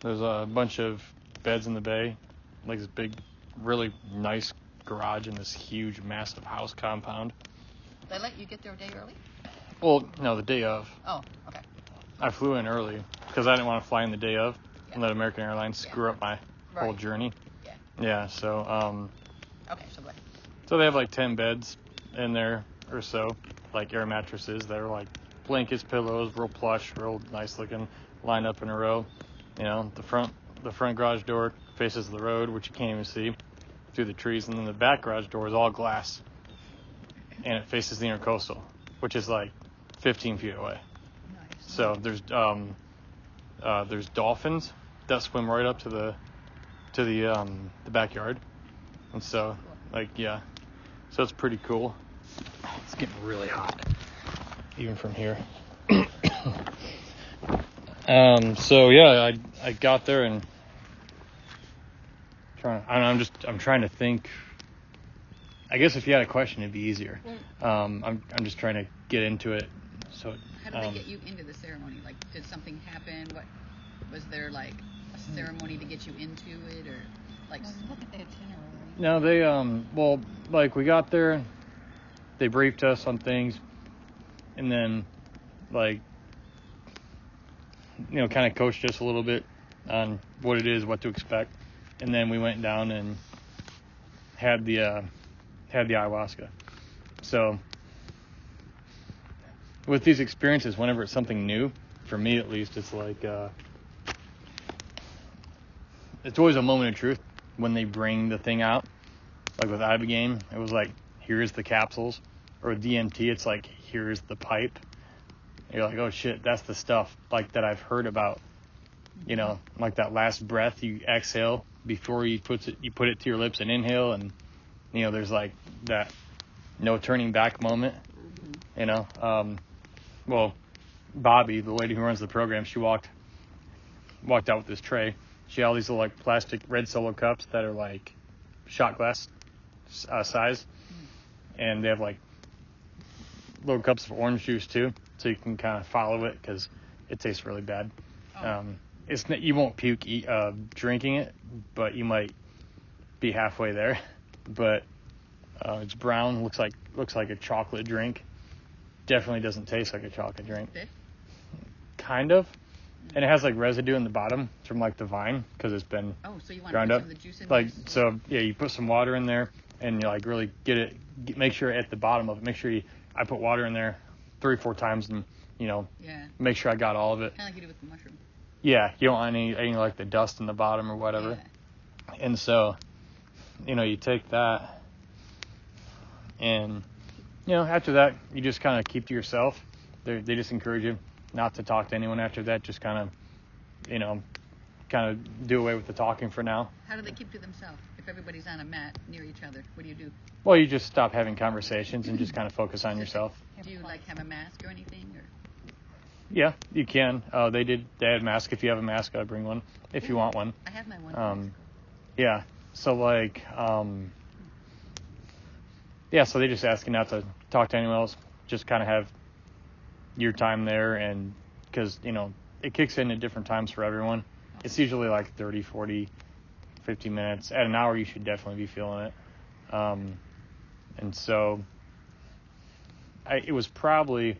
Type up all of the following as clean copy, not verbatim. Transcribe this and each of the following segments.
There's a bunch of beds in the bay, like this big, really nice garage in this huge, massive house compound. They let you get there a day early? Well, no, the day of. Oh, okay. I flew in early because I didn't want to fly in the day of and let American Airlines screw up my whole journey. Yeah. Yeah, so, Okay, so what? So they have like 10 beds in there or so, like air mattresses that are like blankets, pillows, real plush, real nice looking, lined up in a row. You know, the front garage door faces the road, which you can't even see through the trees, and then the back garage door is all glass, and it faces the intercoastal, which is like 15 feet away. Nice. So there's dolphins that swim right up to the backyard, and so so it's pretty cool. It's getting really hot, even from here. So yeah, I got there and I'm trying to think. I guess if you had a question, it'd be easier. I'm just trying to get into it. So how did they get you into the ceremony? Like, did something happen? What was there, like a ceremony to get you into it, or like look at the itinerary? No, they well, like we got there, they briefed us on things, and then like, you know, kind of coached us a little bit on what it is, what to expect, and then we went down and had the ayahuasca. So with these experiences, whenever it's something new, for me at least, it's like it's always a moment of truth when they bring the thing out. Like with Ibogaine, it was like, here's the capsules, or DMT, it's like, here's the pipe. You're like, oh shit, that's the stuff like that I've heard about. You know, like that last breath you exhale before you put it to your lips and inhale, and you know, there's like that no turning back moment. You know, well, Bobby, the lady who runs the program, she walked out with this tray. She had all these little like plastic red Solo cups that are like shot glass size, and they have like little cups of orange juice too, so you can kind of follow it because it tastes really bad. You won't puke drinking it, but you might be halfway there. But it's brown, looks like a chocolate drink. Definitely doesn't taste like a chocolate drink. Kind of. And it has like residue in the bottom from like the vine because it's been so you want ground to up. put some of the juice in like there? So yeah, you put some water in there and you like really make sure at the bottom of it. Make sure I put water in there 3-4 times and make sure I got all of it. Kind of like you do with the mushroom. Yeah, you don't want any like the dust in the bottom or whatever. Yeah. And so, you take that, and after that you just kind of keep to yourself. They just encourage you not to talk to anyone after that. Just kind of do away with the talking for now. How do they keep to themselves? If everybody's on a mat near each other, what do you do? Well, you just stop having conversations and just kind of focus on yourself. Do you like have a mask or anything? Or? Yeah, you can. They had masks. If you have a mask, I'd bring one if you want one. I have my one. Yeah. So like, so they just ask you not to talk to anyone else. Just kind of have your time there, and because it kicks in at different times for everyone. It's usually like 30, 40, 50 minutes. At an hour, you should definitely be feeling it. And so it was probably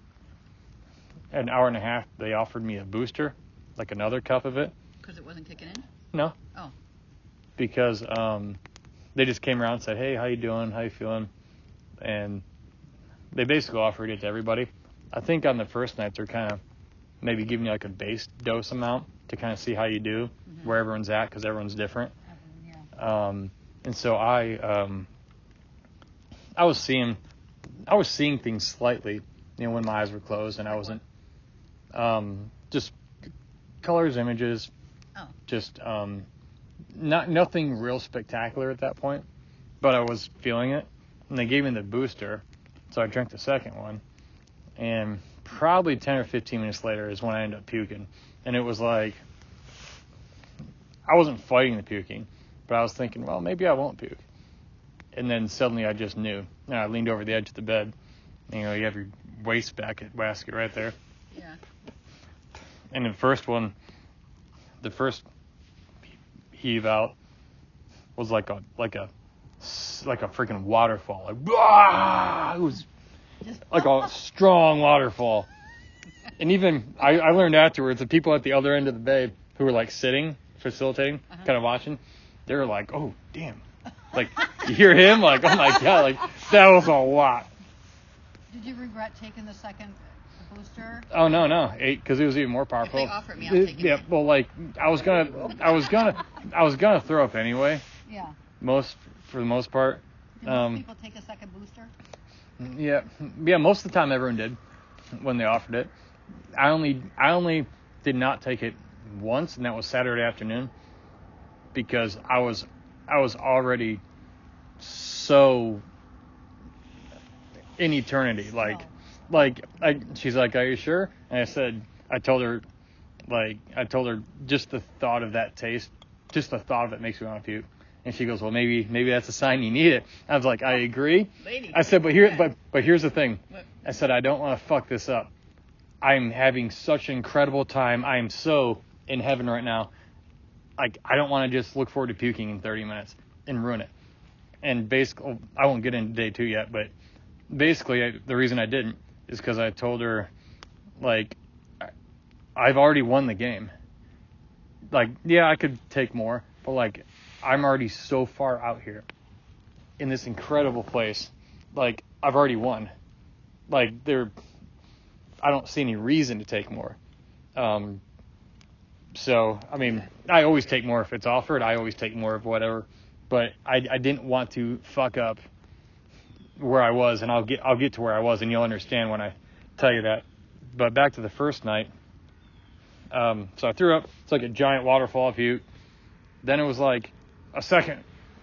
an hour and a half. They offered me a booster, like another cup of it. Because it wasn't kicking in? No. Oh. Because they just came around and said, hey, how you doing? How you feeling? And they basically offered it to everybody. I think on the first night, they're kind of maybe giving you like a base dose amount to kind of see how you do, where everyone's at, because everyone's different. Yeah. And so I was seeing things slightly, when my eyes were closed, and I wasn't, just colors, images, just nothing real spectacular at that point, but I was feeling it. And they gave me the booster, so I drank the second one, and probably 10 or 15 minutes later is when I ended up puking. And it was like, I wasn't fighting the puking, but I was thinking, well, maybe I won't puke. And then suddenly I just knew. And I leaned over the edge of the bed. You have your waste basket right there. Yeah. And the first heave out was like a freaking waterfall. Like, it was like a strong waterfall. And even I learned afterwards, the people at the other end of the bay who were like sitting, facilitating, kind of watching, they were like, oh, damn. Like, you hear him? Like, oh my God, like, that was a lot. Did you regret taking the second booster? Oh, no. 8, because it was even more powerful. If they offer it me, I'll take it. Yeah, well, like, I was gonna throw up anyway. Yeah. For the most part. Did most people take a second booster? Yeah, most of the time everyone did when they offered it. I only did not take it once, and that was Saturday afternoon, because I was already so in eternity. She's like, are you sure? And I told her just the thought of that taste, just the thought of it makes me want to puke. And she goes, well, maybe that's a sign you need it. I was like, I agree. Lady. I said, but here's the thing. I said, I don't want to fuck this up. I'm having such an incredible time. I am so in heaven right now. Like, I don't want to just look forward to puking in 30 minutes and ruin it. And basically, I won't get into day 2 yet, but basically the reason I didn't is because I told her, like, I've already won the game. Like, yeah, I could take more, but like, I'm already so far out here in this incredible place. Like, I've already won. Like, I don't see any reason to take more. So, I mean, I always take more if it's offered. I always take more of whatever. But I didn't want to fuck up where I was, and I'll get to where I was, and you'll understand when I tell you that. But back to the first night. So I threw up. It's like a giant waterfall of puke. Then it was like a second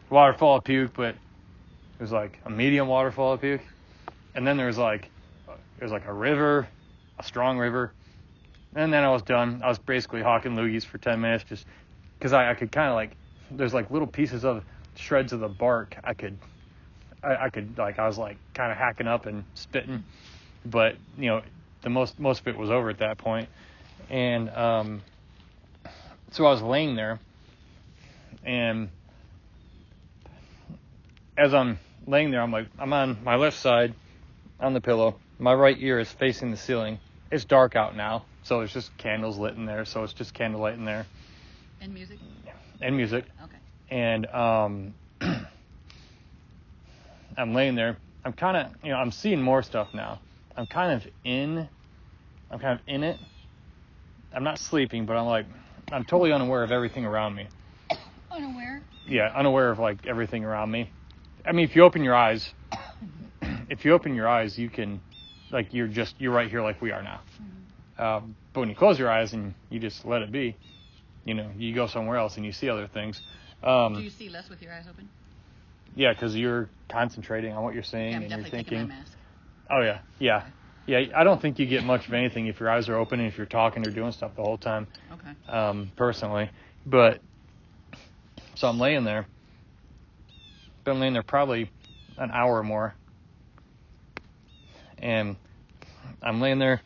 waterfall of puke, but it was like a medium waterfall of puke. And then there was like a river, a strong river. And then I was done. I was basically hawking loogies for 10 minutes just because I could kind of like, there's like little pieces of shreds of the bark I was like kind of hacking up and spitting. But, you know, the most of it was over at that point. And so I was laying there, and as I'm laying there, I'm on my left side on the pillow. My right ear is facing the ceiling. It's dark out now, so there's just candles lit in there, so it's just candlelight in there. And music? And music. Okay. And I'm laying there. I'm kind of, I'm seeing more stuff now. I'm kind of in it. I'm not sleeping, but I'm totally unaware of everything around me. Unaware? Yeah, unaware of like everything around me. I mean, if you open your eyes, you can, like, you're right here like we are now. Mm-hmm. But when you close your eyes and you just let it be, you go somewhere else and you see other things. Do you see less with your eyes open? Yeah, because you're concentrating on what you're saying, and you're thinking. Taking my mask. Oh yeah. Yeah, I don't think you get much of anything if your eyes are open and if you're talking or doing stuff the whole time. Okay. Personally. But, so I'm laying there. Been laying there probably an hour or more. And I'm laying there.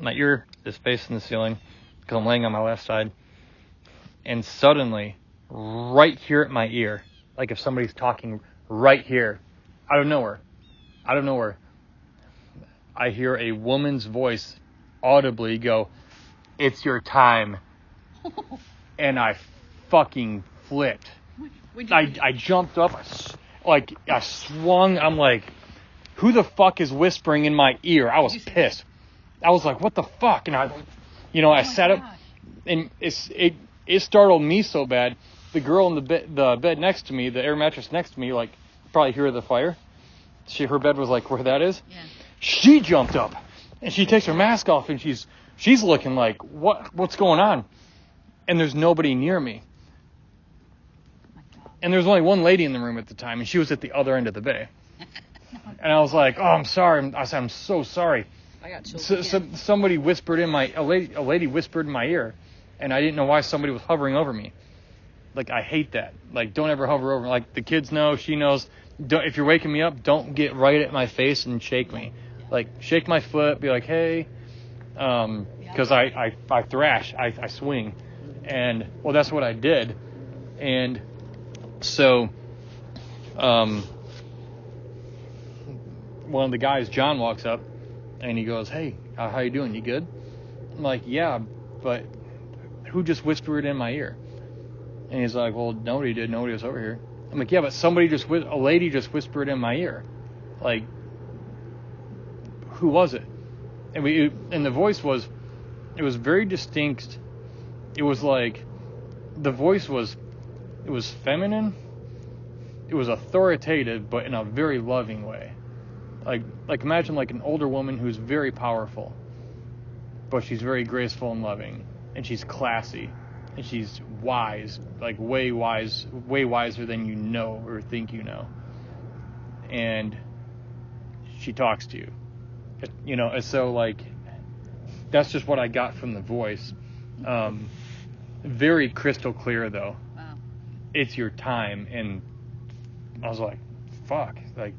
My ear is facing the ceiling because I'm laying on my left side. And suddenly, right here at my ear, like if somebody's talking right here, out of nowhere, I hear a woman's voice audibly go, "It's your time." And I fucking flipped. I jumped up, I swung. I'm like, who the fuck is whispering in my ear? I was pissed. I was like, what the fuck? And I sat up, and it startled me so bad. The girl in the bed next to me, the air mattress next to me, like, probably hear the fire. Her bed was like where that is. Yeah. She jumped up, and she takes her mask off, and she's looking like, what's going on? And there's nobody near me. And there's only one lady in the room at the time, and she was at the other end of the bay. And I was like, oh, I'm sorry. I said, I'm so sorry. I got chills. Somebody whispered a lady whispered in my ear, and I didn't know why somebody was hovering over me. Like, I hate that. Like, don't ever hover over. Like, the kids know, she knows. If you're waking me up, don't get right at my face and shake me. Like, shake my foot, be like, hey. Because I thrash, I swing. And, well, that's what I did. And so, one of the guys, John, walks up and he goes, "Hey, how you doing? You good?" I'm like, "Yeah, but who just whispered in my ear?" And he's like, "Well, nobody did. Nobody was over here." I'm like, "Yeah, but a lady just whispered in my ear. Like, who was it?" And the voice was, it was very distinct. It was like, the voice was, it was feminine. It was authoritative, but in a very loving way. Like imagine like an older woman who's very powerful, but she's very graceful and loving, and she's classy, and she's wise, like way wiser than you know or think you know. And she talks to you, you know. And so like, that's just what I got from the voice. Very crystal clear though. Wow. It's your time. And I was like, fuck, like,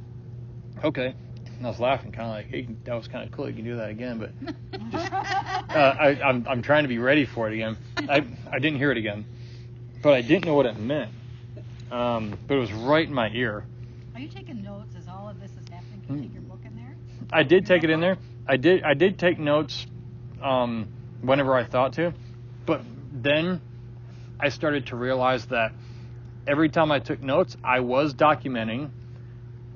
okay. And I was laughing, kind of like, hey, that was kind of cool. You can do that again, but just, I'm trying to be ready for it again. I didn't hear it again, but I didn't know what it meant. But it was right in my ear. Are you taking notes as all of this is happening? Can you take your book in there? I did take it in there. I did take notes whenever I thought to, but then I started to realize that every time I took notes, I was documenting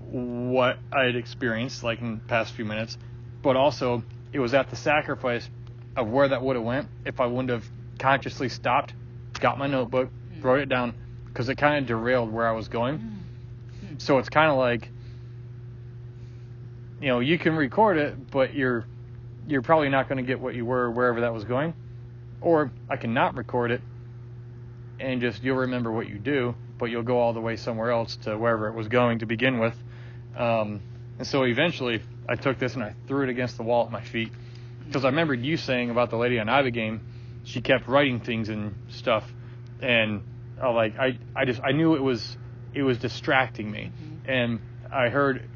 what I had experienced, like in the past few minutes, but also it was at the sacrifice of where that would have went if I wouldn't have consciously stopped, got my notebook, wrote it down, because it kind of derailed where I was going. So it's kind of like, you know, you can record it, but you're probably not going to get what you were wherever that was going. Or I can not record it and just, you'll remember what you do, but you'll go all the way somewhere else to wherever it was going to begin with. And so eventually I took this and I threw it against the wall at my feet, because I remembered you saying about the lady on Ibogaine, she kept writing things and stuff, and I knew it was distracting me. And I heard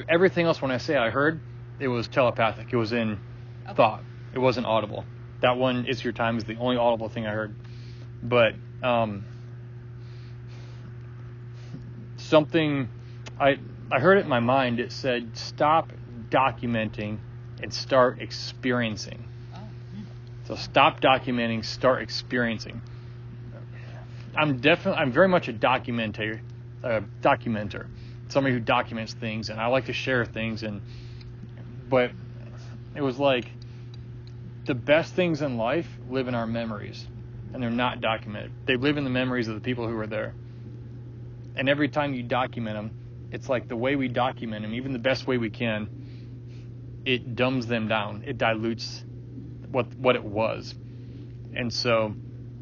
everything else. When I say I heard, it was telepathic. It was in thought. It wasn't audible. That one, "It's Your Time," is the only audible thing I heard. But something, I heard it in my mind. It said, "Stop documenting and start experiencing." So stop documenting, start experiencing. I'm very much a documenter, somebody who documents things, and I like to share things. But it was like, the best things in life live in our memories, and they're not documented. They live in the memories of the people who were there. And every time you document them, it's like the way we document them, even the best way we can, it dumbs them down. It dilutes what it was. And so,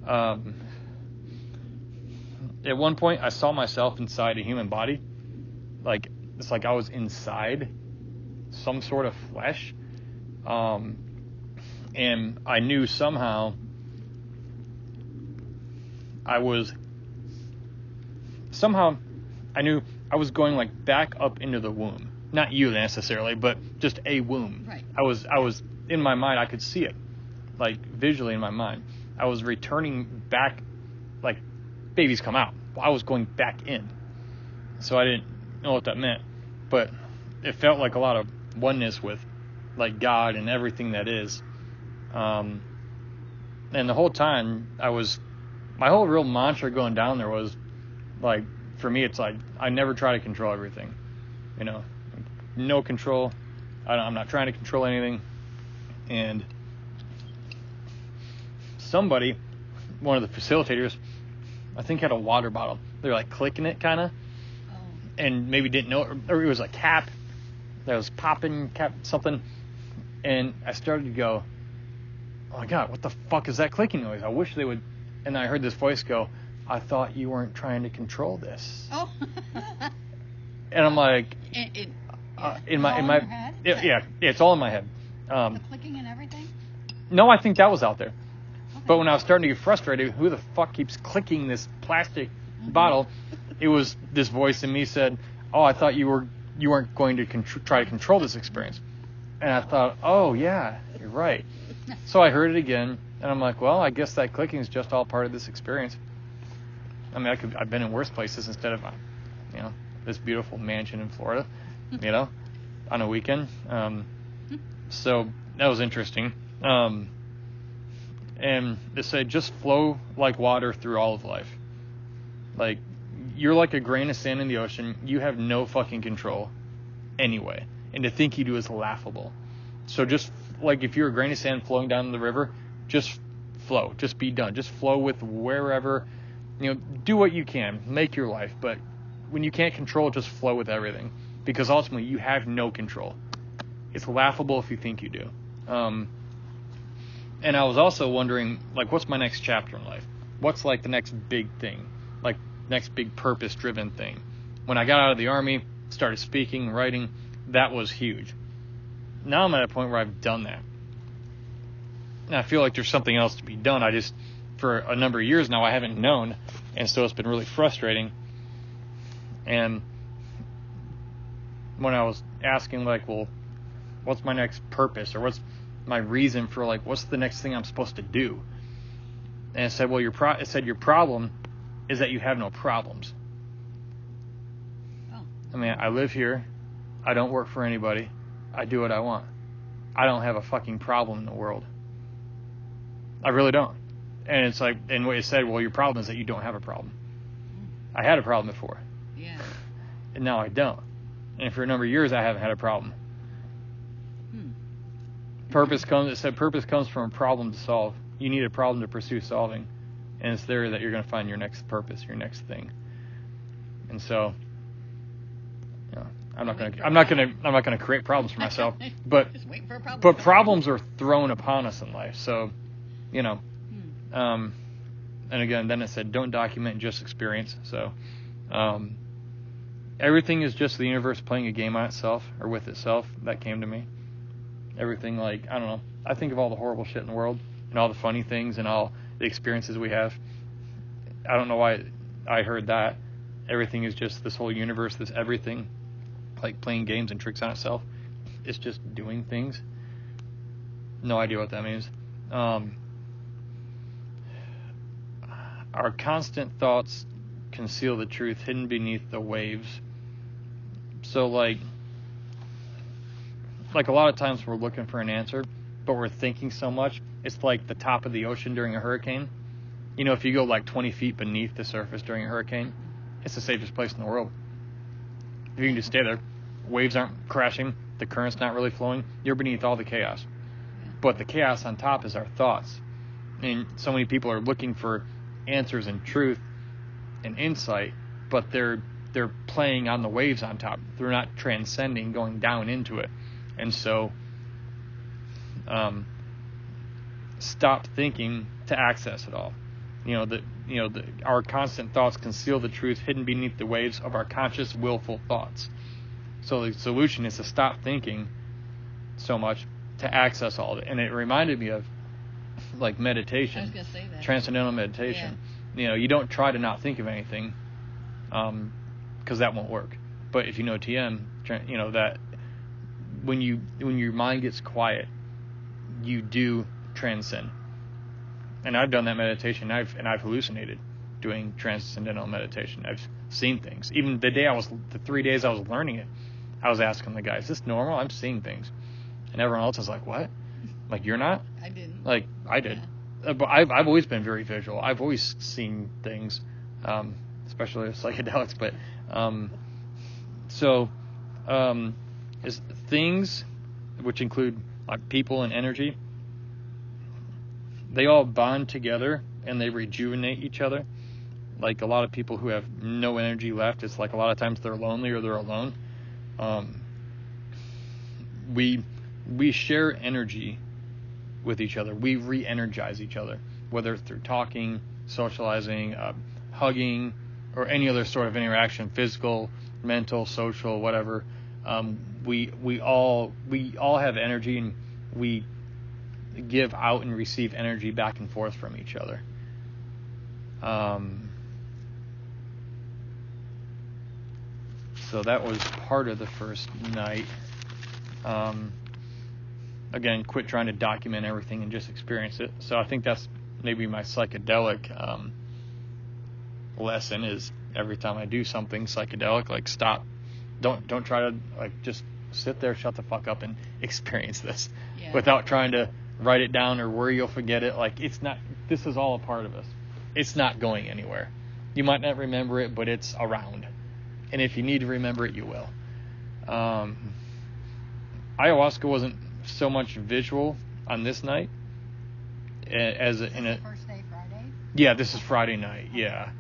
at one point, I saw myself inside a human body. Like, it's like I was inside some sort of flesh. And I knew somehow I knew I was going like back up into the womb. Not you necessarily, but just a womb. Right. I was in my mind, I could see it, like visually in my mind. I was returning back, like babies come out. I was going back in. So I didn't know what that meant, but it felt like a lot of oneness with like God and everything that is. And the whole time my whole real mantra going down there was like, for me, it's like, I never try to control everything, you know, no control. I'm not trying to control anything. And somebody, one of the facilitators, I think had a water bottle. They were like clicking it kind of, and maybe didn't know, or it was a cap that was popping, something. And I started to go, "Oh my God, what the fuck is that clicking noise? I wish they would." And I heard this voice go, "I thought you weren't trying to control this." Oh. And I'm like, in my your head? yeah, it's all in my head. The clicking and everything? No, I think that was out there. Okay. But when I was starting to get frustrated, who the fuck keeps clicking this plastic bottle? It was this voice in me said, "Oh, I thought you weren't going to try to control this experience." And I thought, "Oh yeah, you're right." So I heard it again, and I'm like, "Well, I guess that clicking is just all part of this experience." I mean, I've been in worse places instead of, this beautiful mansion in Florida, on a weekend. So that was interesting. And it said, just flow like water through all of life. Like, you're like a grain of sand in the ocean. You have no fucking control anyway. And to think you do is laughable. So just, like, if you're a grain of sand flowing down the river, just flow. Just be done. Just flow with wherever, do what you can. Make your life. But when you can't control, just flow with everything. Because ultimately, you have no control. It's laughable if you think you do. And I was also wondering, like, what's my next chapter in life? What's, like, the next big thing? Like, next big purpose-driven thing? When I got out of the Army, started speaking, writing, that was huge. Now I'm at a point where I've done that. And I feel like there's something else to be done. For a number of years now, I haven't known. And so it's been really frustrating. And when I was asking, like, well, what's my next purpose? Or what's my reason for, like, what's the next thing I'm supposed to do? And it said, well, your problem is that you have no problems. Oh. I mean, I live here. I don't work for anybody. I do what I want. I don't have a fucking problem in the world. I really don't. And it's like, and what it said, well, your problem is that you don't have a problem. I had a problem before. Yeah. And now I don't. And for a number of years, I haven't had a problem. Purpose comes from a problem to solve. You need a problem to pursue solving. And it's there that you're going to find your next purpose, your next thing. And so, I'm not going to create problems for myself, but Just wait for a problem. but problems are thrown upon us in life. So, and again, then it said, don't document, just experience. So, everything is just the universe playing a game on itself or with itself. That came to me. Everything, like, I don't know. I think of all the horrible shit in the world and all the funny things and all the experiences we have. I don't know why I heard that. Everything is just this whole universe, this everything, like playing games and tricks on itself. It's just doing things. No idea what that means. Our constant thoughts conceal the truth hidden beneath the waves. So, like a lot of times we're looking for an answer, but we're thinking so much. It's like the top of the ocean during a hurricane. If you go like 20 feet beneath the surface during a hurricane, it's the safest place in the world. If you can just stay there, waves aren't crashing, the current's not really flowing, you're beneath all the chaos. But the chaos on top is our thoughts. And so many people are looking for answers and truth and insight, but they're playing on the waves on top. They're not transcending, going down into it. And so, stop thinking to access it all. Our constant thoughts conceal the truth hidden beneath the waves of our conscious, willful thoughts. So the solution is to stop thinking so much to access all of it. And it reminded me of, like, meditation. I was going to say that. Transcendental meditation. Yeah. You don't try to not think of anything, because that won't work. But if you know TM, that when your mind gets quiet, you do transcend. And I've done that meditation. I've hallucinated doing transcendental meditation. I've seen things. Even the 3 days I was learning it, I was asking the guy, "Is this normal? I'm seeing things." And everyone else was like, "What? Like, you're not?" I didn't. Like, I did. Yeah. But I've always been very visual. I've always seen things, especially with psychedelics. But is things, which include like people and energy, they all bond together and they rejuvenate each other. Like a lot of people who have no energy left, it's like a lot of times they're lonely or they're alone. We share energy with each other. We re-energize each other, whether it's through talking, socializing, hugging, or any other sort of interaction, physical, mental, social, whatever. We all have energy, and we give out and receive energy back and forth from each other. So that was part of the first night. Again, quit trying to document everything and just experience it. So I think that's maybe my psychedelic lesson is every time I do something psychedelic, like stop. Don't try to like just sit there, shut the fuck up and experience this without trying to write it down or worry you'll forget it. Like it's not, this is all a part of us. It's not going anywhere. You might not remember it, but it's around. And if you need to remember it, you will. Ayahuasca wasn't so much visual on this night as in a First day, Friday? Yeah, this is Friday night. Yeah.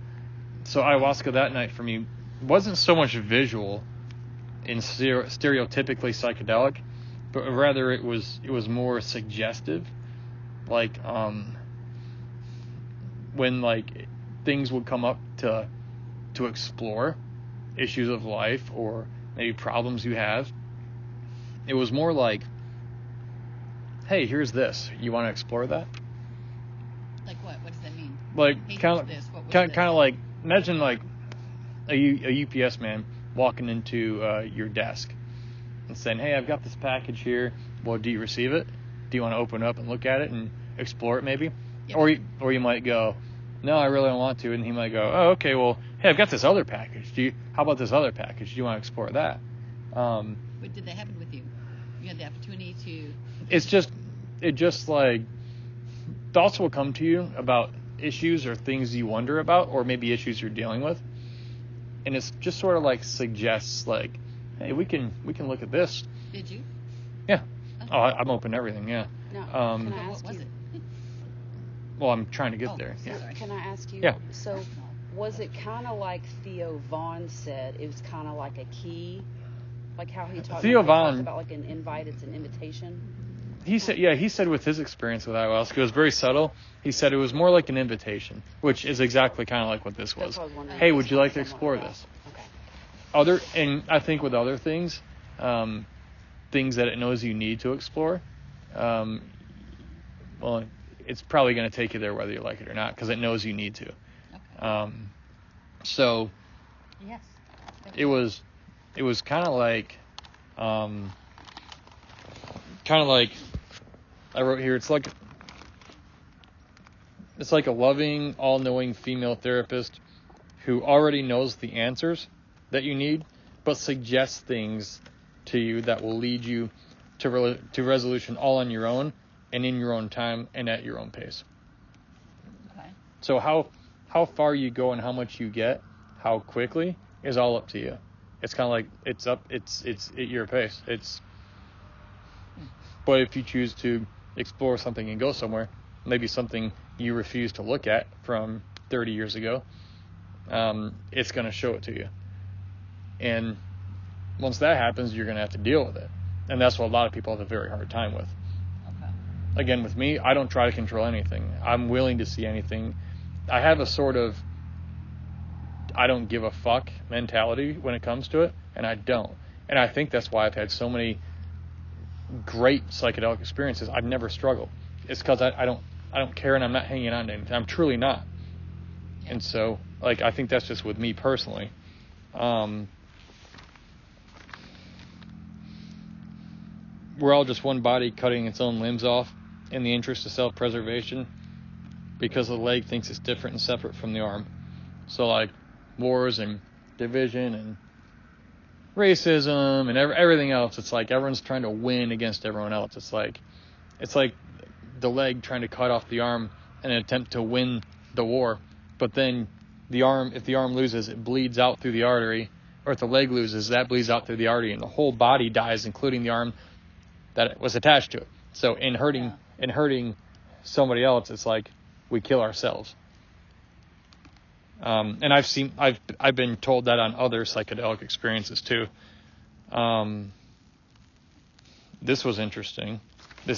So ayahuasca that night for me wasn't so much visual and stereotypically psychedelic, but rather it was more suggestive. Like when like things would come up to explore issues of life or maybe problems you have, it was more like, hey, here's this. You want to explore that? Like what? What does that mean? Like Hey, kind here's this. What was of this? like imagine like a UPS man walking into your desk and saying, hey, I've got this package here. Well, do you receive it? Do you want to open it up and look at it and explore it maybe? Yeah. Or you might go, no, I really don't want to. And he might go, oh, okay, well, hey, I've got this other package. How about this other package? Do you want to explore that? What did that happen with you? You had the opportunity to. It just like thoughts will come to you about issues or things you wonder about, or maybe issues you're dealing with. And it's just sort of like suggests like, hey, we can look at this. Did you? Yeah. Okay. Oh, I'm open to everything. Yeah. Now, can I What ask was you? it? Well, I'm trying to get Oh, there. Yeah. sorry. Can I ask you? Yeah. So, was it kind of like Theo Vaughn said? It was kind of like a key, like how he talked. Theo when he talked Vaughn- about like an invite. It's an invitation. He said with his experience with ayahuasca, it was very subtle. He said it was more like an invitation, which is exactly kind of like what this was. That's what I was wondering. Hey, If would it's you like to somewhat explore like this? that. Okay. And I think with other things, things that it knows you need to explore, well, it's probably going to take you there whether you like it or not, because it knows you need to. Okay. So Yes. it was kind of like I wrote here, it's like a loving, all-knowing female therapist who already knows the answers that you need, but suggests things to you that will lead you to resolution all on your own and in your own time and at your own pace. Okay. So how far you go and how much you get, how quickly, is all up to you. It's kind of like it's at your pace. But if you choose to explore something and go somewhere, maybe something you refuse to look at from 30 years ago, it's going to show it to you. And once that happens, you're going to have to deal with it. And that's what a lot of people have a very hard time with. Okay. Again, with me, I don't try to control anything. I'm willing to see anything. I have a sort of I don't give a fuck mentality when it comes to it, and I don't. And I think that's why I've had so many great psychedelic experiences. I've never struggled. It's because I don't care, and I'm not hanging on to anything. I'm truly not. Yeah. And so, like, I think that's just with me personally. We're all just one body cutting its own limbs off in the interest of self-preservation because the leg thinks it's different and separate from the arm. So, like, wars and division and racism and everything else, it's like everyone's trying to win against everyone else. It's like the leg trying to cut off the arm in an attempt to win the war, but then if the arm loses, it bleeds out through the artery, or if the leg loses, that bleeds out through the artery, and the whole body dies, including the arm that was attached to it. So in hurting somebody else, it's like we kill ourselves. And I've been told that on other psychedelic experiences too. This was interesting. A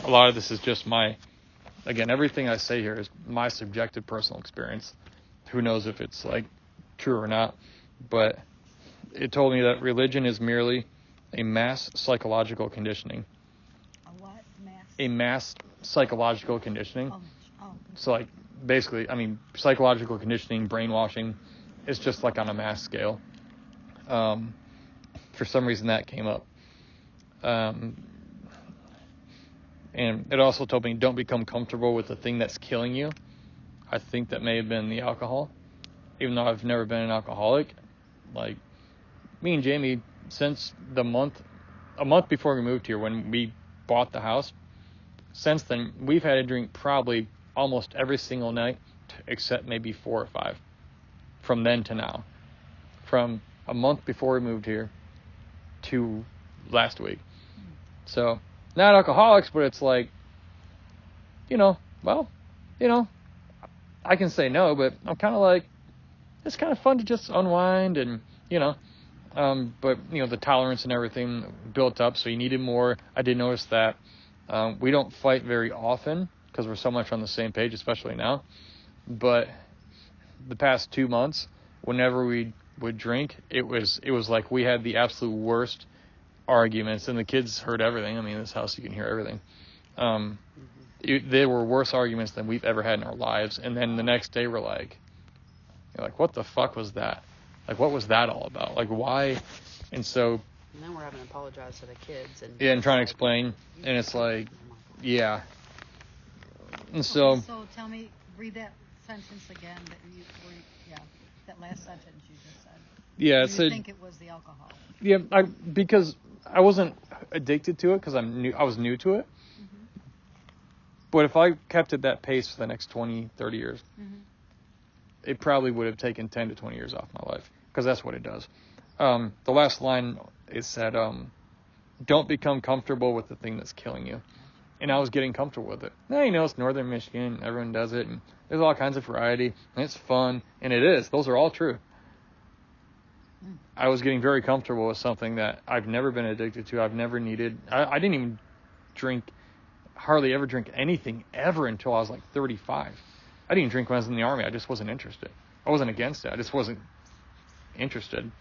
lot of this is just everything I say here is my subjective personal experience. Who knows if it's like true or not, but it told me that religion is merely a mass psychological conditioning. A what? Mass? A mass psychological conditioning. Oh. So, like, basically, I mean, psychological conditioning, brainwashing, is just like on a mass scale. For some reason, that came up. And it also told me, don't become comfortable with the thing that's killing you. I think that may have been the alcohol. even though I've never been an alcoholic, like, me and Jamie, since a month before we moved here, when we bought the house, since then, we've had to drink probably almost every single night, except maybe 4 or 5, from then to now. From a month before we moved here to last week. So, not alcoholics, but it's like, I can say no, but I'm kind of like, it's kind of fun to just unwind and, but, the tolerance and everything built up, so you needed more. I did notice that. We don't fight very often because we're so much on the same page, especially now. But the past 2 months, whenever we would drink, it was like we had the absolute worst arguments, and the kids heard everything. I mean, in this house you can hear everything. They were worse arguments than we've ever had in our lives. And then the next day we're like, what the fuck was that? Like, what was that all about? Like, why? And so. And then we're having to apologize to the kids. And trying to explain. And it's like, yeah. And so. Okay, so tell me, read that sentence again. That last sentence you just said. Yeah, Do you think it was the alcohol? Yeah, because I wasn't addicted to it because I was new to it. Mm-hmm. But if I kept at that pace for the next 20, 30 years, it probably would have taken 10 to 20 years off my life, because that's what it does. The last line is said, don't become comfortable with the thing that's killing you. And I was getting comfortable with it. Now, it's Northern Michigan, everyone does it, and there's all kinds of variety, and it's fun, and it is. Those are all true. I was getting very comfortable with something that I've never been addicted to. I've never needed. I didn't even hardly ever drink anything ever until I was like 35. I didn't drink when I was in the Army. I just wasn't interested. I wasn't against it. I just wasn't interested.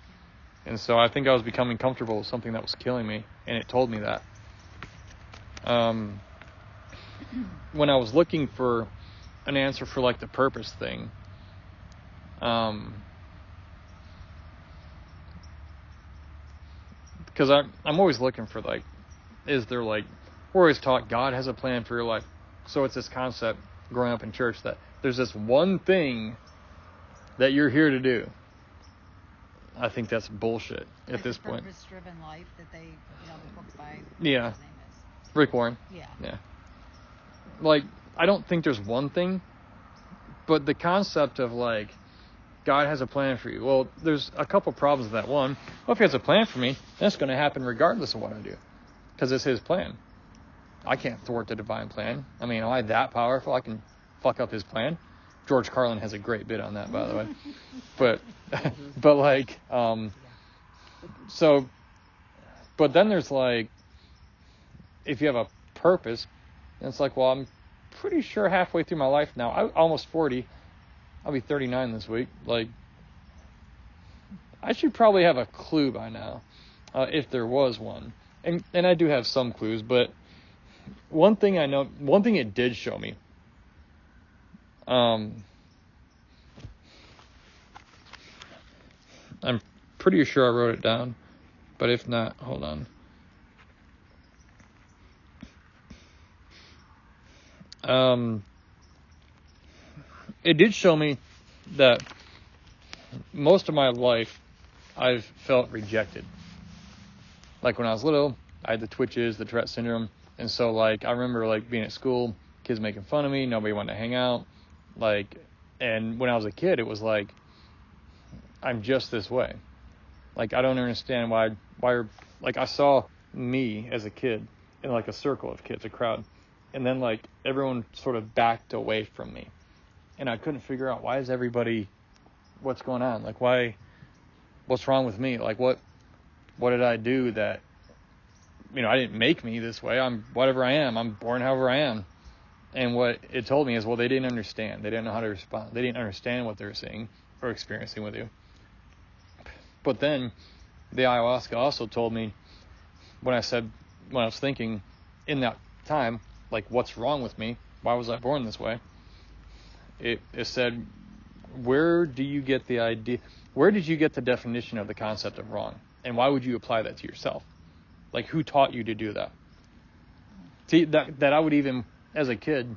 And so I think I was becoming comfortable with something that was killing me, and it told me that. When I was looking for an answer for like the purpose thing, because I'm always looking for like, is there like, we're always taught God has a plan for your life. So it's this concept growing up in church that there's this one thing that you're here to do. I think that's bullshit at this point. Purpose-driven life that they, the book by yeah, his name is. Rick Warren. Yeah. Like, I don't think there's one thing, but the concept of like, God has a plan for you. Well, there's a couple problems with that. One, well, if he has a plan for me, that's going to happen regardless of what I do, because it's his plan. I can't thwart the divine plan. I mean, am I that powerful? I can fuck up his plan. George Carlin has a great bit on that, by the way. But like, so, but then there's like, if you have a purpose, and it's like, well, I'm pretty sure halfway through my life now, I'm almost 40. I'll be 39 this week. Like, I should probably have a clue by now, if there was one. And I do have some clues, but one thing it did show me, I'm pretty sure I wrote it down, but if not, hold on. It did show me that most of my life I've felt rejected. Like when I was little, I had the twitches, the Tourette syndrome, and so like I remember like being at school, kids making fun of me, nobody wanted to hang out, like, and when I was a kid, it was like, I'm just this way. Like, I don't understand why like I saw me as a kid in like a circle of kids, a crowd, and then like everyone sort of backed away from me, and I couldn't figure out why is everybody, what's going on? Like, what's wrong with me? Like, what did I do that, I didn't make me this way. I'm whatever I am. I'm born however I am. And what it told me is, well, they didn't understand. They didn't know how to respond. They didn't understand what they were seeing or experiencing with you. But then the ayahuasca also told me, when I was thinking in that time, like, what's wrong with me? Why was I born this way? It said, where did you get the definition of the concept of wrong? And why would you apply that to yourself? Like, who taught you to do that? See, that I would even, as a kid,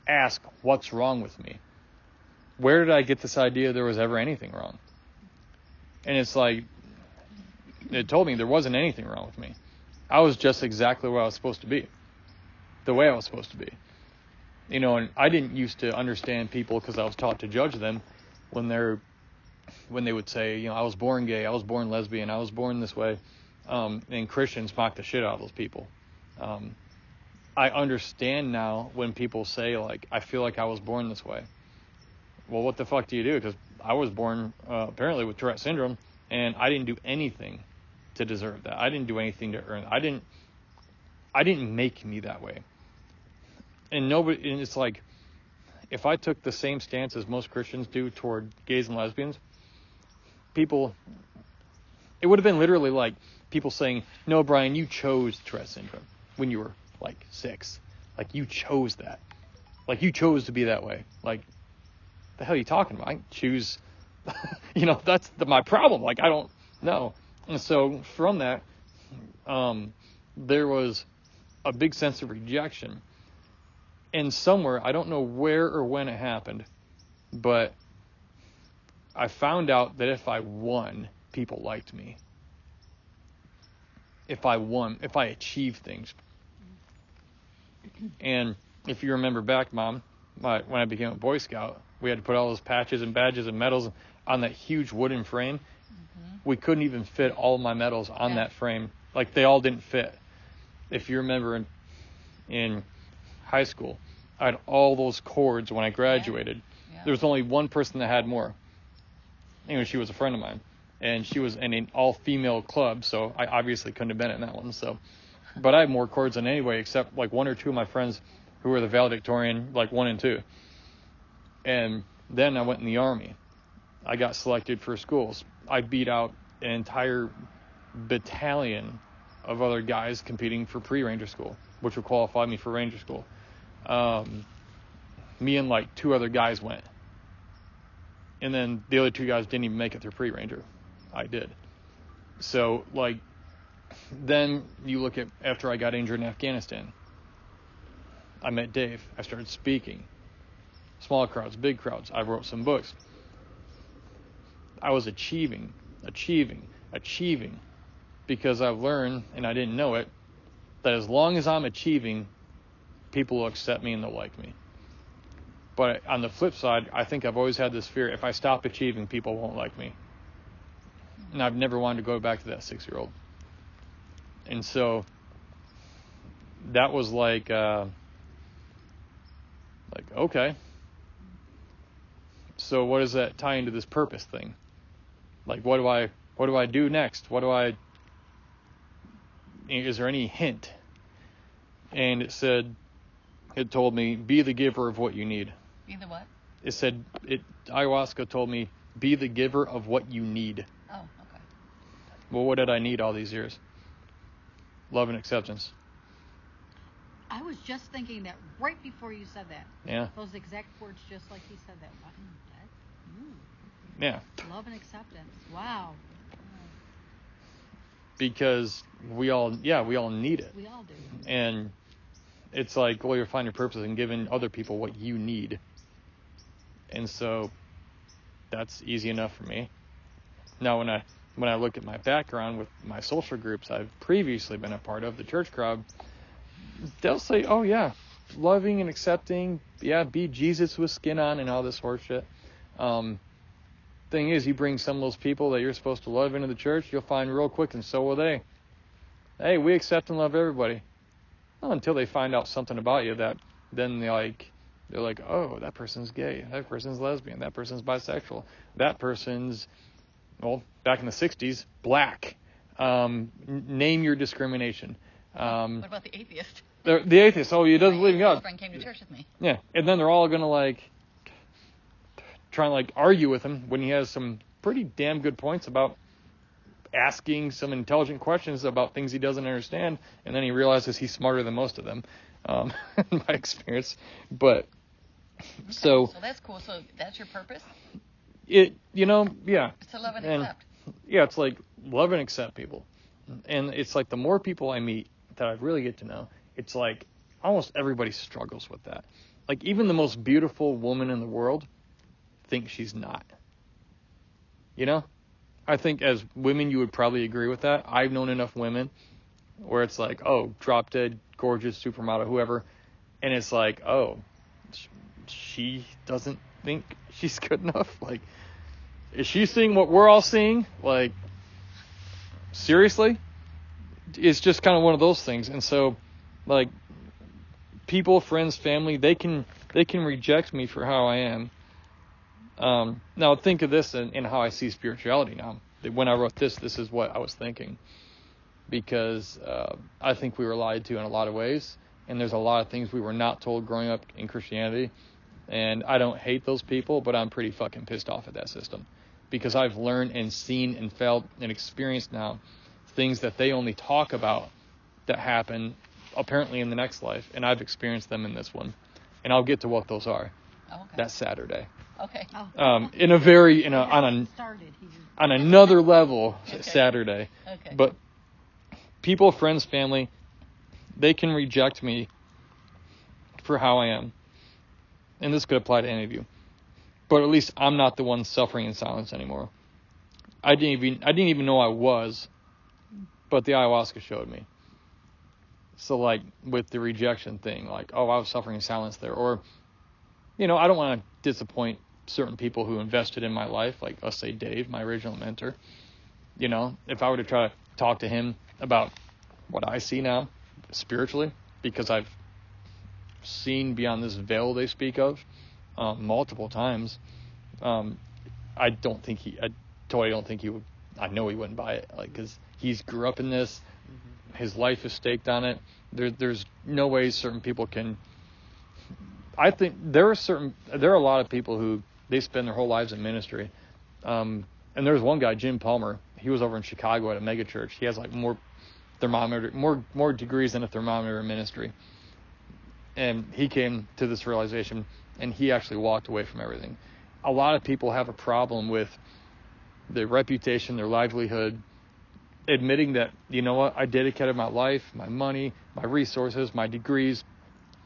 ask, what's wrong with me? where did I get this idea there was ever anything wrong? And it's like, it told me there wasn't anything wrong with me. I was just exactly where I was supposed to be, the way I was supposed to be. You know, and I didn't used to understand people because I was taught to judge them when they would say, you know, I was born gay, I was born lesbian, I was born this way. And Christians mock the shit out of those people. I understand now when people say, like, I feel like I was born this way. Well, what the fuck do you do? Because I was born apparently with Tourette syndrome, and I didn't do anything to deserve that. I didn't do anything to earn. I didn't make me that way. And it's like, if I took the same stance as most Christians do toward gays and lesbians, it would have been literally like people saying, no, Brian, you chose Tourette syndrome when you were like 6. Like, you chose that. Like, you chose to be that way. Like, the hell are you talking about? I choose, you know, that's my problem. Like, I don't know. And so from that, there was a big sense of rejection. And somewhere, I don't know where or when it happened, but I found out that if I won, people liked me. If I achieved things. And if you remember back, Mom, when I became a Boy Scout, we had to put all those patches and badges and medals on that huge wooden frame. Mm-hmm. We couldn't even fit all of my medals on that frame. Like, they all didn't fit. If you remember in high school, I had all those cords when I graduated. Yeah. There was only one person that had more. Anyway, she was a friend of mine, and she was in an all-female club, so I obviously couldn't have been in that one. So, but I had more cords than anyway, except like 1 or 2 of my friends who were the valedictorian, like 1 and 2. And then I went in the Army. I got selected for schools. I beat out an entire battalion of other guys competing for pre-Ranger school, which would qualify me for Ranger school. Me and like 2 other guys went. And then the other 2 guys didn't even make it through pre-Ranger. I did. So, like, then you look at after I got injured in Afghanistan. I met Dave. I started speaking. Small crowds, big crowds. I wrote some books. I was achieving. Because I've learned, and I didn't know it, that as long as I'm achieving, people will accept me and they'll like me. But on the flip side, I think I've always had this fear, if I stop achieving, people won't like me. And I've never wanted to go back to that 6-year-old. And so that was like, okay. So what does that tie into this purpose thing? Like, what do I do next? Is there any hint? And it told me, be the giver of what you need. Be the what? Ayahuasca told me, be the giver of what you need. Oh, okay. Well, what did I need all these years? Love and acceptance. I was just thinking that right before you said that. Yeah. Those exact words, just like he said that. Yeah. Love and acceptance. Wow. Because we all need it. We all do. And it's like, well, you're finding your purpose in giving other people what you need. And so that's easy enough for me. Now, when I look at my background with my social groups I've previously been a part of, the church crowd, they'll say, oh yeah, loving and accepting, yeah, be Jesus with skin on and all this horse shit. Thing is, you bring some of those people that you're supposed to love into the church, you'll find real quick, and so will they. Hey, we accept and love everybody. Well, until they find out something about you that then they're like, oh, that person's gay, that person's lesbian, that person's bisexual, that person's, well, back in the 60s, black. Name your discrimination. What about the atheist? The atheist. Oh, he doesn't believe in God. My friend came to church with me. Yeah, and then they're all gonna try and argue with him when he has some pretty damn good points about asking some intelligent questions about things he doesn't understand, and then he realizes he's smarter than most of them, in my experience. But so that's cool. So that's your purpose? Yeah. To love and accept. Yeah, it's like love and accept people. And it's like the more people I meet that I really get to know, it's like almost everybody struggles with that. Like even the most beautiful woman in the world think she's not. You know? I think as women, you would probably agree with that. I've known enough women where it's like, oh, drop dead, gorgeous, supermodel, whoever. And it's like, oh, she doesn't think she's good enough. Like, is she seeing what we're all seeing? Like, seriously? It's just kind of one of those things. And so, like, people, friends, family, they can reject me for how I am. Now think of this in how I see spirituality now. When I wrote this is what I was thinking. Because I think we were lied to in a lot of ways. And there's a lot of things we were not told growing up in Christianity. And I don't hate those people, but I'm pretty fucking pissed off at that system. Because I've learned and seen and felt and experienced now things that they only talk about that happen apparently in the next life. And I've experienced them in this one. And I'll get to what those are. Oh, okay. That Saturday. Okay. On another level. Okay. Saturday. Okay. But people, friends, family, they can reject me for how I am. And this could apply to any of you. But at least I'm not the one suffering in silence anymore. I didn't even know I was, but the ayahuasca showed me. So like with the rejection thing, like, oh, I was suffering in silence there. Or, I don't want to disappoint certain people who invested in my life, like let's say Dave, my original mentor. If I were to try to talk to him about what I see now spiritually, because I've seen beyond this veil they speak of multiple times, I totally don't think he would. I know he wouldn't buy it, like, because he's grew up in this. His life is staked on it. There's no way certain people can. I think there are a lot of people who they spend their whole lives in ministry. And there's one guy, Jim Palmer. He was over in Chicago at a mega church. He has like more degrees than a thermometer in ministry. And he came to this realization, and he actually walked away from everything. A lot of people have a problem with their reputation, their livelihood, admitting that, I dedicated my life, my money, my resources, my degrees,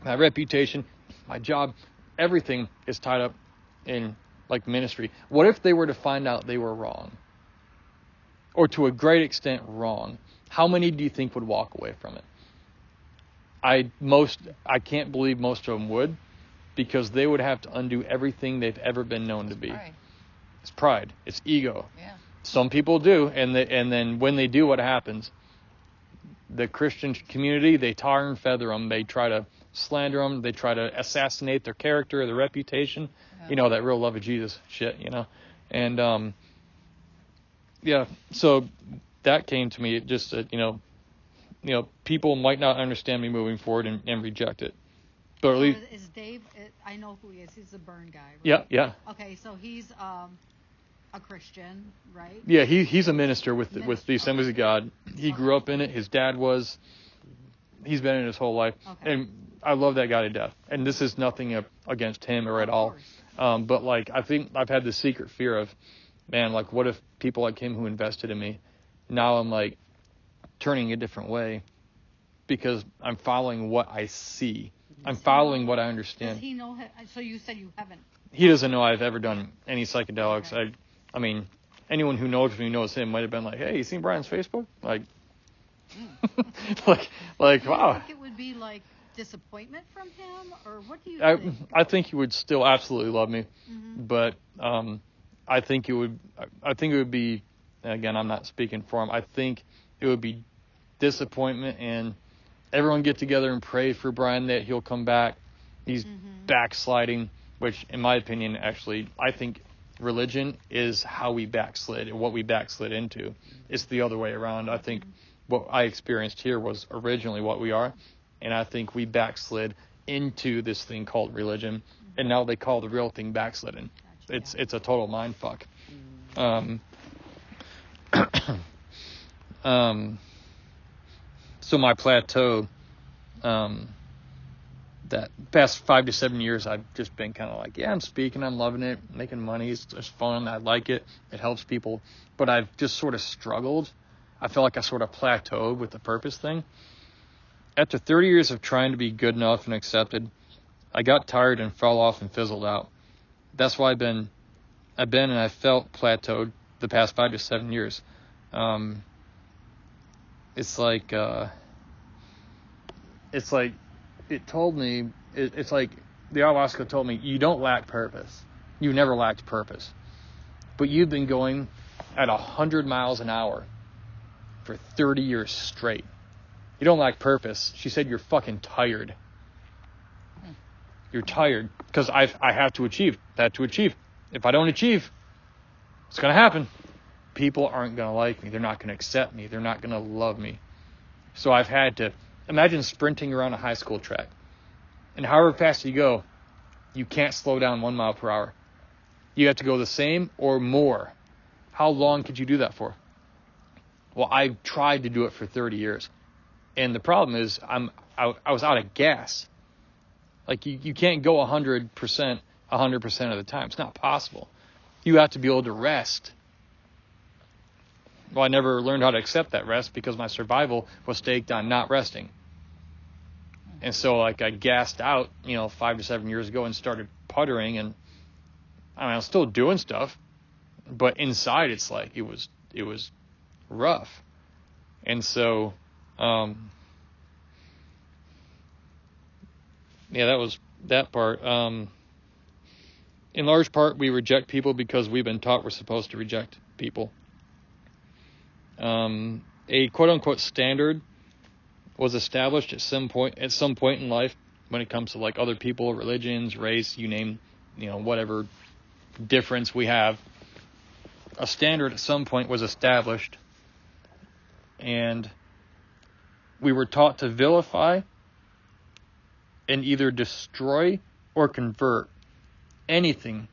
my reputation, my job, everything is tied up in like ministry. What if they were to find out they were wrong? Or to a great extent wrong? How many do you think would walk away from it? I can't believe most of them would, because they would have to undo everything they've ever been known to be. Pride. It's pride. It's ego. Yeah. Some people do, and then when they do, what happens? The Christian community, they tar and feather them. They try to slander them. They try to assassinate their character, their reputation. Yeah. That real love of Jesus shit. And so that came to me. Just that people might not understand me moving forward and reject it. But at least is Dave? I know who he is. He's the burn guy. Right? Yeah, yeah. Okay, so he's a Christian, right? Yeah, he's a minister with the Assemblies of God. He grew up in it. His dad was. He's been in it his whole life, and I love that guy to death. And this is nothing against him or at all. But like, I think I've had this secret fear of, man, like, what if people like him who invested in me, now I'm like turning a different way because I'm following what I see. I'm following what I understand. Does he know? So you said you haven't. He doesn't know I've ever done any psychedelics. Okay. I mean, anyone who knows me, knows him, might have been like, "Hey, you seen Brian's Facebook?" Like, like, wow. Do you think it would be like disappointment from him, or what do you think? I think he would still absolutely love me, but I think it would be. And again, I'm not speaking for him. I think it would be disappointment, and everyone get together and pray for Brian that he'll come back. He's backsliding, which, in my opinion, actually, I think religion is how we backslid and what we backslid into. It's the other way around. I think what I experienced here was originally what we are, and I think we backslid into this thing called religion, and now they call the real thing backsliding. Gotcha. It's a total mind fuck. So my plateau, that past 5 to 7 years, I've just been kind of like, yeah, I'm speaking, I'm loving it, making money, it's fun, I like it, it helps people, but I've just sort of struggled. I feel like I sort of plateaued with the purpose thing. After 30 years of trying to be good enough and accepted, I got tired and fell off and fizzled out. That's why I've been I've been and I felt plateaued the past 5 to 7 years. It's like it told me, it's like the ayahuasca told me, you don't lack purpose. You never lacked purpose. But you've been going at 100 miles an hour for 30 years straight. You don't lack purpose. She said you're fucking tired. You're tired because I have to achieve. I have to achieve. If I don't achieve, it's going to happen. People aren't going to like me. They're not going to accept me. They're not going to love me. So I've had to imagine sprinting around a high school track. And however fast you go, you can't slow down 1 mile per hour. You have to go the same or more. How long could you do that for? Well, I've tried to do it for 30 years. And the problem is I was out of gas. Like you can't go 100% 100% of the time. It's not possible. You have to be able to rest. Well, I never learned how to accept that rest because my survival was staked on not resting. And so like I gassed out, 5 to 7 years ago and started puttering, and I was still doing stuff, but inside it's like it was rough. And so that was that part. In large part, we reject people because we've been taught we're supposed to reject people. A quote-unquote standard was established at some point in life when it comes to like other people, religions, race, you name, whatever difference we have. A standard at some point was established, and we were taught to vilify and either destroy or convert anything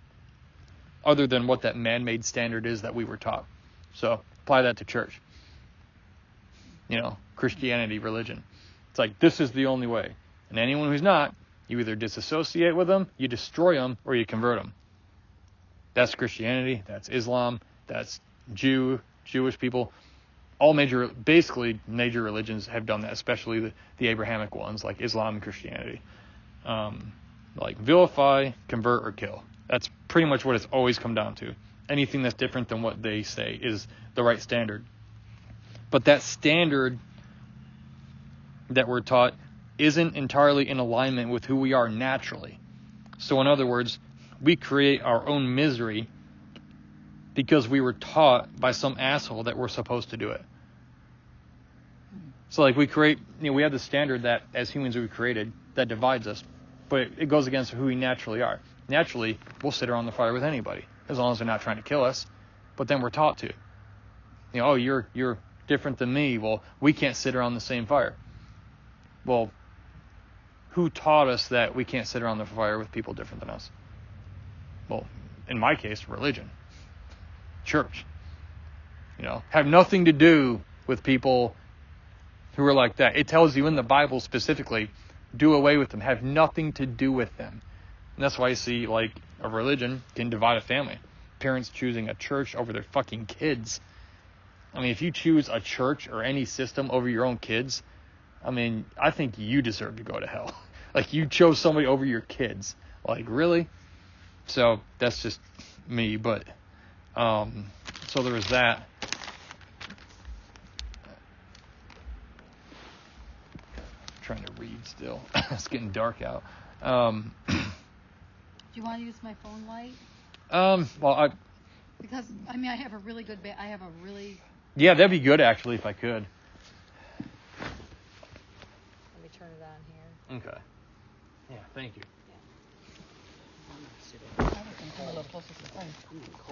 other than what that man-made standard is that we were taught. So apply that to church. Christianity, religion. It's like, this is the only way. And anyone who's not, you either disassociate with them, you destroy them, or you convert them. That's Christianity. That's Islam. That's Jewish people. All major religions have done that, especially the Abrahamic ones, like Islam and Christianity. Like vilify, convert, or kill. That's pretty much what it's always come down to. Anything that's different than what they say is the right standard. But that standard that we're taught isn't entirely in alignment with who we are naturally. So in other words, we create our own misery because we were taught by some asshole that we're supposed to do it. So like we create, we have the standard that as humans we created that divides us, but it goes against who we naturally are. Naturally, we'll sit around the fire with anybody as long as they're not trying to kill us. But then we're taught to. Oh, you're different than me. Well, we can't sit around the same fire. Well, who taught us that we can't sit around the fire with people different than us? Well, in my case, religion, church. Have nothing to do with people who are like that. It tells you in the Bible specifically, do away with them. Have nothing to do with them. And that's why you see, like, a religion can divide a family. Parents choosing a church over their fucking kids. If you choose a church or any system over your own kids, I think you deserve to go to hell. Like, you chose somebody over your kids. Like, really? So, that's just me, but, so there was that. Trying to read still. It's getting dark out. Do you want to use my phone light? Because I have a really good. Yeah, that'd be good actually if I could. Let me turn it on here. Okay. Yeah, thank you.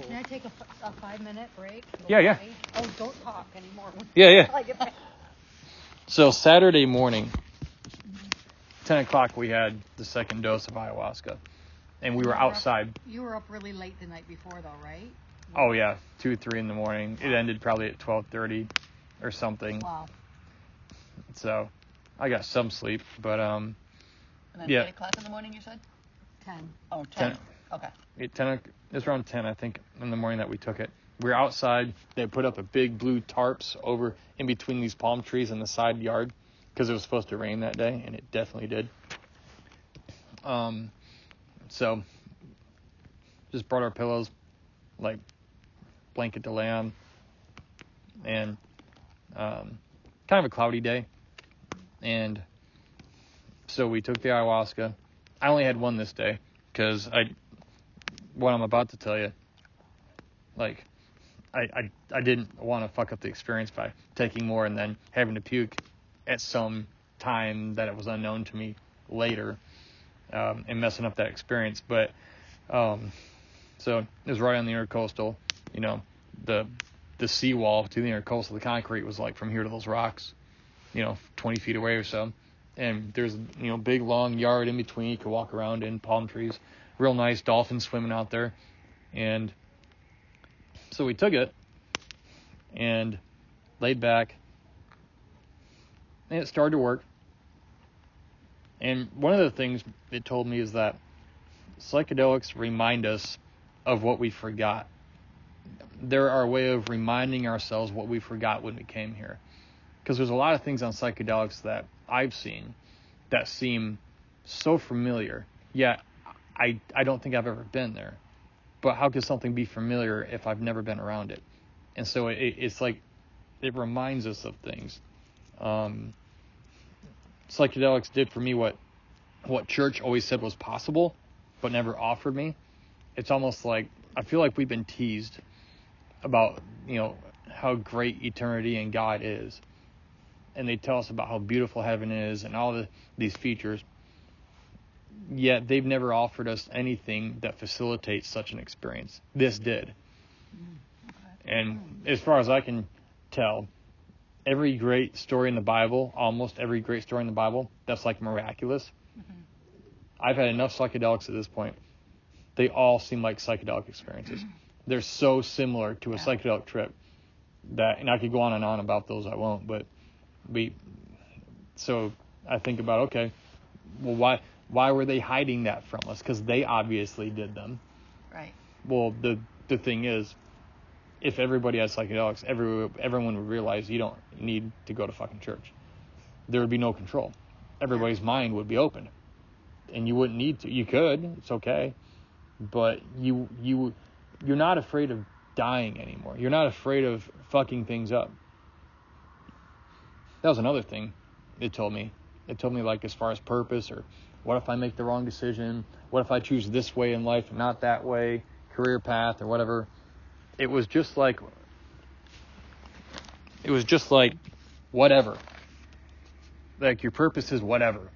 Can I take a 5-minute break? Yeah. Oh, don't talk anymore. Yeah. So Saturday morning, 10 o'clock, we had the second dose of ayahuasca, and we were outside. You were up really late the night before, though, right? Oh yeah, 2, 3 in the morning. It ended probably at 12:30 or something. Wow. So I got some sleep, but And then 8 o'clock in the morning, you said? 10. Oh, 10. Okay. It's around 10, I think, in the morning that we took it. We were outside. They put up a big blue tarps over in between these palm trees in the side yard because it was supposed to rain that day, and it definitely did. So just brought our pillows, like blanket to lay on, and kind of a cloudy day. And so we took the ayahuasca. I only had one this day because what I'm about to tell you, like, I didn't want to fuck up the experience by taking more and then having to puke at some time that it was unknown to me later, and messing up that experience. But so it was right on the intercoastal. You know, the seawall to the intercoastal, the concrete was like from here to those rocks, 20 feet away or so. And there's, big long yard in between you could walk around in, palm trees, real nice, dolphins swimming out there. And so we took it and laid back, and it started to work. And one of the things it told me is that psychedelics remind us of what we forgot. They're our way of reminding ourselves what we forgot when we came here. Because there's a lot of things on psychedelics that I've seen that seem so familiar, yet I don't think I've ever been there. But how could something be familiar if I've never been around it? And so it's like it reminds us of things. Psychedelics did for me what church always said was possible, but never offered me. It's almost like I feel like we've been teased about, how great eternity and God is. And they tell us about how beautiful heaven is and all these features. Yet they've never offered us anything that facilitates such an experience. This did. And as far as I can tell, every great story in the Bible, almost every great story in the Bible, that's like miraculous. Mm-hmm. I've had enough psychedelics at this point. They all seem like psychedelic experiences. They're so similar to a psychedelic trip that, and I could go on and on about those, I won't, but so I think about, okay, well, why were they hiding that from us? Because they obviously did them. Right. Well, the thing is, if everybody had psychedelics, everyone would realize you don't need to go to fucking church. There would be no control. Everybody's mind would be open, and you wouldn't need to. You could, it's okay, but you're not afraid of dying anymore. You're not afraid of fucking things up. That was another thing it told me. It told me, like, as far as purpose, or what if I make the wrong decision? What if I choose this way in life and not that way? Career path or whatever. It was just like whatever. Like, your purpose is whatever.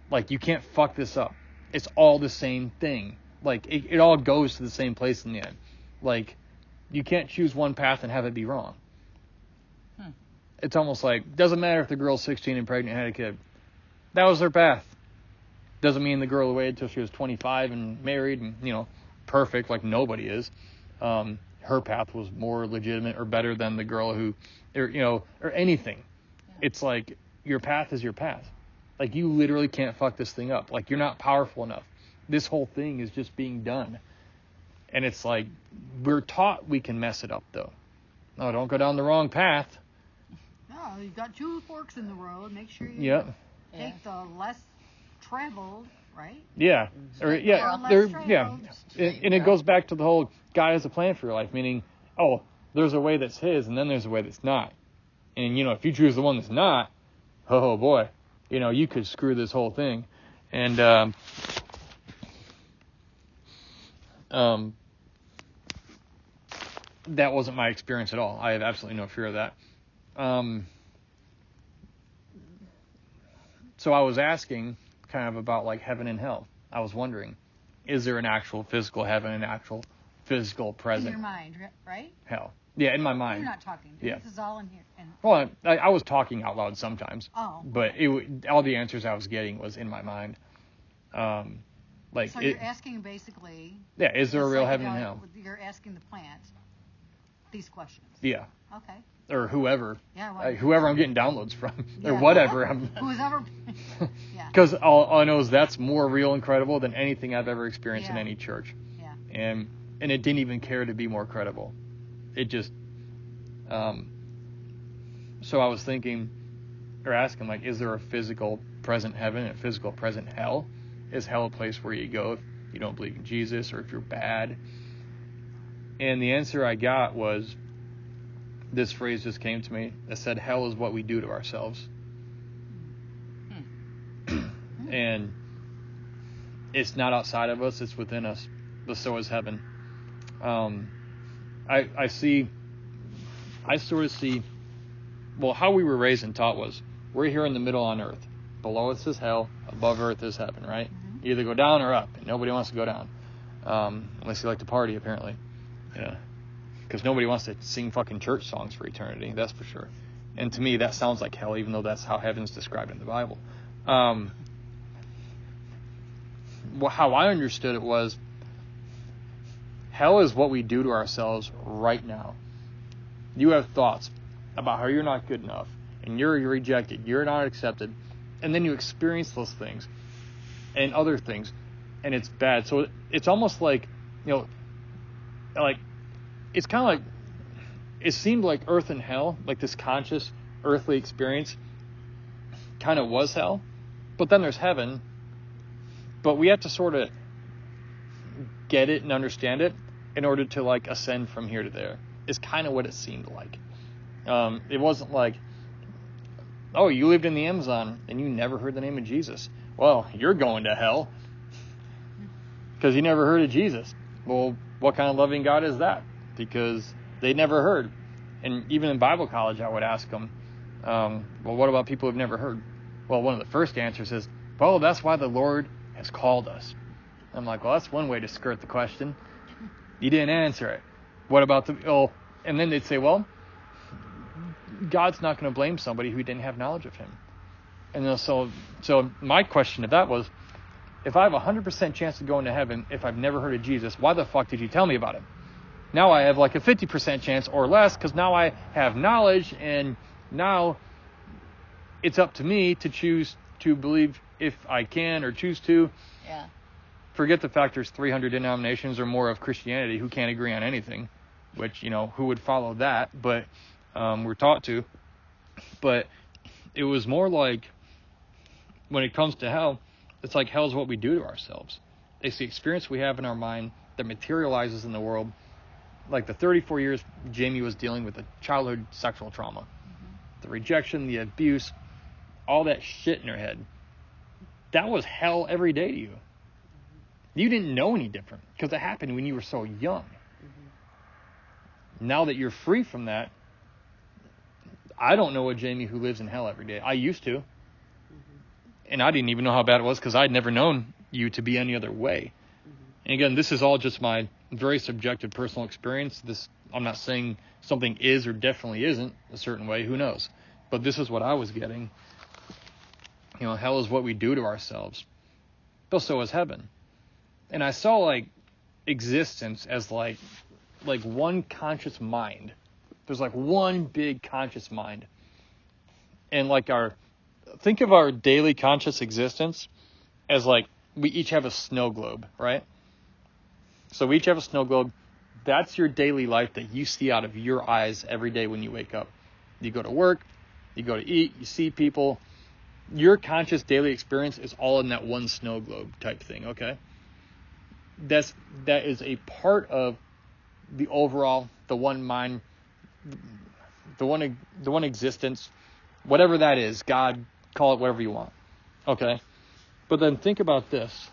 Like, you can't fuck this up. It's all the same thing. Like, it all goes to the same place in the end. Like, you can't choose one path and have it be wrong. It's almost like, doesn't matter if the girl's 16 and pregnant and had a kid. That was their path. Doesn't mean the girl waited till she was 25 and married and, perfect, like nobody is. Her path was more legitimate or better than the girl who, or anything. Yeah. It's like, your path is your path. Like, you literally can't fuck this thing up. Like, you're not powerful enough. This whole thing is just being done. And it's like, we're taught we can mess it up, though. No, don't go down the wrong path. No, you've got two forks in the road. Make sure you take the less traveled, right? Yeah. Or, and it goes back to the whole God has a plan for your life, meaning, there's a way that's his, and then there's a way that's not. And, if you choose the one that's not, oh boy, you could screw this whole thing. And, that wasn't my experience at all. I have absolutely no fear of that. So I was asking kind of about, like, heaven and hell. I was wondering, is there an actual physical heaven, an actual physical present? In your mind, right? Hell. Yeah, in my mind. You're not talking. Yeah. This is all in here. Well, I was talking out loud sometimes. Oh. But all the answers I was getting was in my mind. So you're asking basically... Yeah, is there a real heaven and hell? You're asking the plant these questions. Yeah. Okay. Or whoever. Yeah. Well, whoever I'm getting downloads from. Or whatever. Whoever. Yeah. Because all I know is that's more real and credible than anything I've ever experienced in any church. Yeah. And it didn't even care to be more credible. It just... So I was thinking, or asking, like, is there a physical present heaven and a physical present hell? Is hell a place where you go if you don't believe in Jesus or if you're bad? And the answer I got was, this phrase just came to me that said, hell is what we do to ourselves. And it's not outside of us, it's within us. But so is heaven. I sort of see, well, how we were raised and taught was, we're here in the middle on earth. Below us is hell, above earth is heaven, right? Mm-hmm. You either go down or up, and nobody wants to go down. Unless you like to party, apparently. Yeah. Because nobody wants to sing fucking church songs for eternity, that's for sure. And to me, that sounds like hell, even though that's how heaven's described in the Bible. Well, how I understood it was, hell is what we do to ourselves right now. You have thoughts about how you're not good enough, and you're rejected, you're not accepted, and then you experience those things and other things, and it's bad. So it's almost like, like, it's kind of like, it seemed like earth and hell, like this conscious earthly experience kind of was hell, but then there's heaven, but we have to sort of get it and understand it in order to like ascend from here to there, is kind of what it seemed like. It wasn't like, oh, you lived in the Amazon and you never heard the name of Jesus. Well, you're going to hell because you never heard of Jesus. Well, what kind of loving God is that? Because they never heard. And even in Bible college, I would ask them, well, what about people who've never heard? Well, one of the first answers is, well, that's why the Lord has called us. I'm like, well, that's one way to skirt the question. You didn't answer it. What about and then they'd say, well, God's not going to blame somebody who didn't have knowledge of him. And so my question to that was, if I have a 100% chance of going to heaven if I've never heard of Jesus, why the fuck did you tell me about him? Now I have like a 50% chance or less, because now I have knowledge, and now it's up to me to choose to believe if I can or choose to. Yeah. Forget the fact there's 300 denominations or more of Christianity who can't agree on anything, which, who would follow that? But we're taught to. But it was more like, when it comes to hell, it's like hell is what we do to ourselves. It's the experience we have in our mind that materializes in the world. Like the 34 years Jamie was dealing with the childhood sexual trauma, the rejection, the abuse, all that shit in her head. That was hell every day to you. You didn't know any different because it happened when you were so young. Now that you're free from that, I don't know a Jamie who lives in hell every day. I used to. And I didn't even know how bad it was because I'd never known you to be any other way. And again, this is all just my very subjective personal experience. I'm not saying something is or definitely isn't a certain way. Who knows? But this is what I was getting. Hell is what we do to ourselves. But so is heaven. And I saw like existence as like one conscious mind. There's like one big conscious mind. And like think of our daily conscious existence as like we each have a snow globe, right? So we each have a snow globe. That's your daily life that you see out of your eyes every day when you wake up. You go to work, you go to eat, you see people. Your conscious daily experience is all in that one snow globe type thing, okay? That is a part of the overall, the one mind, the one existence, whatever that is, God, call it whatever you want, okay? But then think about this.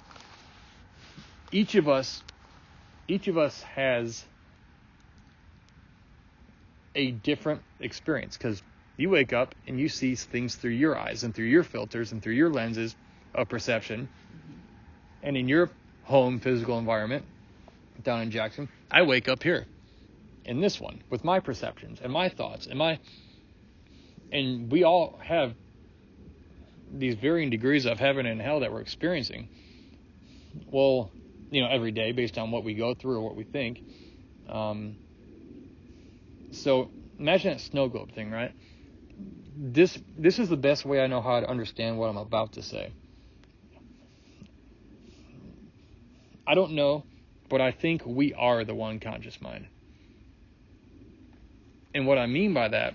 Each of us has a different experience, because you wake up and you see things through your eyes and through your filters and through your lenses of perception. And in your home physical environment down in Jackson, I wake up here in this one with my perceptions and my thoughts and we all have these varying degrees of heaven and hell that we're experiencing. Well, every day based on what we go through or what we think. So imagine that snow globe thing, right? This is the best way I know how to understand what I'm about to say. I don't know, but I think we are the one conscious mind. And what I mean by that,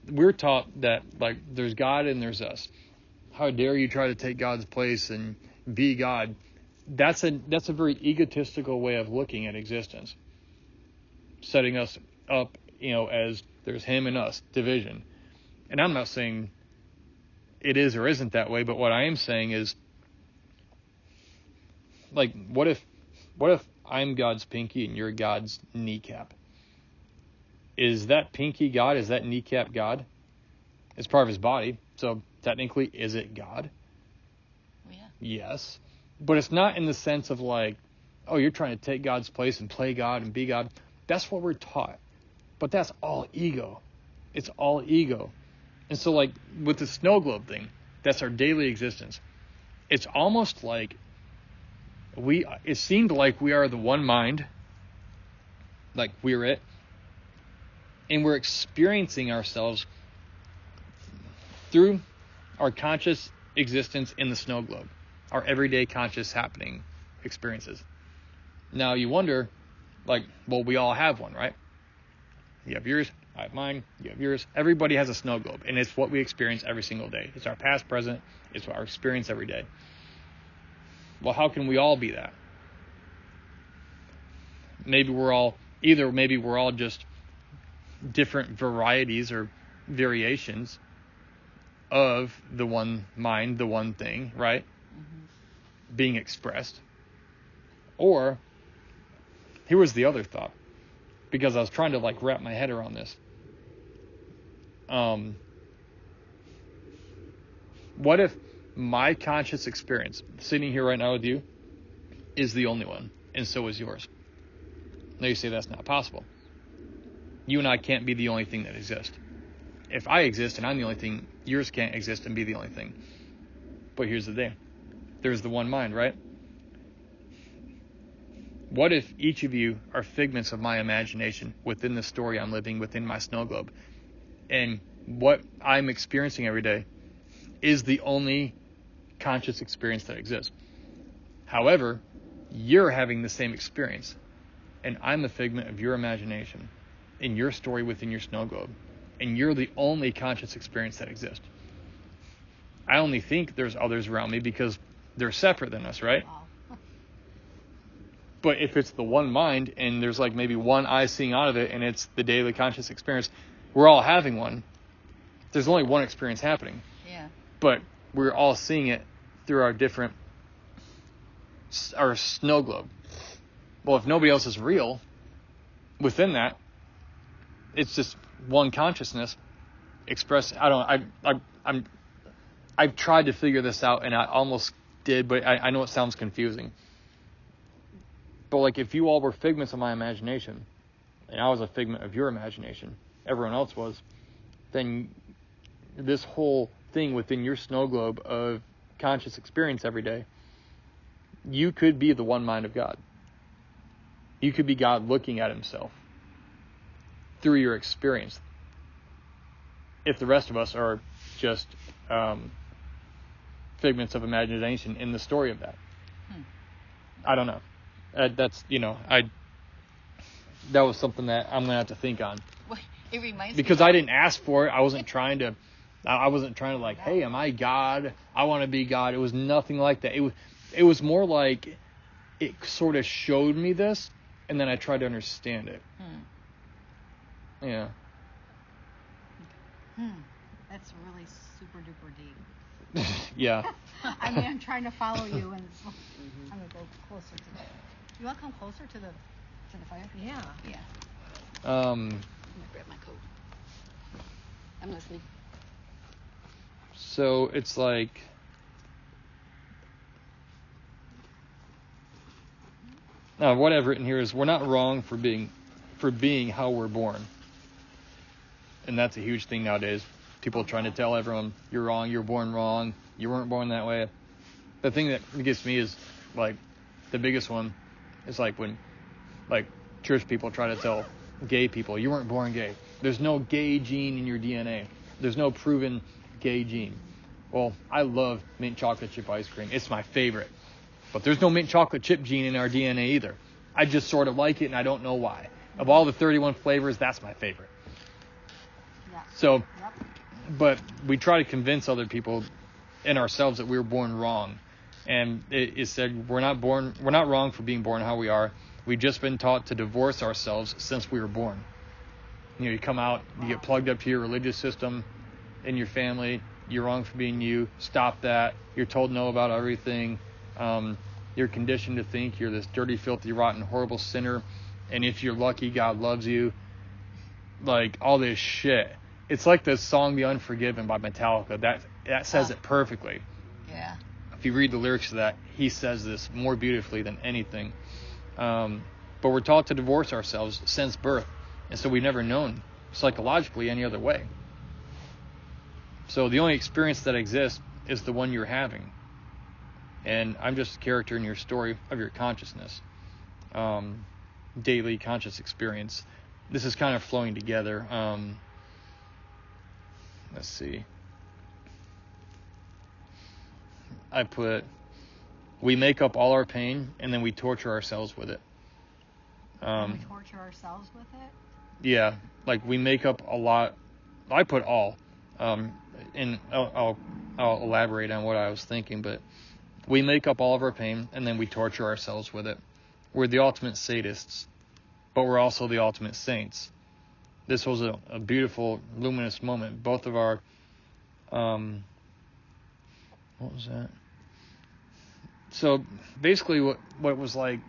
we're taught that like there's God and there's us. How dare you try to take God's place and be God? That's a very egotistical way of looking at existence. setting us up, as there's him and us, division. And I'm not saying it is or isn't that way, but what I am saying is, like, what if I'm God's pinky and you're God's kneecap? Is that pinky God? Is that kneecap God? It's part of his body, so technically, is it God? Yeah. Yes. But it's not in the sense of like, oh, you're trying to take God's place and play God and be God. That's what we're taught. But that's all ego. It's all ego. And so, like, with the snow globe thing, that's our daily existence. It's almost like it seemed like we are the one mind, like we're it, and we're experiencing ourselves through our conscious existence in the snow globe, our everyday conscious happening experiences. Now you wonder, like, well, we all have one, right? You have yours, I have mine, you have yours. Everybody has a snow globe, and it's what we experience every single day. It's our past, present, it's our experience every day. Well, how can we all be that? Maybe we're all just different varieties or variations of the one mind, the one thing, right? Mm-hmm. Being expressed. Or, here was the other thought, because I was trying to like wrap my head around this. What if my conscious experience, sitting here right now with you, is the only one, and so is yours? Now you say that's not possible. You and I can't be the only thing that exists. If I exist and I'm the only thing, yours can't exist and be the only thing. But here's the thing. There's the one mind, right? What if each of you are figments of my imagination within the story I'm living within my snow globe? And what I'm experiencing every day is the only conscious experience that exists. However, you're having the same experience, and I'm a figment of your imagination in your story within your snow globe, and you're the only conscious experience that exists. I only think there's others around me because they're separate than us, right? Wow. But if it's the one mind and there's like maybe one eye seeing out of it and it's the daily conscious experience, we're all having one. There's only one experience happening. Yeah. But we're all seeing it through our snow globe. Well, if nobody else is real within that, it's just one consciousness expressed. I've tried to figure this out, and I almost did, but I know it sounds confusing. But like, if you all were figments of my imagination, and I was a figment of your imagination, everyone else was, then this whole thing within your snow globe of conscious experience every day, you could be the one mind of God. You could be God looking at himself through your experience. If the rest of us are just figments of imagination in the story of that. I don't know. That was something that I'm gonna have to think on. Well, it reminds because me I didn't ask for it. I wasn't trying to like, hey, am I God? I want to be God. It was nothing like that. It was more like it sort of showed me this, and then I tried to understand it. Yeah. That's really super duper deep. Yeah. I mean, I'm trying to follow you, and I'm gonna go closer to that. You want to come closer to the fire? Yeah. Yeah. Um. Let me grab my coat. I'm listening. So it's like, what I've written here is we're not wrong for being how we're born, and that's a huge thing nowadays. People trying to tell everyone you're wrong, you're born wrong, you weren't born that way. The thing that gets me is like the biggest one is like when like church people try to tell gay people you weren't born gay. There's no gay gene in your DNA. There's no proven gay gene. Well, I love mint chocolate chip ice cream. It's my favorite. But there's no mint chocolate chip gene in our DNA either. I just sort of like it, and I don't know why. Of all the 31 flavors, that's my favorite. Yeah. So, Yep. but we try to convince other people and ourselves that we were born wrong. And it said we're not wrong for being born how we are. We've just been taught to divorce ourselves since we were born. You come out, you get plugged up to your religious system in your family. You're wrong for being you. Stop that. You're told no about everything. You're conditioned to think you're this dirty, filthy, rotten, horrible sinner. And if you're lucky, God loves you. Like, all this shit. It's like the song The Unforgiven by Metallica. That says it perfectly. Yeah. If you read the lyrics to that, he says this more beautifully than anything. But we're taught to divorce ourselves since birth. And so we've never known psychologically any other way. So the only experience that exists is the one you're having. And I'm just a character in your story of your consciousness. Daily conscious experience. This is kind of flowing together. Let's see. I put, we make up all our pain and then we torture ourselves with it. We torture ourselves with it? Yeah, like we make up a lot. I put all. And I'll elaborate on what I was thinking, but we make up all of our pain and then we torture ourselves with it. We're the ultimate sadists, but we're also the ultimate saints. This was a beautiful, luminous moment. Both of our, what was that? So basically what it was like,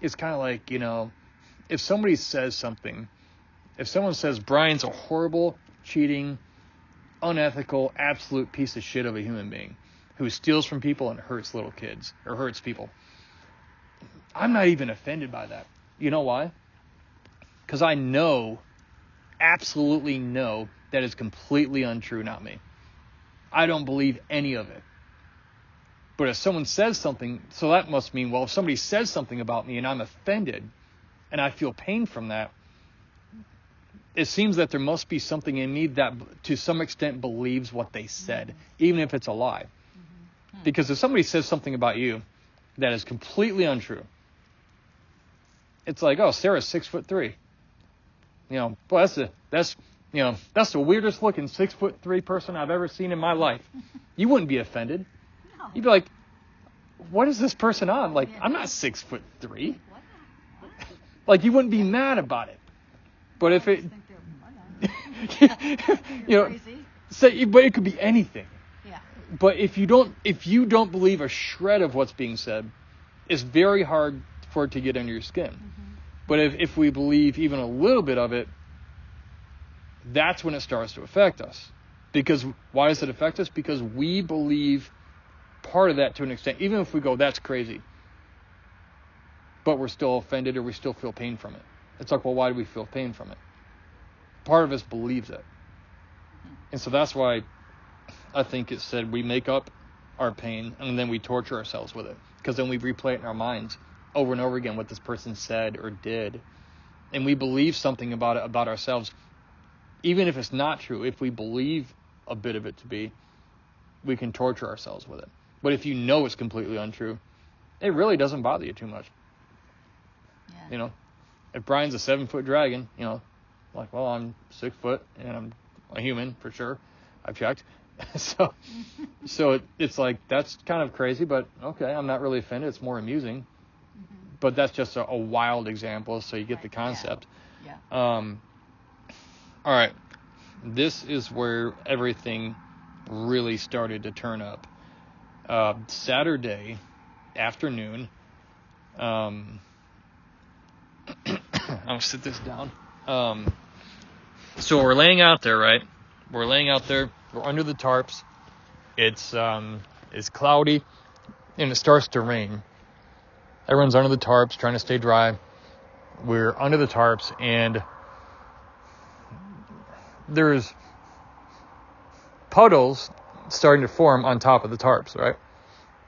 it's kind of like, if somebody says something, if someone says Brian's a horrible, cheating, unethical, absolute piece of shit of a human being who steals from people and hurts little kids or hurts people, I'm not even offended by that. You know why? Because I know, absolutely know, that is completely untrue, not me. I don't believe any of it. But if someone says something, so that must mean, well, if somebody says something about me and I'm offended and I feel pain from that, it seems that there must be something in me that to some extent believes what they said, even if it's a lie. Because if somebody says something about you that is completely untrue, it's like, oh, Sarah's 6'3". Boy, that's the weirdest looking 6'3" person I've ever seen in my life. You wouldn't be offended. No. You'd be like, what is this person on? Like, I'm not 6'3". Like, you wouldn't be mad about it. But if it, but it could be anything. Yeah. But if you don't believe a shred of what's being said, it's very hard for it to get under your skin. Mm-hmm. But if we believe even a little bit of it, that's when it starts to affect us. Because why does it affect us? Because we believe part of that to an extent, even if we go, that's crazy. But we're still offended or we still feel pain from it. It's like, well, why do we feel pain from it? Part of us believes it. And so that's why I think it said we make up our pain and then we torture ourselves with it. Because then we replay it in our minds over and over again what this person said or did. And we believe something about it, about ourselves. Even if it's not true, if we believe a bit of it to be, we can torture ourselves with it. But if you know it's completely untrue, it really doesn't bother you too much. Yeah. If Brian's a 7-foot dragon, like, well, I'm 6 foot and I'm a human for sure. I've checked. so it's like, that's kind of crazy, but okay, I'm not really offended. It's more amusing. Mm-hmm. But that's just a wild example, so you get the concept. Yeah. All right. This is where everything really started to turn up. Saturday afternoon, I'm going to sit this down. So we're laying out there, right? We're laying out there. We're under the tarps. It's cloudy, and it starts to rain. Everyone's under the tarps, trying to stay dry. We're under the tarps, and there's puddles starting to form on top of the tarps, right?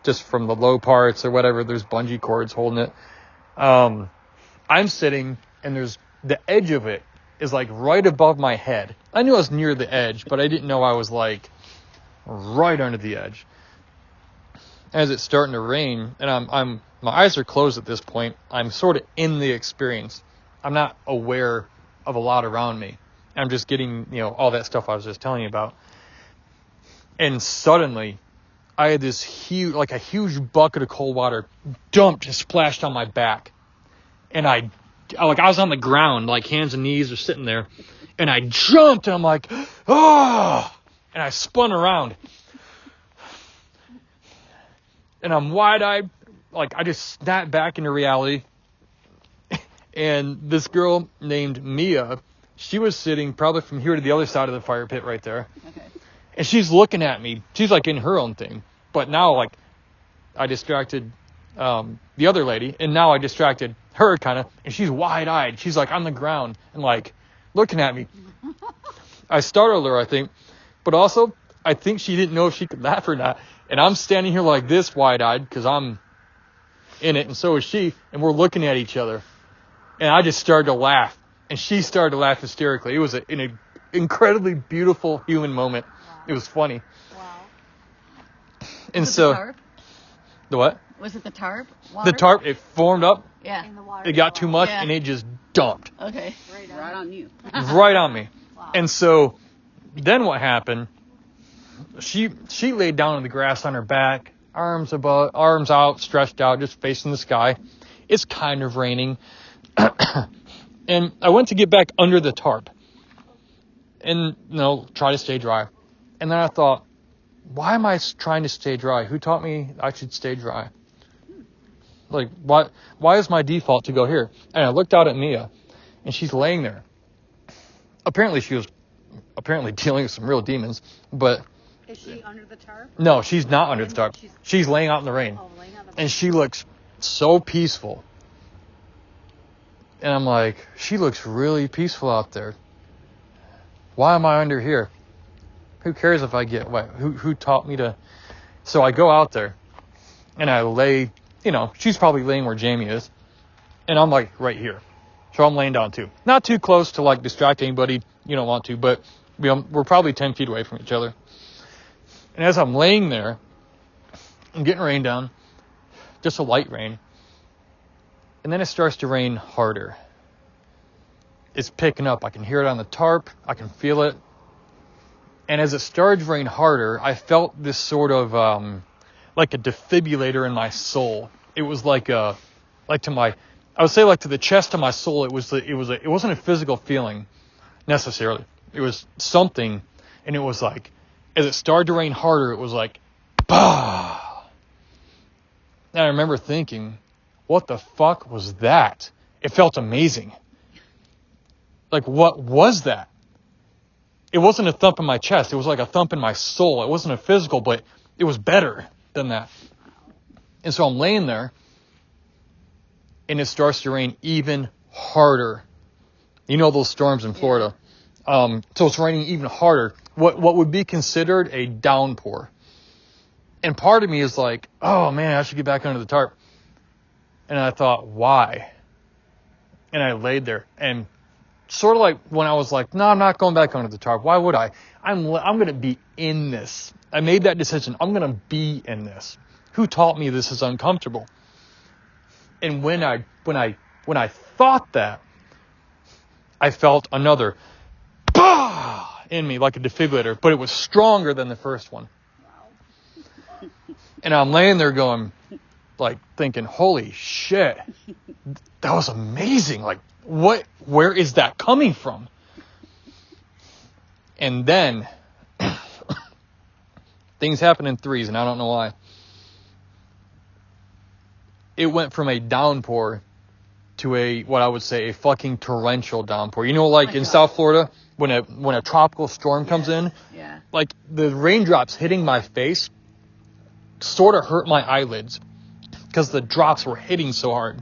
Just from the low parts or whatever. There's bungee cords holding it. I'm sitting, and there's the edge of it is like right above my head. I knew I was near the edge, but I didn't know I was like right under the edge. As it's starting to rain, and my eyes are closed at this point. I'm sort of in the experience. I'm not aware of a lot around me. I'm just getting, all that stuff I was just telling you about. And suddenly, I had this huge, like a huge bucket of cold water dumped and splashed on my back. And I was on the ground, like hands and knees are sitting there. And I jumped and I'm like, oh, and I spun around. And I'm wide-eyed, like I just snapped back into reality. And this girl named Mia, she was sitting probably from here to the other side of the fire pit right there. Okay. And she's looking at me. She's like in her own thing. But now like I distracted the other lady, and now I distracted her kind of, and she's wide-eyed. She's like on the ground and like looking at me. I startled her, I think, but also I think she didn't know if she could laugh or not. And I'm standing here like this, wide-eyed, because I'm in it, and so is she, and we're looking at each other. And I just started to laugh, and she started to laugh hysterically. It was an incredibly beautiful human moment. Wow. It was funny. Wow. And Was it so the tarp? the what? Was it the tarp? Water? The tarp, it formed up. Yeah. In the water. It got too much, Yeah. and it just dumped Okay. Right on. you. right on me. Wow. And so then what happened? She laid down on the grass on her back, arms out, stretched out, just facing the sky. It's kind of raining. And I went to get back under the tarp and, try to stay dry. And then I thought, why am I trying to stay dry? Who taught me I should stay dry? Like, why is my default to go here? And I looked out at Mia, and she's laying there. Apparently she was dealing with some real demons, but Is she under the tarp? no, she's not under the tarp. She's laying out in the rain. Oh, laying on the And she looks so peaceful. And I'm like, she looks really peaceful out there. Why am I under here? Who cares if I get wet? Who taught me to? So I go out there, and I lay, she's probably laying where Jamie is. And I'm like right here. So I'm laying down too. Not too close to like distract anybody. You don't want to, but we're probably 10 feet away from each other. And as I'm laying there, I'm getting rain down, just a light rain. And then it starts to rain harder. It's picking up. I can hear it on the tarp. I can feel it. And as it started to rain harder, I felt this sort of like a defibrillator in my soul. It was like to the chest of my soul. It wasn't a physical feeling necessarily. It was something, and it was like, as it started to rain harder, it was like, bah. And I remember thinking, what the fuck was that? It felt amazing. Like, what was that? It wasn't a thump in my chest. It was like a thump in my soul. It wasn't a physical, but it was better than that. And so I'm laying there, and it starts to rain even harder. You know those storms in Florida. So it's raining even harder. What would be considered a downpour. And part of me is like, oh man, I should get back under the tarp. And I thought, why? And I laid there, and sort of like when I was like, no, I'm not going back under the tarp. Why would I? I'm going to be in this. I made that decision. I'm going to be in this. Who taught me this is uncomfortable? And when I thought that, I felt another bah in me like a defibrillator, but it was stronger than the first one. And I'm laying there going, like thinking, holy shit, that was amazing. Like, where is that coming from? And then things happen in threes, and I don't know why. It went from a downpour to what I would say a fucking torrential downpour. You know, like in South Florida, when a tropical storm comes in, Yeah. like the raindrops hitting my face sort of hurt my eyelids because the drops were hitting so hard.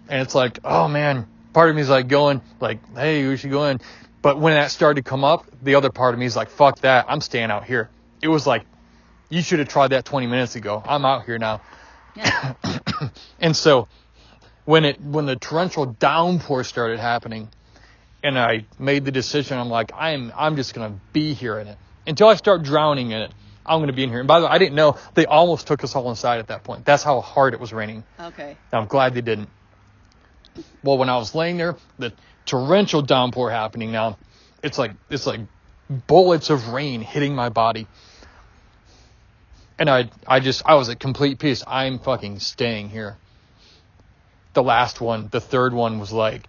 And it's like, oh man, part of me is like going like, hey, we should go in. But when that started to come up, the other part of me is like, fuck that, I'm staying out here. It was like, you should have tried that 20 minutes ago. I'm out here now. Yeah. And so when the torrential downpour started happening, and I made the decision, I'm like, I'm just gonna be here in it until I start drowning in it. I'm gonna be in here. And by the way, I didn't know they almost took us all inside at that point. That's how hard it was raining. Okay. I'm glad they didn't. Well, when I was laying there, the torrential downpour happening now, it's like bullets of rain hitting my body. And I was at complete peace. I'm fucking staying here. the last one, the third one was like,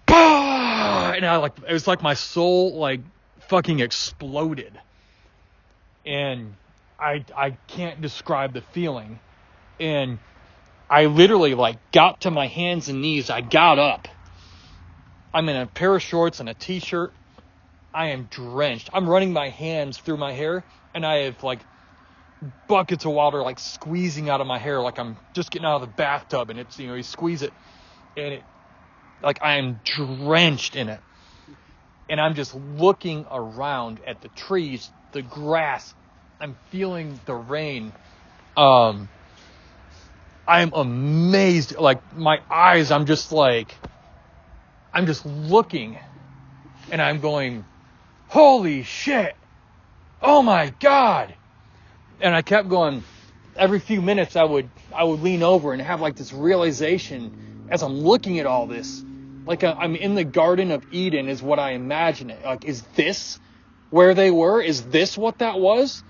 bah! And it was like my soul like fucking exploded. And I can't describe the feeling. And I literally like got to my hands and knees. I got up. I'm in a pair of shorts and a t-shirt. I am drenched. I'm running my hands through my hair, and I have like buckets of water like squeezing out of my hair, like I'm just getting out of the bathtub, and it's, you squeeze it, and it, like, I am drenched in it. And I'm just looking around at the trees, the grass. I'm feeling the rain. I am amazed. Like, my eyes, I'm just looking, and I'm going, holy shit. Oh my God. And I kept going. Every few minutes I would lean over and have like this realization as I'm looking at all this. Like I'm in the Garden of Eden is what I imagine it. Like, is this where they were? Is this what that was?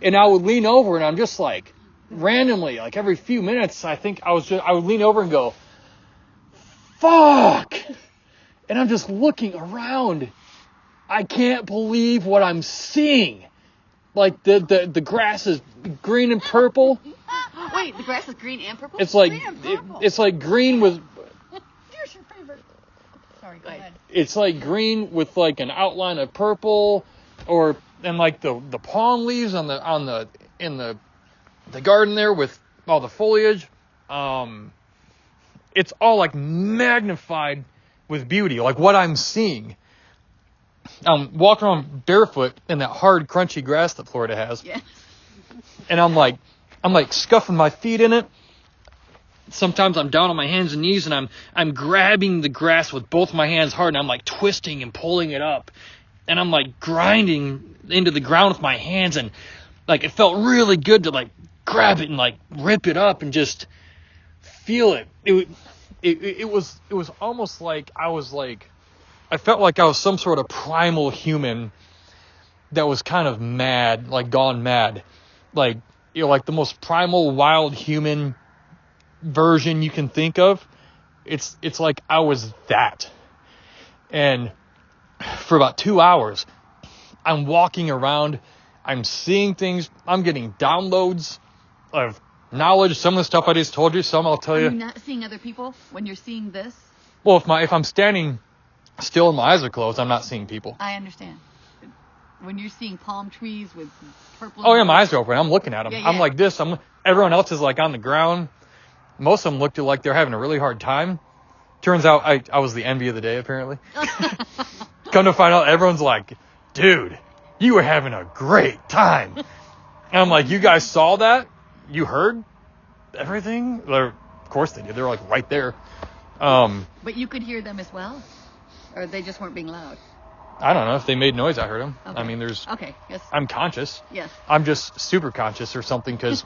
And I would lean over and I'm just like, randomly, like every few minutes, I would lean over and go, fuck. And I'm just looking around. I can't believe what I'm seeing. Like the grass is green and purple. Wait, the grass is green and purple? It's like Green and purple. it's like green with. Here's your favorite. Sorry, go ahead. It's like green with like an outline of purple, and like the palm leaves in the garden there with all the foliage. It's all like magnified with beauty, like what I'm seeing. I'm walking around barefoot in that hard, crunchy grass that Florida has. Yeah. And I'm like scuffing my feet in it. Sometimes I'm down on my hands and knees and I'm grabbing the grass with both my hands hard, and I'm like twisting and pulling it up. And I'm like grinding into the ground with my hands, and like it felt really good to like grab it and like rip it up and just feel it. It was almost like I felt like I was some sort of primal human that was kind of mad, like gone mad. Like, like the most primal, wild human version you can think of. It's like I was that. And for about 2 hours, I'm walking around, I'm seeing things, I'm getting downloads of knowledge. Some of the stuff I just told you, some I'll tell you. Are you not seeing other people when you're seeing this? Well, if I'm standing still and my eyes are closed, I'm not seeing people. I understand. When you're seeing palm trees with purple... Oh, yeah, my eyes are open. I'm looking at them. Yeah. I'm like this. Everyone else is like on the ground. Most of them looked like they're having a really hard time. Turns out I was the envy of the day, apparently. Come to find out, everyone's like, dude, you were having a great time. And I'm like, you guys saw that? You heard everything? Of course they did. They're like right there. But you could hear them as well? Or they just weren't being loud? I don't know. If they made noise, I heard them. Okay. I mean, there's... Okay, yes. I'm conscious. Yes. I'm just super conscious or something because,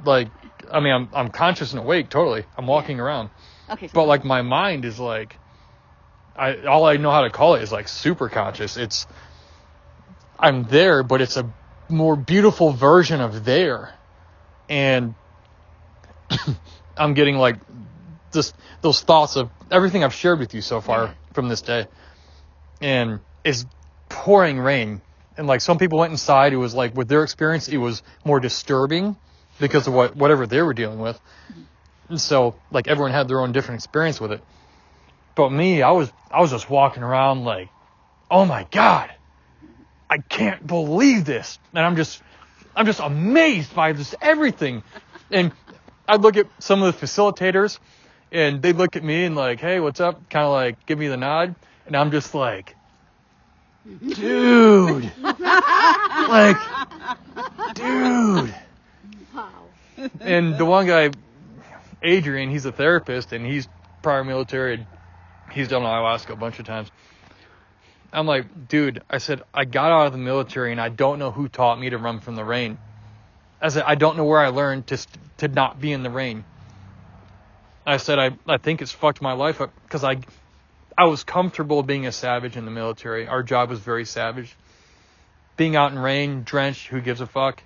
like, I mean, I'm conscious and awake, totally. I'm walking around. Okay. So But, like, my mind is, like... all I know how to call it is, like, super conscious. I'm there, but it's a more beautiful version of there. And I'm getting, like, just those thoughts of everything I've shared with you so far from this day. And it's pouring rain. And like some people went inside, it was like with their experience, it was more disturbing because of whatever they were dealing with. And so like everyone had their own different experience with it. But me, I was just walking around like, oh my God, I can't believe this. And I'm just amazed by just everything. And I'd look at some of the facilitators and they'd look at me and like, hey, what's up? Kind of like give me the nod. And I'm just like, dude, like, dude. Wow. And the one guy, Adrian, he's a therapist and he's prior military. And he's done ayahuasca a bunch of times. I'm like, dude, I said, I got out of the military and I don't know who taught me to run from the rain. I said, I don't know where I learned to not be in the rain. I said, I think it's fucked my life up because I was comfortable being a savage in the military. Our job was very savage. Being out in rain, drenched, who gives a fuck?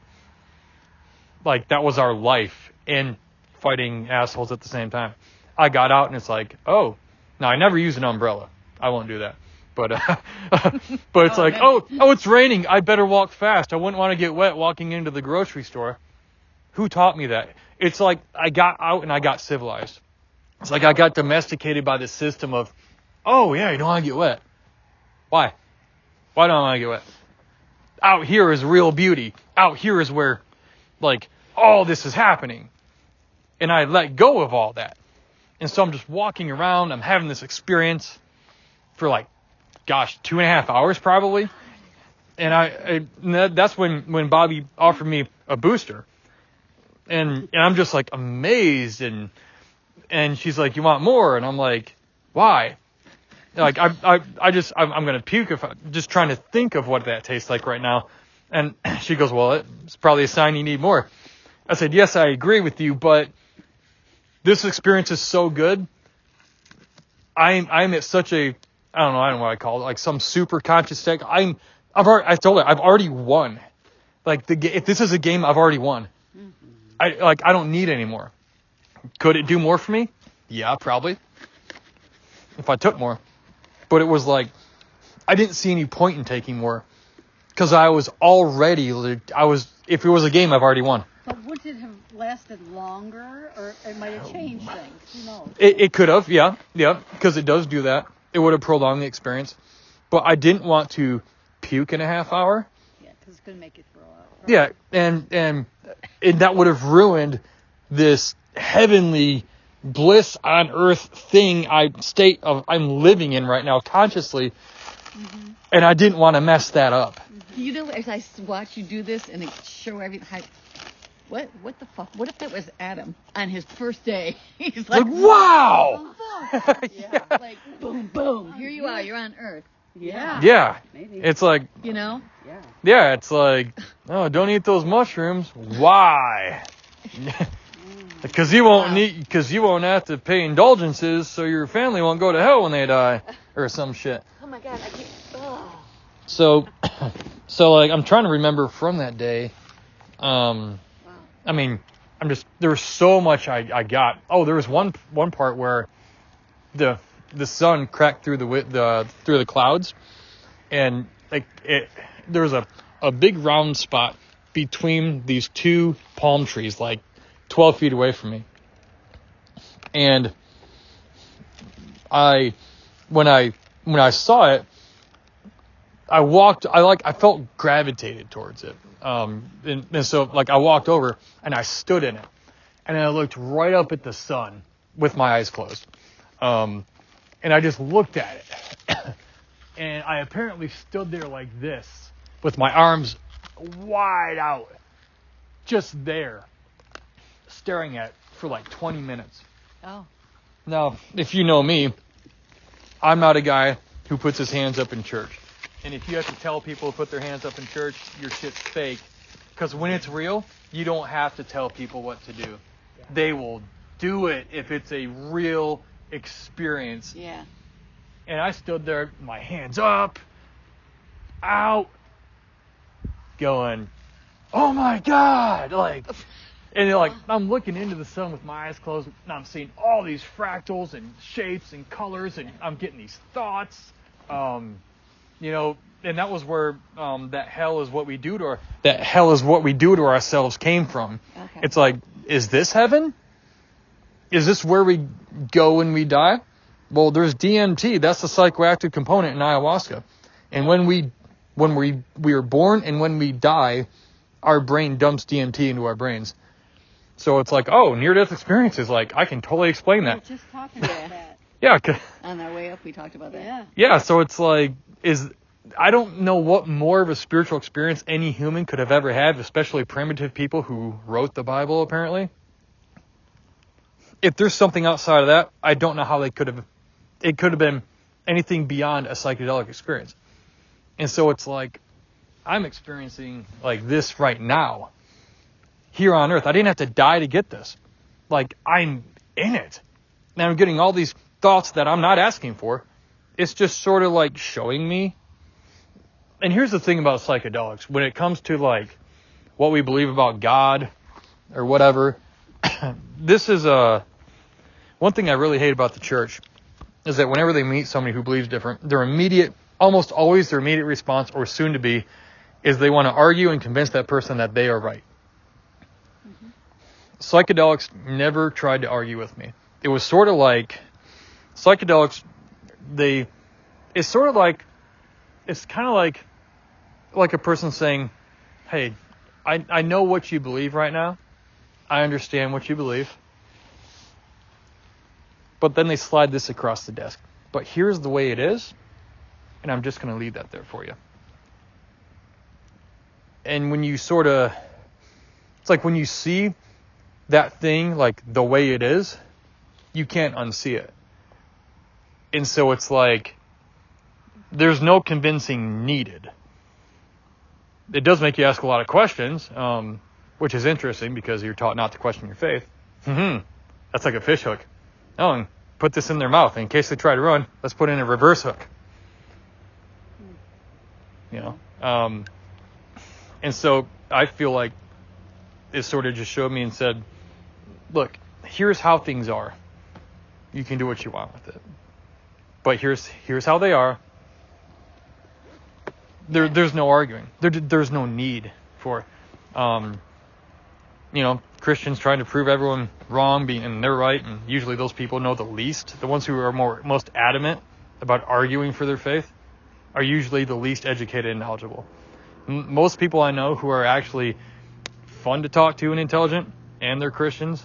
Like, that was our life. And fighting assholes at the same time. I got out and it's like, oh, now I never use an umbrella. I won't do that. But but it's it's raining. I better walk fast. I wouldn't want to get wet walking into the grocery store. Who taught me that? It's like I got out and I got civilized. It's like I got domesticated by the system of, oh yeah, you don't want to get wet. Why? Why don't I want to get wet? Out here is real beauty. Out here is where, like, all this is happening. And I let go of all that. And so I'm just walking around. I'm having this experience for 2.5 hours probably. And that's when Bobby offered me a booster. And I'm just like amazed. And she's like, you want more? And I'm like, why? Like, I'm going to puke if I'm just trying to think of what that tastes like right now. And she goes, well, it's probably a sign you need more. I said, yes, I agree with you, but this experience is so good. I'm at such a, I don't know what I call it, like some super conscious state. I told her, I've already won. Like, if this is a game, I've already won. I don't need any more. Could it do more for me? Yeah, probably. If I took more. But it was like, I didn't see any point in taking more. Because I was already, if it was a game, I've already won. But would it have lasted longer, or it might have changed things? Who knows? It could have, yeah, because it does do that. It would have prolonged the experience. But I didn't want to puke in a half hour. Yeah, because it's going to make you throw up. Right? Yeah, and that would have ruined this heavenly bliss on earth thing I'm living in right now consciously. Mm-hmm. And I didn't want to mess that up. You know, as I watch you do this and show everything, what the fuck? What if that was Adam on his first day? He's like, wow! Yeah. Like, boom, boom. Here you are. You're on Earth. Yeah. Yeah. Maybe. It's like, you know? Yeah. Yeah, it's like, oh, don't eat those mushrooms. Why? Because you won't have to pay indulgences, so your family won't go to hell when they die, or some shit. Oh my God, I can't. Oh. So like, I'm trying to remember from that day. Wow. I mean, there was so much I got. Oh, there was one part where the sun cracked through the clouds, and there was a big round spot between these two palm trees, like 12 feet away from me. And when I saw it, I felt gravitated towards it. And so I walked over and I stood in it, and I looked right up at the sun with my eyes closed. And I just looked at it, and I apparently stood there like this with my arms wide out, just there, staring at it for 20 minutes. Oh. Now, if you know me, I'm not a guy who puts his hands up in church. And if you have to tell people to put their hands up in church, your shit's fake. Because when it's real, you don't have to tell people what to do. Yeah. They will do it if it's a real experience. Yeah. And I stood there, my hands up, out, going, oh my God, and I'm looking into the sun with my eyes closed, and I'm seeing all these fractals and shapes and colors, and I'm getting these thoughts, and that was where that hell is what we do to ourselves came from. Okay. It's like, is this heaven? Is this where we go when we die? Well, there's DMT. That's the psychoactive component in ayahuasca. And when we are born and when we die, our brain dumps DMT into our brains. So it's like, oh, near-death experiences. I can totally explain that. We were just talking about that. Yeah. On our way up, we talked about that. Yeah. Yeah. So it's like, I don't know what more of a spiritual experience any human could have ever had, especially primitive people who wrote the Bible, apparently. If there's something outside of that, I don't know how it could have been anything beyond a psychedelic experience. And so it's like, I'm experiencing this right now, here on Earth. I didn't have to die to get this. I'm in it. And I'm getting all these thoughts that I'm not asking for. It's just sort of showing me. And here's the thing about psychedelics. When it comes to what we believe about God or whatever, this is one thing I really hate about the church is that whenever they meet somebody who believes different, almost always their immediate response, or soon to be, is they want to argue and convince that person that they are right. Mm-hmm. Psychedelics never tried to argue with me. It was sort of like psychedelics. It's kind of like a person saying, "Hey, I know what you believe right now. I understand what you believe." But then they slide this across the desk. But here's the way it is, and I'm just going to leave that there for you. And when you it's like when you see that thing like the way it is, you can't unsee it. And so it's like there's no convincing needed. It does make you ask a lot of questions, which is interesting because you're taught not to question your faith. That's like a fish hook. Oh, and put this in their mouth. In case they try to run, let's put in a reverse hook. And so I feel like it sort of just showed me and said, look, here's how things are. You can do what you want with it. But here's how they are. There's no arguing. There's no need for Christians trying to prove everyone wrong, and they're right, and usually those people know the least. The ones who are most adamant about arguing for their faith are usually the least educated and knowledgeable. Most people I know who are actually fun to talk to and intelligent, and they're Christians,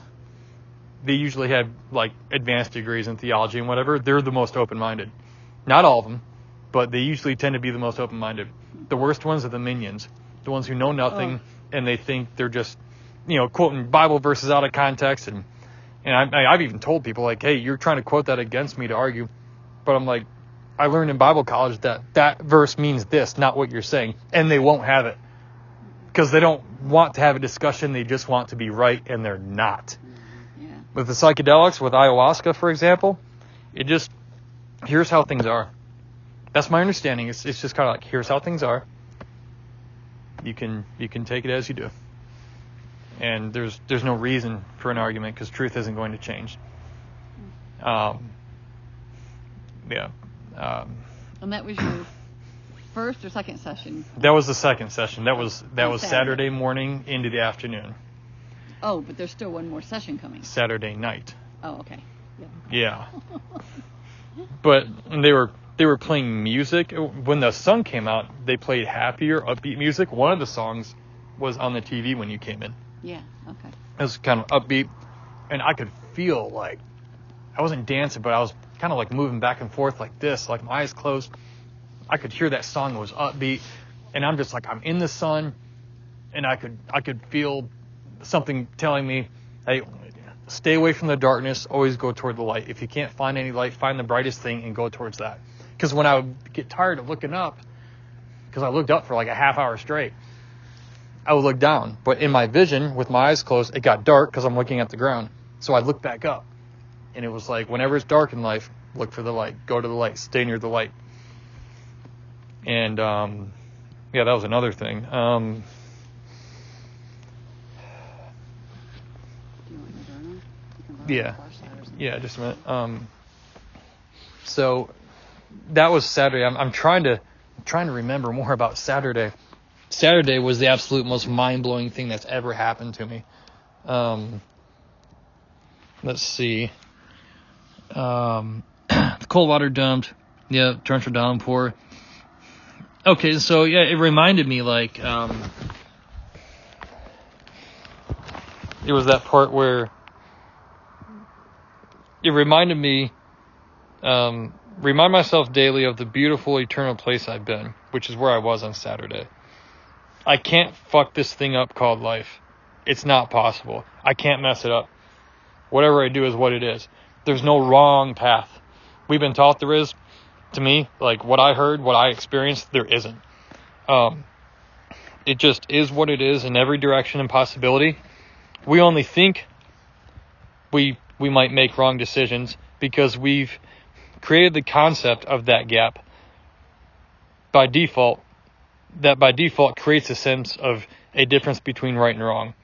they usually have like advanced degrees in theology and whatever. They're the most open-minded. Not all of them, but they usually tend to be the most open-minded. The worst ones are the minions, the ones who know nothing, and they think they're just quoting Bible verses out of context. And I've even told people, like, hey, you're trying to quote that against me to argue. But I'm like, I learned in Bible college that verse means this, not what you're saying. And they won't have it. Because they don't want to have a discussion. They just want to be right, and they're not. Yeah. With the psychedelics, with ayahuasca, for example, here's how things are. That's my understanding. It's just kind of like, here's how things are. You can take it as you do. And there's no reason for an argument because truth isn't going to change. And that was your first or second session? That was the second session. That was Saturday morning into the afternoon. Oh, but there's still one more session coming. Saturday night. Oh, okay. Yeah. But they were playing music. When the sun came out, they played happier, upbeat music. One of the songs was on the TV when you came in. Yeah, okay. It was kind of upbeat, and I could feel like I wasn't dancing, but I was kind of like moving back and forth like this, like my eyes closed. I could hear that song was upbeat, and I'm just like, I'm in the sun, and I could feel something telling me, hey, stay away from the darkness, always go toward the light. If you can't find any light, find the brightest thing and go towards that. Because when I would get tired of looking up, because I looked up for like a half hour straight, I would look down. But in my vision, with my eyes closed, it got dark because I'm looking at the ground. So I looked back up. And it was like, whenever it's dark in life, look for the light. Go to the light. Stay near the light. And, that was another thing. Do you want the journal? Yeah, just a minute. So that was Saturday. I'm trying to remember more about Saturday. Saturday was the absolute most mind-blowing thing that's ever happened to me. Let's see. The cold water dumped. Yeah, torrential downpour. Okay, so yeah, it reminded me like it was that part where it reminded me remind myself daily of the beautiful eternal place I've been, which is where I was on Saturday. I can't fuck this thing up called life. It's not possible. I can't mess it up. Whatever I do is what it is. There's no wrong path. We've been taught there is. To me, like what I heard, what I experienced, there isn't. It just is what it is in every direction and possibility. We only think we might make wrong decisions because we've created the concept of that gap by default. That by default creates a sense of a difference between right and wrong.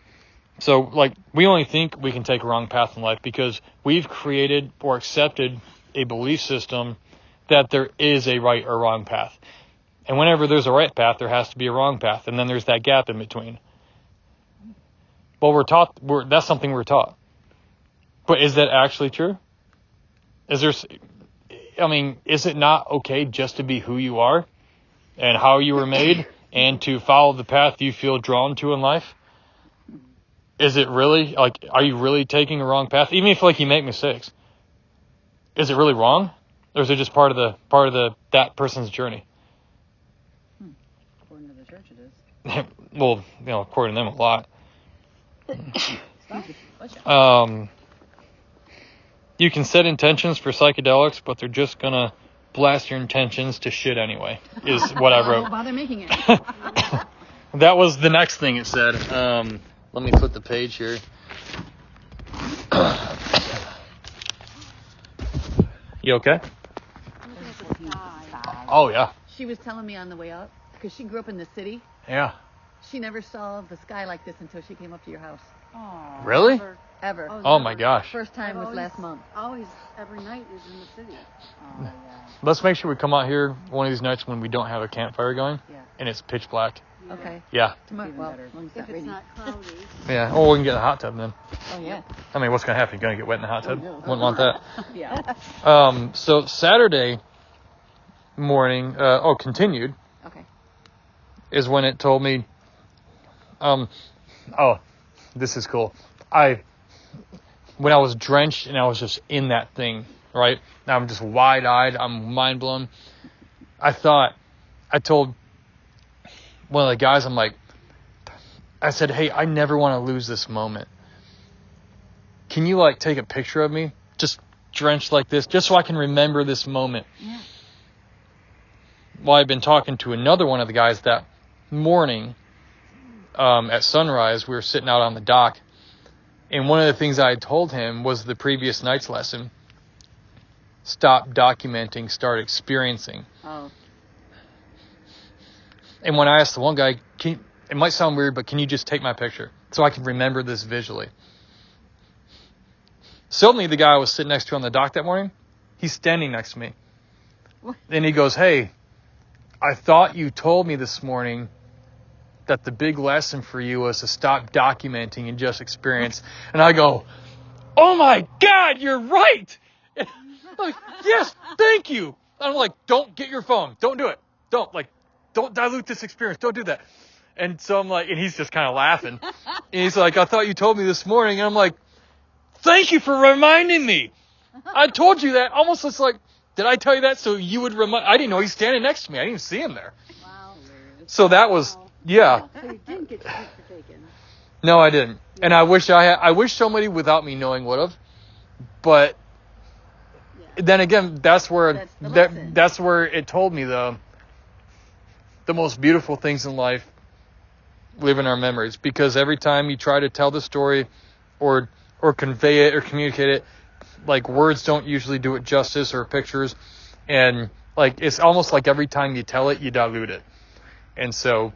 So, like, we only think we can take a wrong path in life because we've created or accepted a belief system that there is a right or wrong path. And whenever there's a right path, there has to be a wrong path. And then there's that gap in between. Well, that's something we're taught. But is that actually true? Is it not okay just to be who you are and how you were made and to follow the path you feel drawn to in life? Is it really, like, are you really taking a wrong path? Even if, like, you make mistakes. Is it really wrong? Or is it just part of that person's journey? According to the church, it is. Well, according to them, a lot. You can set intentions for psychedelics, but they're just going to blast your intentions to shit anyway, is what I wrote. Don't bother making it. That was the next thing it said. Let me put the page here. You okay? Oh, yeah. She was telling me on the way up, because she grew up in the city, Yeah. she never saw the sky like this until she came up to your house. Oh, Really? Ever. Oh, my gosh. First time was last month. Always, every night is in the city. Oh, yeah. Let's make sure we come out here one of these nights when we don't have a campfire going Yeah. and it's pitch black. Okay. Yeah. Tomorrow, Even well, better. as long as If it's raining. not cloudy. Yeah. Oh, we can get in the hot tub then. Oh, yeah. I mean, what's going to happen? You're going to get wet in the hot tub? no. Wouldn't want that. Yeah. So Saturday morning, continued, Okay. is when it told me, this is cool. When I was drenched and I was just in that thing, right? I'm just wide-eyed. I'm mind blown. I told one of the guys, I said, hey, I never want to lose this moment. Can you, like, take a picture of me? Just drenched like this, just so I can remember this moment. Yeah. Well, I've been talking to another one of the guys that morning at sunrise. We were sitting out on the dock. And one of the things I had told him was the previous night's lesson. Stop documenting, start experiencing. Oh. And when I asked the one guy, it might sound weird, but can you just take my picture so I can remember this visually? Suddenly, the guy I was sitting next to on the dock that morning, he's standing next to me. What? And he goes, hey, I thought you told me this morning that the big lesson for you was to stop documenting and just experience. And I go, oh my God, you're right. Like, yes, thank you. I'm like, don't get your phone. Don't do it. Don't dilute this experience. Don't do that. And so I'm like, and he's just kind of laughing. And he's like, I thought you told me this morning. And I'm like, thank you for reminding me. I told you that. Almost it's like, did I tell you that so you would remind? I didn't know he's standing next to me. I didn't even see him there. Wow. So that was, yeah. So you didn't get your picture taken. No, I didn't. And I wish somebody without me knowing would have. But then again, that's where it told me the most beautiful things in life live in our memories. Because every time you try to tell the story or convey it or communicate it, like words don't usually do it justice or pictures. And like it's almost like every time you tell it, you dilute it. And so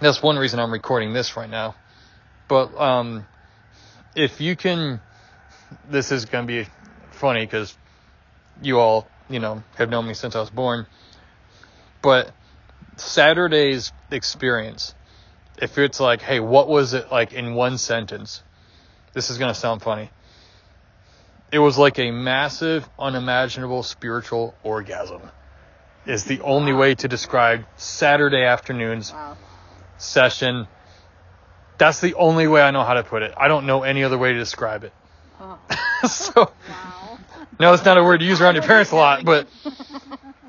that's one reason I'm recording this right now. But if you can, this is going to be funny because you all, have known me since I was born. But Saturday's experience, if it's like, hey, what was it like in one sentence? This is going to sound funny. It was like a massive, unimaginable spiritual orgasm. Is the only way to describe Saturday afternoon's session. That's the only way I know how to put it. I don't know any other way to describe it. Oh. So, no, it's not a word you use around your parents a lot, but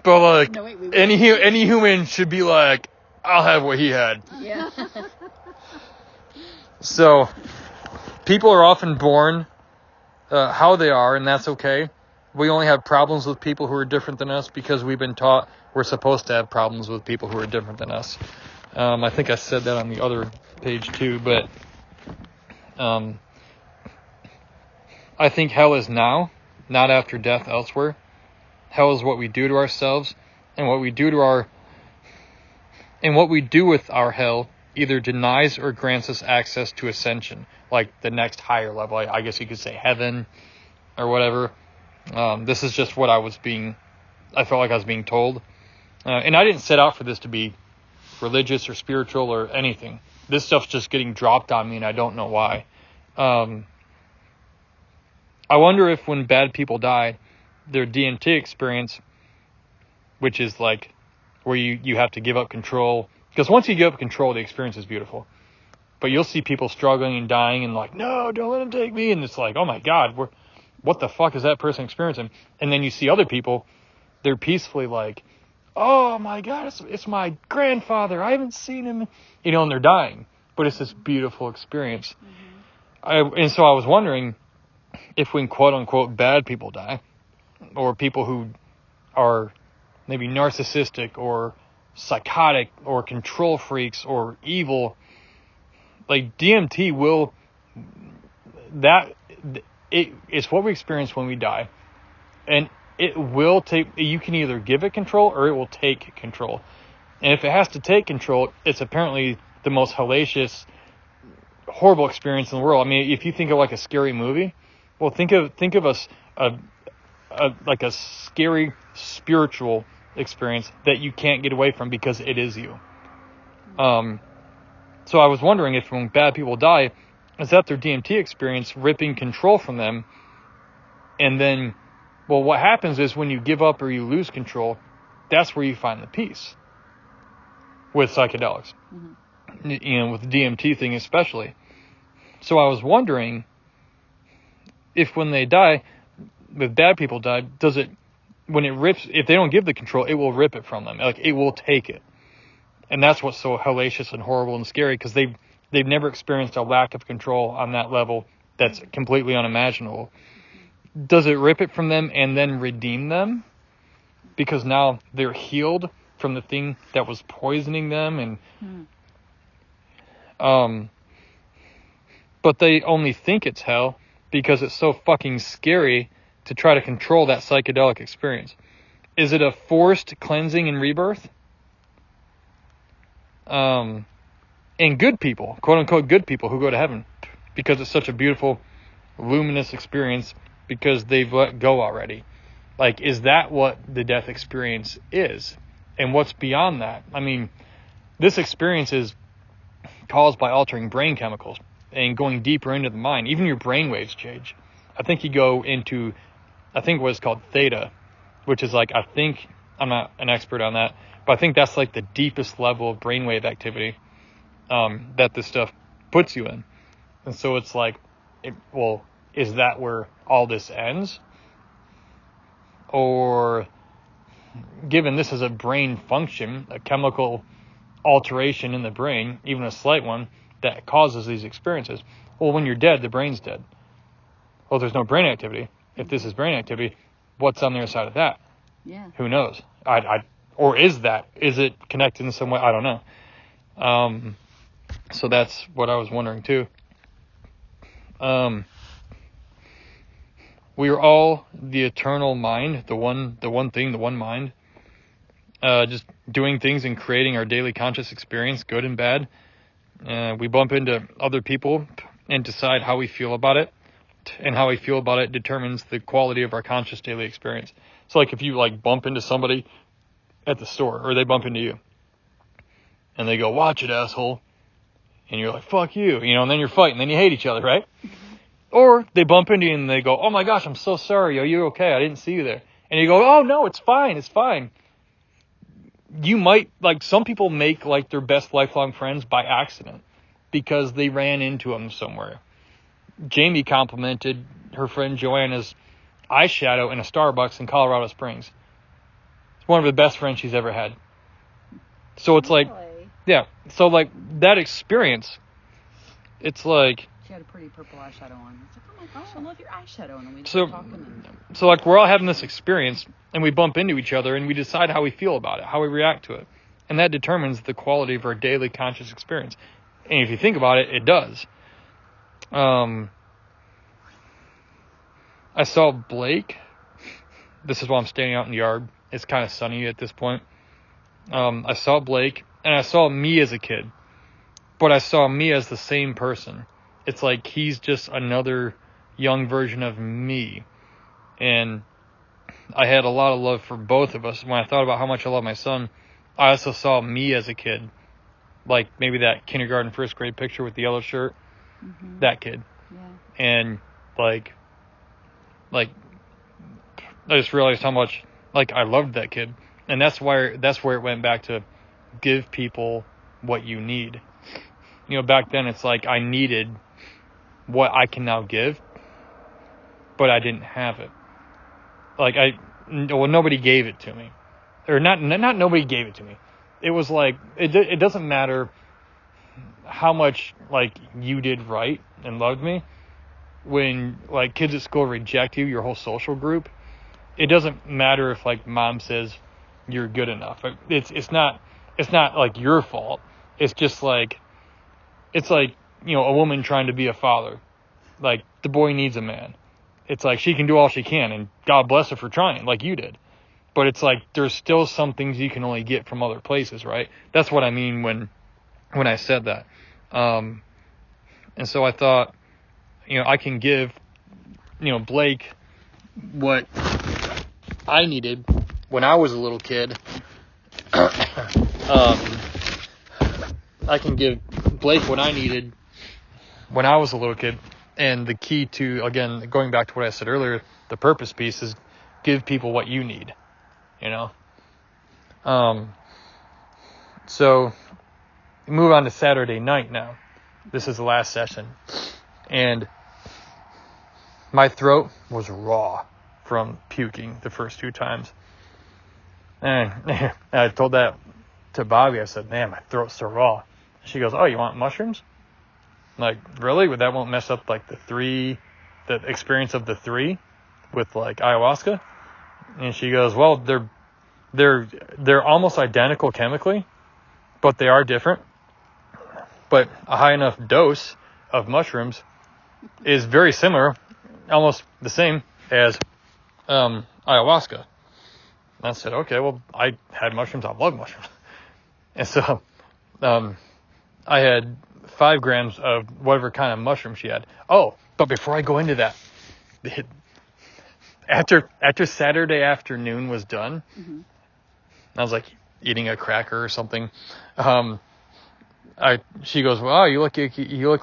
like No, wait, we any human should be like, I'll have what he had. Yeah. So, people are often born how they are, and that's okay. We only have problems with people who are different than us because we've been taught we're supposed to have problems with people who are different than us. I think I said that on the other page too, but I think hell is now, not after death elsewhere. Hell is what we do to ourselves, and what we do with our hell either denies or grants us access to ascension, like the next higher level. I guess you could say heaven or whatever. This is just what I felt like I was being told. And I didn't set out for this to be religious or spiritual or anything. This stuff's just getting dropped on me, and I don't know why. I wonder if when bad people die, their DMT experience, which is like where you have to give up control, because once you give up control, the experience is beautiful. But you'll see people struggling and dying and like, no, don't let them take me. And it's like, oh my God, what the fuck is that person experiencing? And then you see other people, they're peacefully like, oh my God, it's my grandfather. I haven't seen him, and they're dying. But it's this beautiful experience. And so I was wondering if when quote unquote bad people die, or people who are maybe narcissistic or psychotic or control freaks or evil, like DMT it's what we experience when we die. And it will you can either give it control or it will take control. And if it has to take control, it's apparently the most hellacious, horrible experience in the world. I mean, if you think of like a scary movie, well, think of us like a scary spiritual experience that you can't get away from because it is you. So I was wondering if when bad people die, is that their DMT experience ripping control from them? And then, well, what happens is when you give up or you lose control, that's where you find the peace with psychedelics. With the DMT thing especially. So I was wondering if when they die, if bad people die, if they don't give the control, it will rip it from them. Like, it will take it. And that's what's so hellacious and horrible and scary, because they've never experienced a lack of control on that level that's completely unimaginable. Does it rip it from them and then redeem them? Because now they're healed from the thing that was poisoning them, but they only think it's hell because it's so fucking scary to try to control that psychedelic experience. Is it a forced cleansing and rebirth? And good people, quote unquote good people who go to heaven, because it's such a beautiful, luminous experience because they've let go already. Like, is that what the death experience is? And what's beyond that? I mean, this experience is caused by altering brain chemicals and going deeper into the mind. Even your brain waves change. I think you go into, what's called theta, which is like, I'm not an expert on that, but I think that's like the deepest level of brainwave activity that this stuff puts you in. And so it's like, is that where all this ends? Or, given this is a brain function, a chemical alteration in the brain, even a slight one, that causes these experiences, well, when you're dead, the brain's dead. Well, there's no brain activity. If this is brain activity, what's on the other side of that? Yeah. Who knows? Or is it connected in some way? I don't know. So that's what I was wondering too. We are all the eternal mind, the one thing, the one mind, just doing things and creating our daily conscious experience, good and bad. We bump into other people and decide how we feel about it, and how we feel about it determines the quality of our conscious daily experience. So like if you like bump into somebody at the store, or they bump into you, and they go, "Watch it, asshole," and you're like, "Fuck you," and then you're fighting, then you hate each other, right? Or they bump into you and they go, "Oh my gosh, I'm so sorry. Are you okay? I didn't see you there." And you go, "Oh no, it's fine. It's fine." You might, like, some people make like their best lifelong friends by accident because they ran into them somewhere. Jamie complimented her friend Joanna's eyeshadow in a Starbucks in Colorado Springs. It's one of the best friends she's ever had. So it's like, yeah. So like that experience, it's like, she had a pretty purple eyeshadow on. It's like, oh my gosh, I love your eyeshadow. And then we so talking. So like we're all having this experience and we bump into each other and we decide how we feel about it, how we react to it. And that determines the quality of our daily conscious experience. And if you think about it, it does. I saw Blake. This is while I'm standing out in the yard. It's kind of sunny at this point. I saw Blake and I saw me as a kid. But I saw me as the same person. it's like he's just another young version of me. And I had a lot of love for both of us. When I thought about how much I love my son, I also saw me as a kid. Like maybe that kindergarten, first grade picture with the yellow shirt. Mm-hmm. That kid. Yeah. And like I just realized how much like I loved that kid. And that's where it went back to give people what you need. You know, back then it's like I needed what I can now give, but I didn't have it. Like nobody gave it to me, or not nobody gave it to me. It was like it doesn't matter how much like you did right and loved me. When like kids at school reject you, your whole social group, it doesn't matter if like mom says you're good enough. It's not like your fault. It's just like it's like, you know, a woman trying to be a father. Like the boy needs a man. It's like she can do all she can, and God bless her for trying, like you did. But it's like there's still some things you can only get from other places, right? That's what I mean when I said that. And so I thought, you know, I can give, you know, Blake what I needed when I was a little kid. I can give Blake what I needed when I was a little kid. And the key to, again, going back to what I said earlier, the purpose piece is give people what you need, you know? So move on to Saturday night now. This is the last session. And my throat was raw from puking the first 2 times. And I told that to Bobby. I said, man, my throat's so raw. She goes, oh, you want mushrooms? I'm like, really? Well, that won't mess up like the experience of the 3 with like ayahuasca? And she goes, well, they're almost identical chemically, but they are different. But a high enough dose of mushrooms is very similar, almost the same as ayahuasca. And I said, okay, well, I had mushrooms. I love mushrooms. And so I had 5 grams of whatever kind of mushroom she had. Oh, but before I go into that, after Saturday afternoon was done, mm-hmm. I was like eating a cracker or something. She goes, wow, you look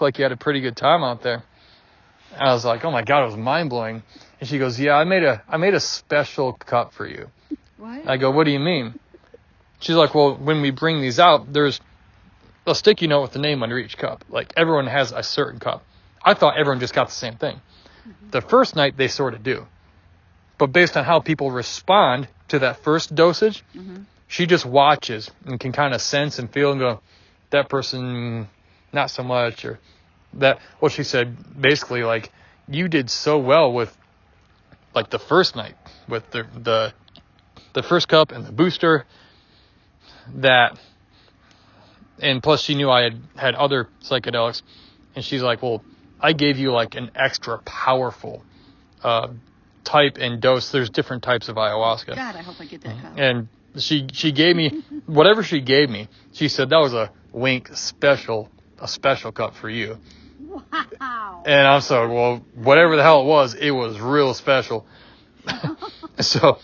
like you had a pretty good time out there. I was like, oh my God, it was mind blowing. And she goes, yeah, I made a special cup for you. What? I go, what do you mean? She's like, well, when we bring these out, there's a sticky note with the name under each cup. Like everyone has a certain cup. I thought everyone just got the same thing. Mm-hmm. The first night they sort of do. But based on how people respond to that first dosage, mm-hmm. she just watches and can kind of sense and feel and go, that person, not so much, or that. Well, she said basically like you did so well with like the first night with the first cup and the booster that, and plus she knew I had other psychedelics, and she's like, well, I gave you like an extra powerful type and dose. There's different types of ayahuasca. God, I hope I get that cup. And she gave me whatever she gave me. She said that was a wink special cup for you. Wow. And I'm so, well, whatever the hell it was real special. So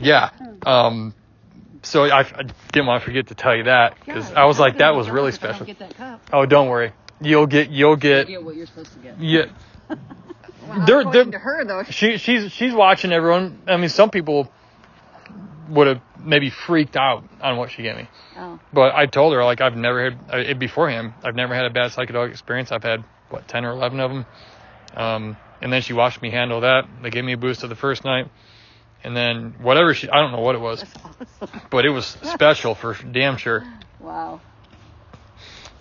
yeah. So I didn't want to forget to tell you that because I was like, that was really special. Get that cup. Oh, don't worry. You'll get what you're supposed to get. Yeah. Well, according to her though. She's watching everyone. I mean, some people would have maybe freaked out on what she gave me. Oh. But I told her, like, I've never had, beforehand, I've never had a bad psychedelic experience. I've had, 10 or 11 of them. And then she watched me handle that. They gave me a booster the first night. And then whatever I don't know what it was. That's awesome. But it was special for damn sure. Wow.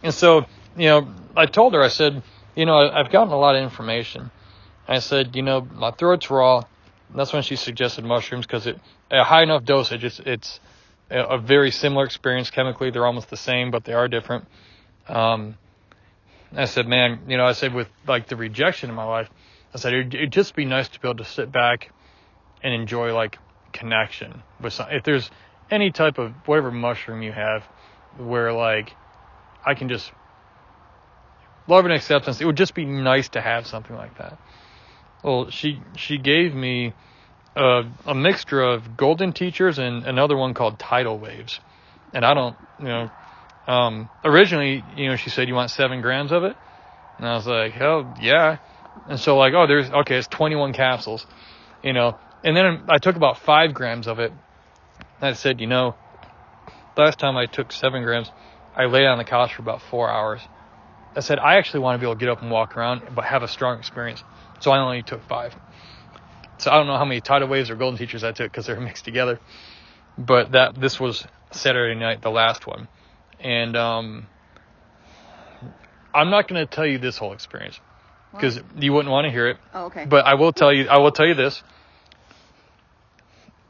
And so, I told her, I said, I've gotten a lot of information. I said, my throat's raw. And that's when she suggested mushrooms because at a high enough dosage, it's a very similar experience chemically. They're almost the same, but they are different. I said, man, I said with like the rejection in my life, I said it'd just be nice to be able to sit back and enjoy like connection with some. If there's any type of whatever mushroom you have, where like I can just love and acceptance. It would just be nice to have something like that. Well, she gave me a mixture of golden teachers and another one called tidal waves. And I don't, originally, she said, you want 7 grams of it? And I was like, hell yeah. And so like, it's 21 capsules, and then I took about 5 grams of it. And I said, last time I took 7 grams, I lay on the couch for about 4 hours. I said, I actually want to be able to get up and walk around, but have a strong experience. So I only took 5. So I don't know how many tidal waves or golden teachers I took because they're mixed together. But this was Saturday night, the last one. And I'm not going to tell you this whole experience because you wouldn't want to hear it. Oh, okay. But I will tell you this.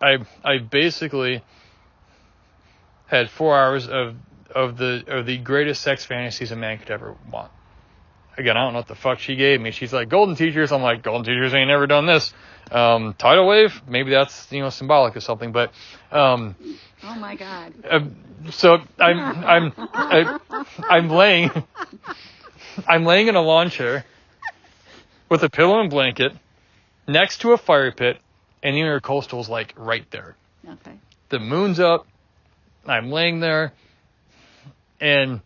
I basically had 4 hours of the greatest sex fantasies a man could ever want. Again, I don't know what the fuck she gave me. She's like, golden teachers. I'm like, golden teachers ain't never done this. Tidal wave, maybe that's symbolic of something. But oh my God. So I'm laying in a lawn chair with a pillow and blanket next to a fire pit, and the intercoastal's like right there. Okay. The moon's up. I'm laying there, and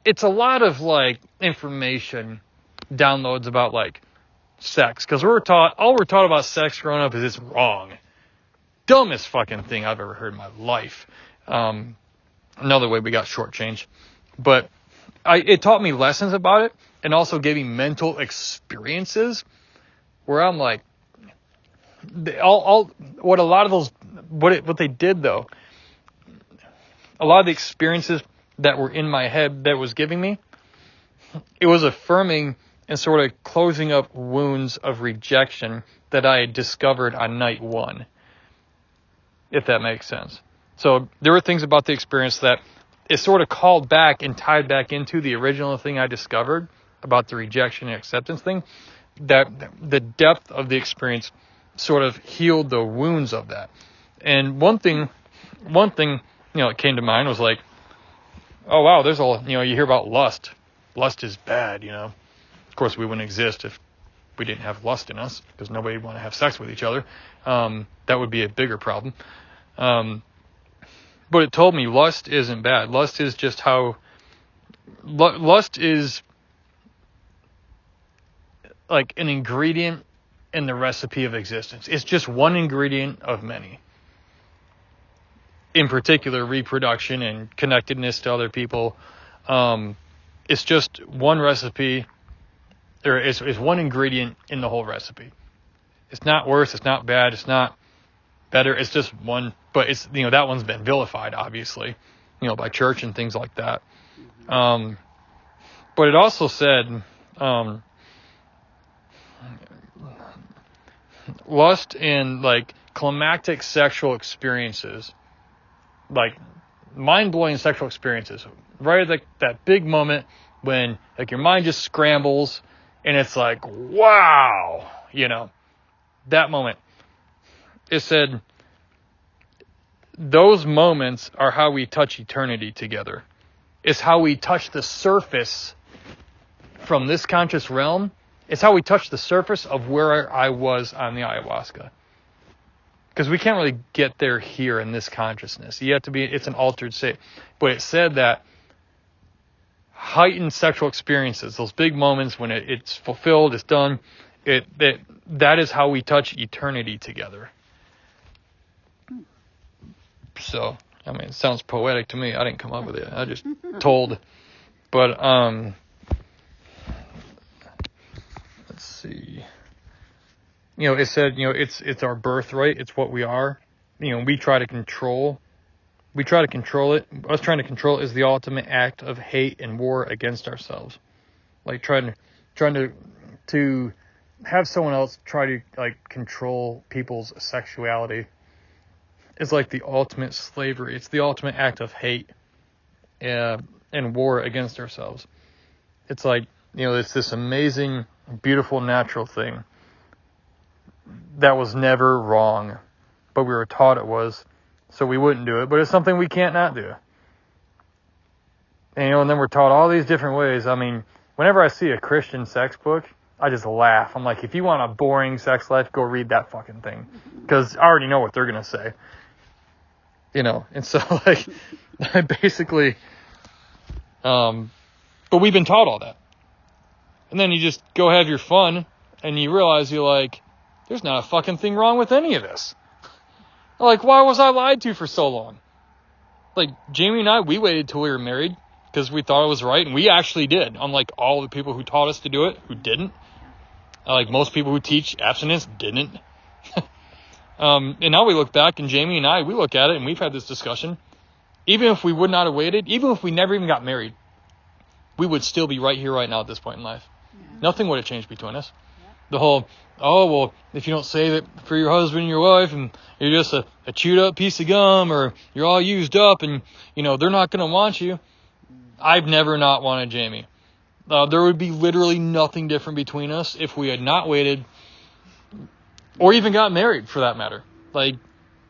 it's a lot of like information downloads about like sex, because all we're taught about sex growing up is it's wrong. Dumbest fucking thing I've ever heard in my life. Another way we got shortchanged, but it taught me lessons about it, and also gave me mental experiences where I'm like, what they did though. A lot of the experiences that were in my head that was giving me, it was affirming and sort of closing up wounds of rejection that I had discovered on night 1, if that makes sense. So there were things about the experience that it sort of called back and tied back into the original thing I discovered about the rejection and acceptance thing, that the depth of the experience sort of healed the wounds of that. And one thing that came to mind was like, oh wow, there's all, you hear about lust. Lust is bad, Of course, we wouldn't exist if we didn't have lust in us, because nobody would want to have sex with each other. That would be a bigger problem. But it told me lust isn't bad. Lust is just how... Lust is like an ingredient in the recipe of existence. It's just one ingredient of many. In particular, reproduction and connectedness to other people. It's just one recipe, or it's one ingredient in the whole recipe. It's not worse, it's not bad, it's not better, it's just one, but it's, that one's been vilified, obviously, by church and things like that. But it also said, lust and like climactic sexual experiences, like mind-blowing sexual experiences, right at that big moment when like your mind just scrambles and it's like, wow, that moment. It said those moments are how we touch eternity together. It's how we touch the surface from this conscious realm. It's how we touch the surface of where I was on the ayahuasca. Because we can't really get there here in this consciousness. You have to it's an altered state. But it said that heightened sexual experiences, those big moments when it's fulfilled, it's done, that is how we touch eternity together. So, it sounds poetic to me. I didn't come up with it. I just told. But, let's see. It said, it's our birthright. It's what we are. We try to control it. Us trying to control it is the ultimate act of hate and war against ourselves. Like trying to have someone else try to like control people's sexuality is like the ultimate slavery. It's the ultimate act of hate and war against ourselves. It's like, it's this amazing, beautiful, natural thing that was never wrong, but we were taught it was, so we wouldn't do it. But it's something we can't not do. And then we're taught all these different ways. I mean, whenever I see a Christian sex book, I just laugh. I'm like, if you want a boring sex life, go read that fucking thing. Because I already know what they're going to say. And so, like, I basically, but we've been taught all that. And then you just go have your fun, and you realize you're like, there's not a fucking thing wrong with any of this. Like, why was I lied to for so long? Like, Jamie and I, we waited till we were married because we thought it was right, and we actually did. Unlike all the people who taught us to do it, who didn't. Like most people who teach abstinence didn't. And now we look back, and Jamie and I, we look at it, and we've had this discussion. Even if we would not have waited, even if we never even got married, we would still be right here, right now at this point in life. Yeah. Nothing would have changed between us. Yeah. The whole, if you don't save it for your husband and your wife, and you're just a chewed up piece of gum, or you're all used up, and, they're not going to want you. I've never not wanted Jamie. There would be literally nothing different between us if we had not waited or even got married, for that matter. Like,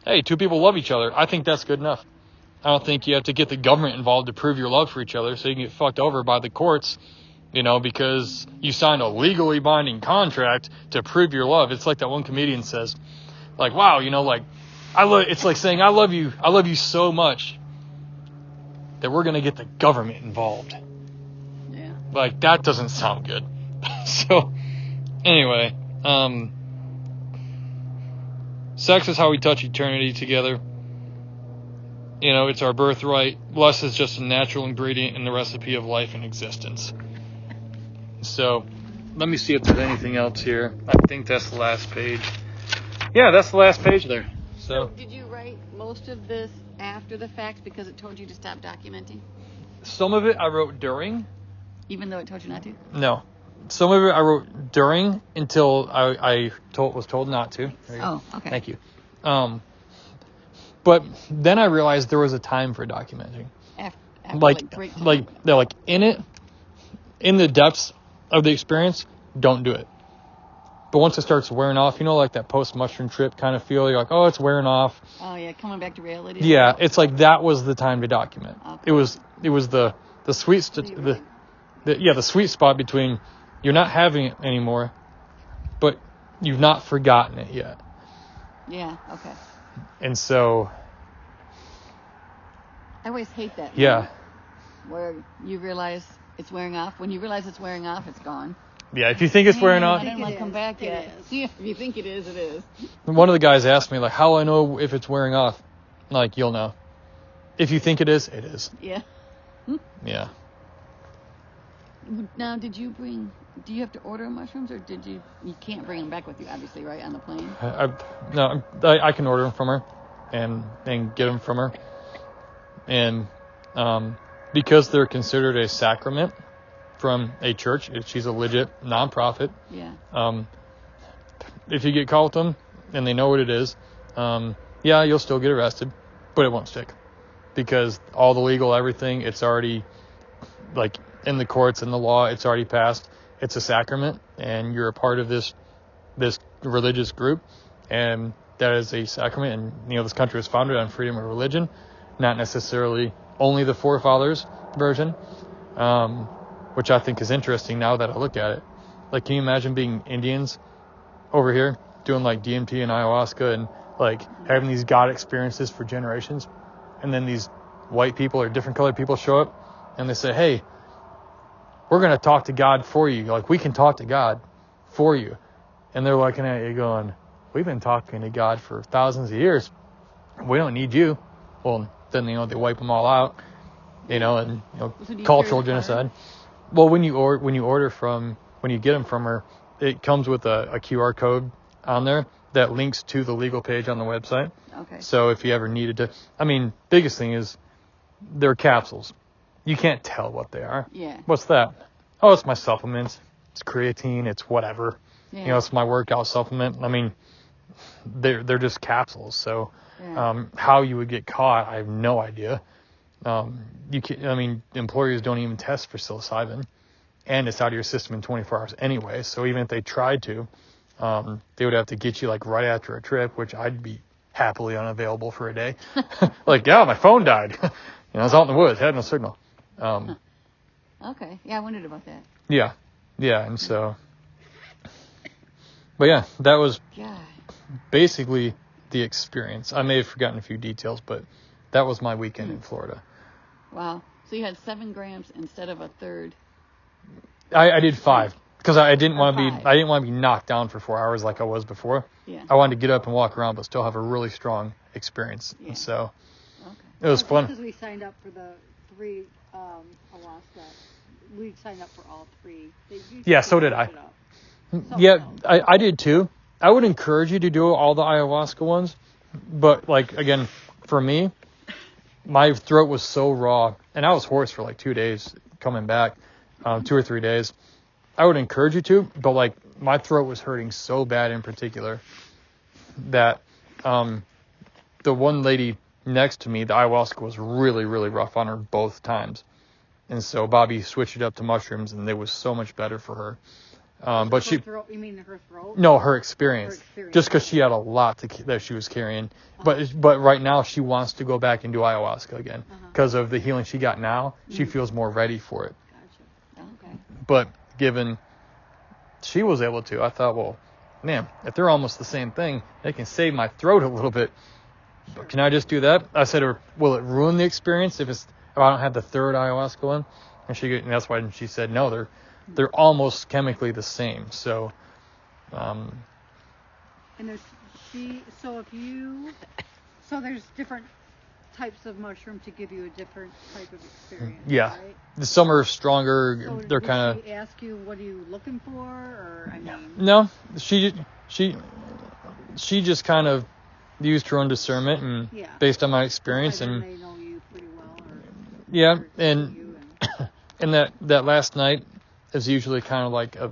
hey, two people love each other. I think that's good enough. I don't think you have to get the government involved to prove your love for each other so you can get fucked over by the courts, because you signed a legally binding contract to prove your love. It's like that one comedian says, like, wow, it's like saying, I love you so much that we're going to get the government involved. Yeah. Like, that doesn't sound good. So, anyway, sex is how we touch eternity together. It's our birthright. Lust is just a natural ingredient in the recipe of life and existence. So, let me see if there's anything else here. I think that's the last page. Yeah, that's the last page there. So, did you write most of this after the fact because it told you to stop documenting? Some of it I wrote during. Even though it told you not to? No. Some of it I wrote during until I was told not to. Oh, okay. Thank you. But then I realized there was a time for documenting. After like in it, in the depths of the experience, don't do it. But once it starts wearing off, like that post-mushroom trip kind of feel, you're like, oh, it's wearing off. Oh, yeah, coming back to reality. Yeah, it's like that was the time to document. Okay. It was the sweet the sweet spot between you're not having it anymore, but you've not forgotten it yet. Yeah, okay. And so I always hate that. Yeah. Where you realize it's wearing off. When you realize it's wearing off, it's gone. Yeah, if you think it's wearing off. I don't want to come back yet. See, if you think it is, it is. One of the guys asked me, like, how I know if it's wearing off. Like, you'll know. If you think it is, it is. Yeah. Yeah. Now, do you have to order mushrooms, or you can't bring them back with you, obviously, right, on the plane? I can order them from her and get them from her. And because they're considered a sacrament from a church, she's a legit nonprofit. Yeah. If you get caught with them and they know what it is, you'll still get arrested, but it won't stick because all the legal everything, it's already like in the courts and the law, it's already passed. It's a sacrament, and you're a part of this religious group, and that is a sacrament. And this country was founded on freedom of religion, not necessarily only the forefathers version. Which I think is interesting now that I look at it. Like, can you imagine being Indians over here doing like DMT and ayahuasca and like having these God experiences for generations, and then these white people or different colored people show up and they say, hey, we're going to talk to God for you. Like, we can talk to God for you. And they're looking at you going, we've been talking to God for thousands of years. We don't need you. Well, then, they wipe them all out, and, cultural genocide. Well, when you get them from her, it comes with a QR code on there that links to the legal page on the website. Okay. So if you ever needed to, biggest thing is they're capsules. You can't tell what they are. Yeah. What's that? Oh, it's my supplements. It's creatine. It's whatever. Yeah. It's my workout supplement. They're just capsules. So, how you would get caught, I have no idea. Employers don't even test for psilocybin, and it's out of your system in 24 hours anyway. So even if they tried to, they would have to get you like right after a trip, which I'd be happily unavailable for a day. My phone died. I was out in the woods, had no signal. Okay. Yeah, I wondered about that. Yeah. And so, but yeah, that was God. basically the experience. I may have forgotten a few details, but that was my weekend in Florida. Wow. So you had 7 grams instead of a third. I did 5 because I didn't want to be 5. I didn't want to be knocked down for 4 hours like I was before. Yeah. I wanted to get up and walk around, but still have a really strong experience. Yeah. And so Okay. it was fun. Because we signed up for the 3 Ayahuasca. We signed up for all 3. Yeah, so did I. Yeah, I did too. I would encourage you to do all the ayahuasca ones, but like again, for me, my throat was so raw, and I was hoarse for like 2 days coming back, 2 or 3 days. I would encourage you to, but like my throat was hurting so bad in particular that the one lady next to me, the ayahuasca was really, really rough on her both times. And so Bobby switched it up to mushrooms, and it was so much better for her. But she, throat, you mean her throat? no, her experience. Her experience. Just because she had a lot that she was carrying. But right now she wants to go back and do ayahuasca again because of the healing she got now. She feels more ready for it. Gotcha. Okay. But given she was able to, I thought, well, man, if they're almost the same thing, they can save my throat a little bit. Sure. Can I just do that? I said, or will it ruin the experience if I don't have the third ayahuasca one? And that's why she said no. They're almost chemically the same. So, and there's different types of mushroom to give you a different type of experience. Yeah, right? Some are stronger. So they're kind of. She ask you what are you looking for, or I mean. No, she just kind of used her own discernment and based on my experience and. They know you pretty well. Yeah, and that last night is usually kind of like a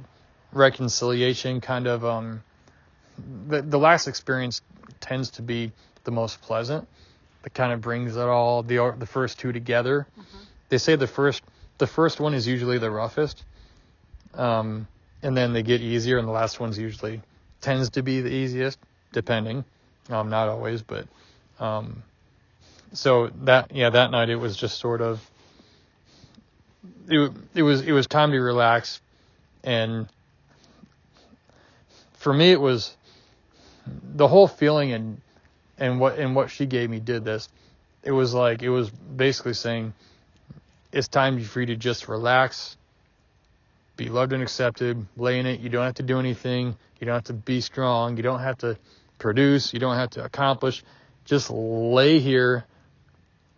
reconciliation kind of the last experience tends to be the most pleasant. It kind of brings it all the first 2 together. They say the first one is usually the roughest, and then they get easier, and the last one's usually tends to be the easiest, depending, not always, but so that night it was just sort of it was time to relax, and for me it was the whole feeling and what she gave me did this. It was basically saying it's time for you to just relax, be loved and accepted, lay in it. You don't have to do anything. You don't have to be strong. You don't have to produce. You don't have to accomplish. Just lay here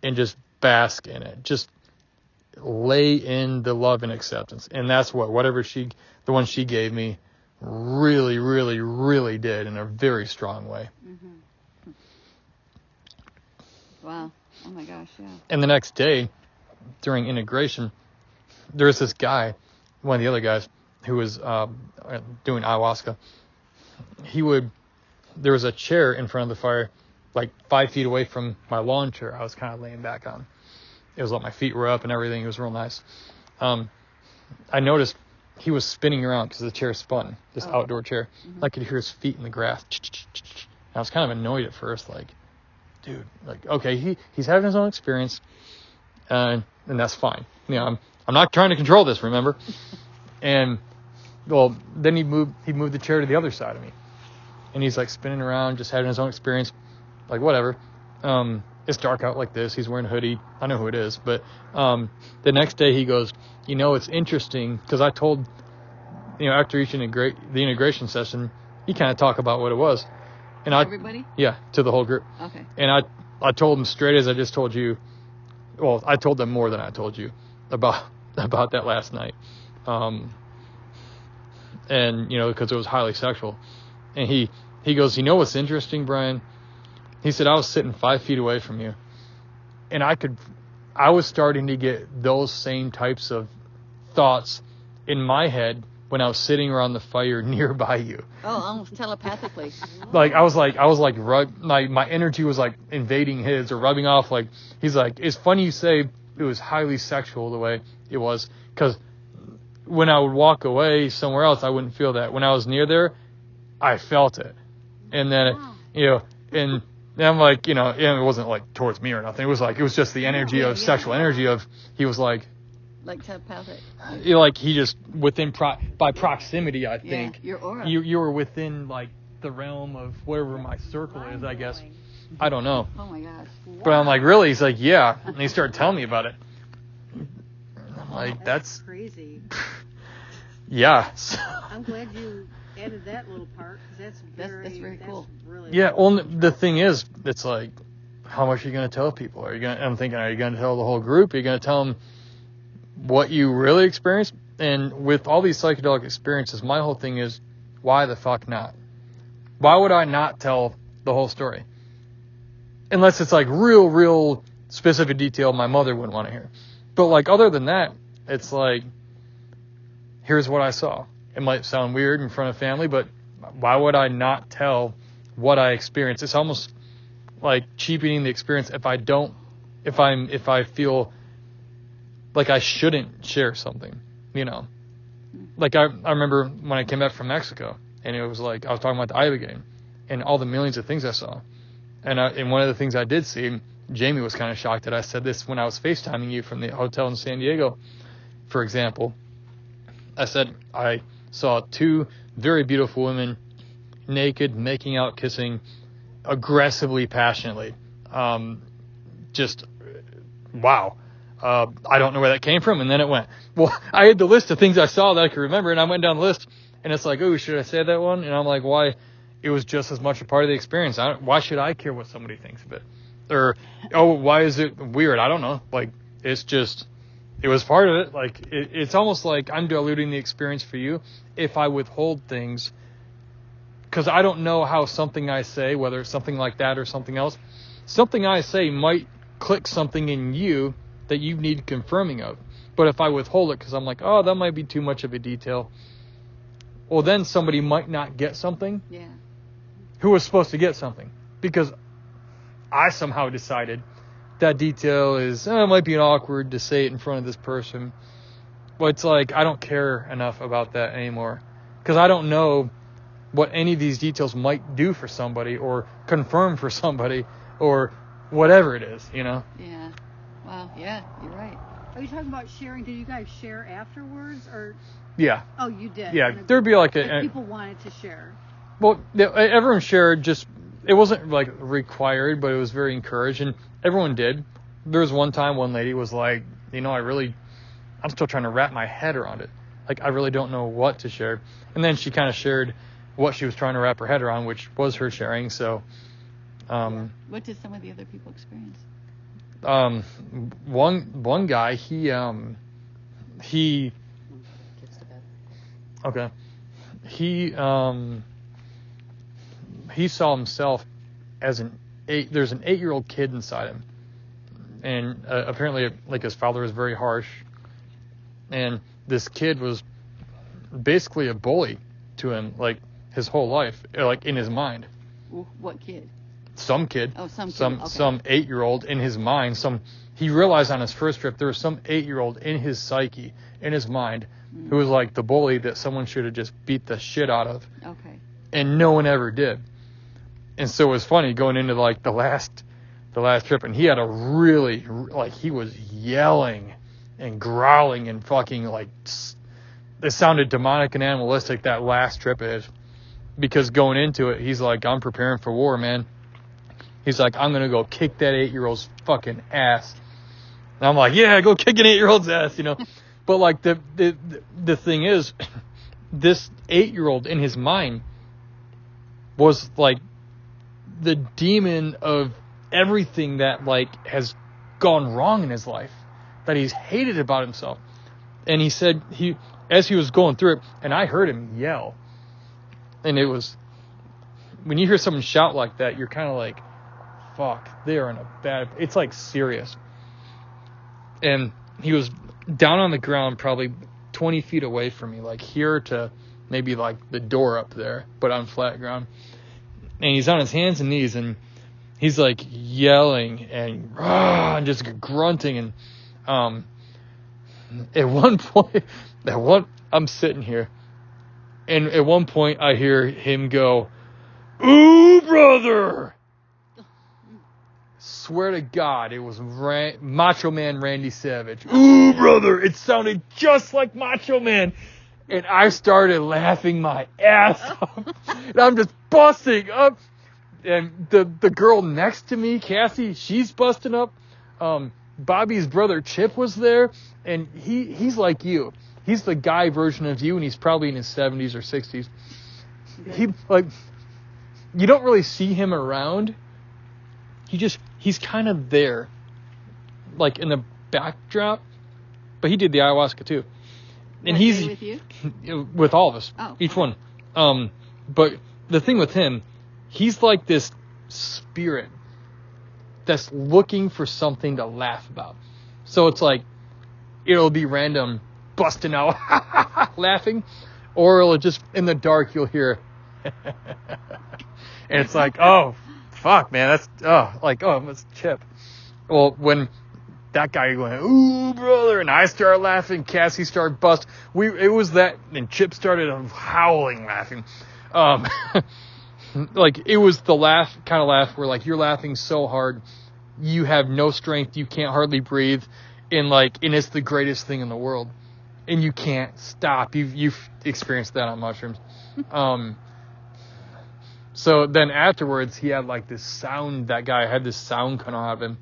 and just bask in it. Just lay in the love and acceptance. And that's the one she gave me really, really, really did in a very strong way. Mm-hmm. Wow. Oh my gosh, yeah. And the next day, during integration, there was this guy, one of the other guys, who was doing ayahuasca. There was a chair in front of the fire, like 5 feet away from my lawn chair I was kind of laying back on. It was like my feet were up and everything. It was real nice. I noticed he was spinning around because the chair spun, this outdoor chair. Mm-hmm. I could hear his feet in the grass. I was kind of annoyed at first, like, dude, like, okay, he's having his own experience, and that's fine. You know, I'm not trying to control this, remember? And well, then he moved the chair to the other side of me, and he's like spinning around, just having his own experience, like whatever. It's dark out like this. He's wearing a hoodie. I know who it is, but the next day he goes, it's interesting because I told, after each the integration session, he kind of talked about what it was, and everybody? Yeah, to the whole group. Okay. And I told them straight as I just told you. Well, I told them more than I told you about that last night, and because it was highly sexual, and he goes, what's interesting, Brian? He said, I was sitting 5 feet away from you, and I was starting to get those same types of thoughts in my head when I was sitting around the fire nearby you. Oh, almost telepathically. Like I was like my energy was like invading his or rubbing off. Like he's like, it's funny you say it was highly sexual the way it was, because when I would walk away somewhere else, I wouldn't feel that. When I was near there, I felt it, and then and I'm like, it wasn't like towards me or nothing. It was just the energy of sexual energy of, he was like, Like telepathic. Like he just by proximity, I think. Yeah, your aura. You were within like the realm of whatever my circle is, I guess. I don't know. Oh my gosh. But I'm like, really? He's like, yeah. And he started telling me about it. I'm like, that's crazy. Yeah. I'm glad you added that little part because that's very cool. Really yeah. cool. Well, the thing is, it's like, how much are you going to tell people? I'm thinking, are you going to tell the whole group? Are you going to tell them what you really experienced? And with all these psychedelic experiences, my whole thing is, why the fuck not? Why would I not tell the whole story? Unless it's like real specific detail my mother wouldn't want to hear. But like other than that, it's like, here's what I saw. It might sound weird in front of family, but why would I not tell what I experienced? It's almost like cheapening the experience if I feel like I shouldn't share something, you know. Like I remember when I came back from Mexico, and it was like I was talking about the Ayahuasca game and all the millions of things I saw. And one of the things I did see, Jamie was kind of shocked that I said this when I was FaceTiming you from the hotel in San Diego, for example. I said I saw 2 very beautiful women naked, making out, kissing, aggressively, passionately. Just, wow. I don't know where that came from. And then it went, well, I had the list of things I saw that I could remember, and I went down the list, and it's like, oh, should I say that one? And I'm like, why? It was just as much a part of the experience. Why should I care what somebody thinks of it? Or, oh, why is it weird? I don't know. Like, it's just, it was part of it. Like, it's almost like I'm diluting the experience for you if I withhold things, because I don't know how something I say, whether it's something like that or something else, something I say might click something in you that you need confirming of. But if I withhold it because I'm like, oh, that might be too much of a detail, well, then somebody might not get something. Yeah. Who was supposed to get something, because I somehow decided that detail is, it might be awkward to say it in front of this person. But it's like, I don't care enough about that anymore, because I don't know what any of these details might do for somebody or confirm for somebody or whatever it is, you know? Yeah. Wow. Yeah, you're right. Are you talking about sharing? Did you guys share afterwards, or? Yeah. Oh, you did. Yeah, there'd be like people wanted to share. Well, everyone shared, just, it wasn't like required, but it was very encouraged, and everyone did. There was one time one lady was like, you know, I'm still trying to wrap my head around it. Like, I really don't know what to share. And then she kind of shared what she was trying to wrap her head around, which was her sharing. So, what did some of the other people experience? One guy, he okay, he saw himself as there's an 8-year-old kid inside him, and apparently, like, his father was very harsh, and this kid was basically a bully to him, like, his whole life, like, in his mind. What kid? Some kid. Oh, some kid. Some 8-year-old in his mind. He realized on his first trip there was some 8-year-old in his psyche, in his mind, who was like the bully that someone should have just beat the shit out of. Okay. And no one ever did. And so it was funny going into like the last trip, and he had a really, like, he was yelling and growling and fucking, like, it sounded demonic and animalistic, that last trip is, because going into it, he's like, I'm preparing for war, man. He's like, I'm going to go kick that 8-year-old's fucking ass. And I'm like, yeah, go kick an 8-year-old's ass, you know. But, like, the thing is, this 8-year-old in his mind was, like, the demon of everything that, like, has gone wrong in his life, that he's hated about himself. And he said, as he was going through it, and I heard him yell. And it was, when you hear someone shout like that, you're kind of like, fuck, they're in a bad, it's like serious. And he was down on the ground, probably 20 feet away from me, like here to maybe like the door up there, but on flat ground. And he's on his hands and knees, and he's like yelling and just grunting. And at one point, I'm sitting here, and at one point I hear him go, "Ooh, brother!" Swear to God, it was Macho Man Randy Savage. Ooh, brother, it sounded just like Macho Man. And I started laughing my ass off. And I'm just busting up. And the girl next to me, Cassie, she's busting up. Bobby's brother Chip was there, and he's like you. He's the guy version of you, and he's probably in his 70s or 60s. He you don't really see him around. He's kind of there, like in the backdrop. But he did the ayahuasca too, and he's with you, with all of us, each okay. one. But the thing with him, he's like this spirit that's looking for something to laugh about. So it's like, it'll be random busting out laughing, or it'll just, in the dark, you'll hear, and it's like, oh, fuck, man, that's, it's Chip. Well, when that guy went, ooh, brother, and I started laughing, Cassie started busting, it was that, and Chip started howling laughing. Like, it was the kind of laugh where, like, you're laughing so hard, you have no strength, you can't hardly breathe, and it's the greatest thing in the world, and you can't stop. You've experienced that on mushrooms. So then afterwards, he had, like, this sound, that guy had this sound coming out of him,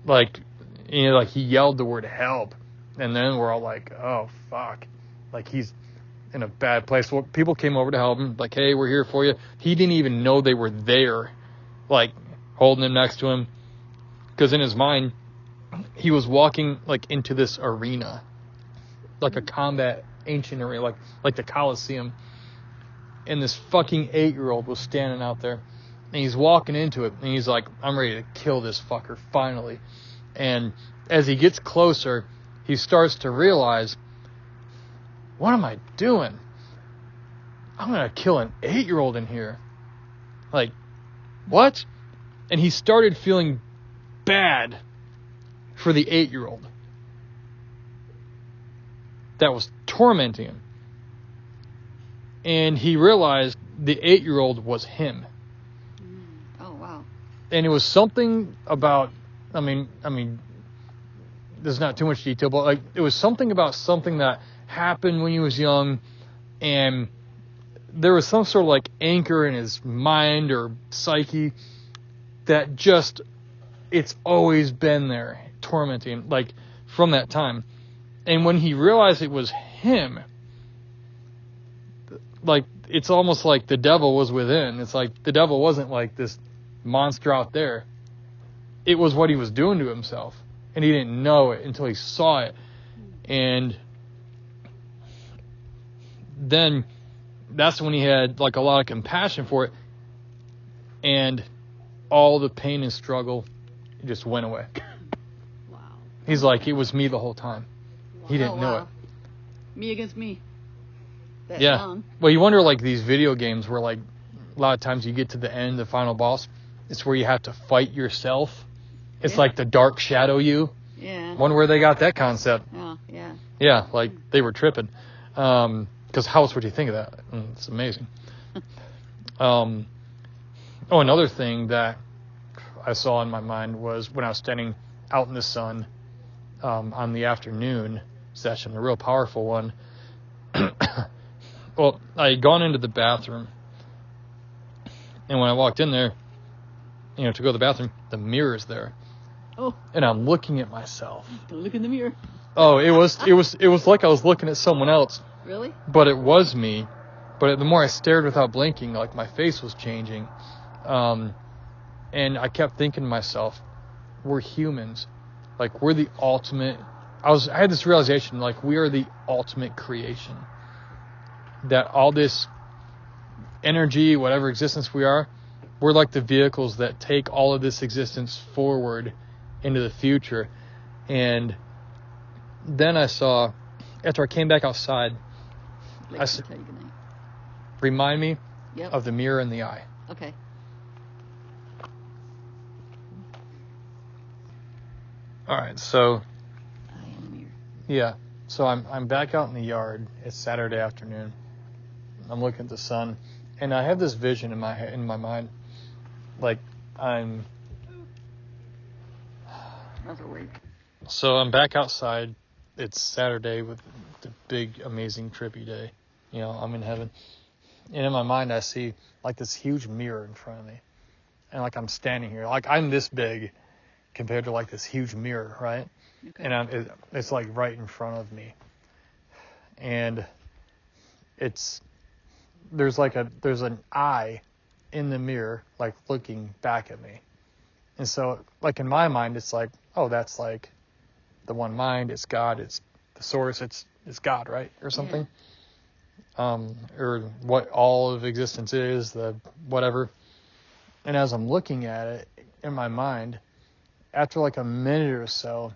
like, he yelled the word help, and then we're all like, oh, fuck, like, he's in a bad place. Well, people came over to help him, like, hey, we're here for you. He didn't even know they were there, like, holding him next to him, because in his mind, he was walking, like, into this arena, like a combat ancient arena, like the Colosseum, and this fucking 8-year-old was standing out there, and he's walking into it, and he's like, I'm ready to kill this fucker, finally. And as he gets closer, he starts to realize, what am I doing? I'm going to kill an 8-year-old in here. Like, what? And he started feeling bad for the 8-year-old that was tormenting him. And he realized the 8-year-old was him. Oh, wow. And it was something about, I mean, there's not too much detail, but, like, it was something about something that happened when he was young, and there was some sort of, like, anchor in his mind or psyche that just, it's always been there, tormenting him, like, from that time. And when he realized it was him, like, it's almost like the devil was within. It's like the devil wasn't like this monster out there. It was what he was doing to himself, and he didn't know it until he saw it. And then that's when he had, like, a lot of compassion for it, and all the pain and struggle just went away. Wow. He's like, it was me the whole time. He didn't know it. Me against me. That Yeah. song. Well, you wonder, like, these video games where, like, a lot of times you get to the end, the final boss, it's where you have to fight yourself. It's like the dark shadow you. Yeah. Wonder where they got that concept. Oh, yeah. Yeah, like, they were tripping. Because how else would you think of that? It's amazing. Another thing that I saw in my mind was when I was standing out in the sun on the afternoon session, a real powerful one. Well, I had gone into the bathroom, and when I walked in there, to go to the bathroom, the mirror's there. Oh. And I'm looking at myself. Don't look in the mirror. Oh, it was like I was looking at someone else. Really? But it was me. But the more I stared without blinking, like, my face was changing. And I kept thinking to myself, we're humans. Like, we're the ultimate. I had this realization, like, we are the ultimate creation. That all this energy, whatever existence we are, we're like the vehicles that take all of this existence forward into the future. And then I saw, after I came back outside, Like, I said, tell you good night. remind me Yep. of the mirror in the eye. Okay. All right, so I am the mirror. yeah, so I'm back out in the yard. It's Saturday afternoon. I'm looking at the sun, and I have this vision in my mind, like I'm Those are weak. So I'm back outside. It's Saturday with the big, amazing, trippy day. You know, I'm in heaven. And in my mind, I see like this huge mirror in front of me. And like I'm standing here. Like I'm this big compared to like this huge mirror, right? Okay. And it's like right in front of me. And there's an eye in the mirror, like looking back at me. And so like in my mind, it's like, oh, that's like the one mind, it's God, it's the source, it's God, right? Or something. Yeah. Or what all of existence is, the whatever. And as I'm looking at it in my mind, after like a minute or so,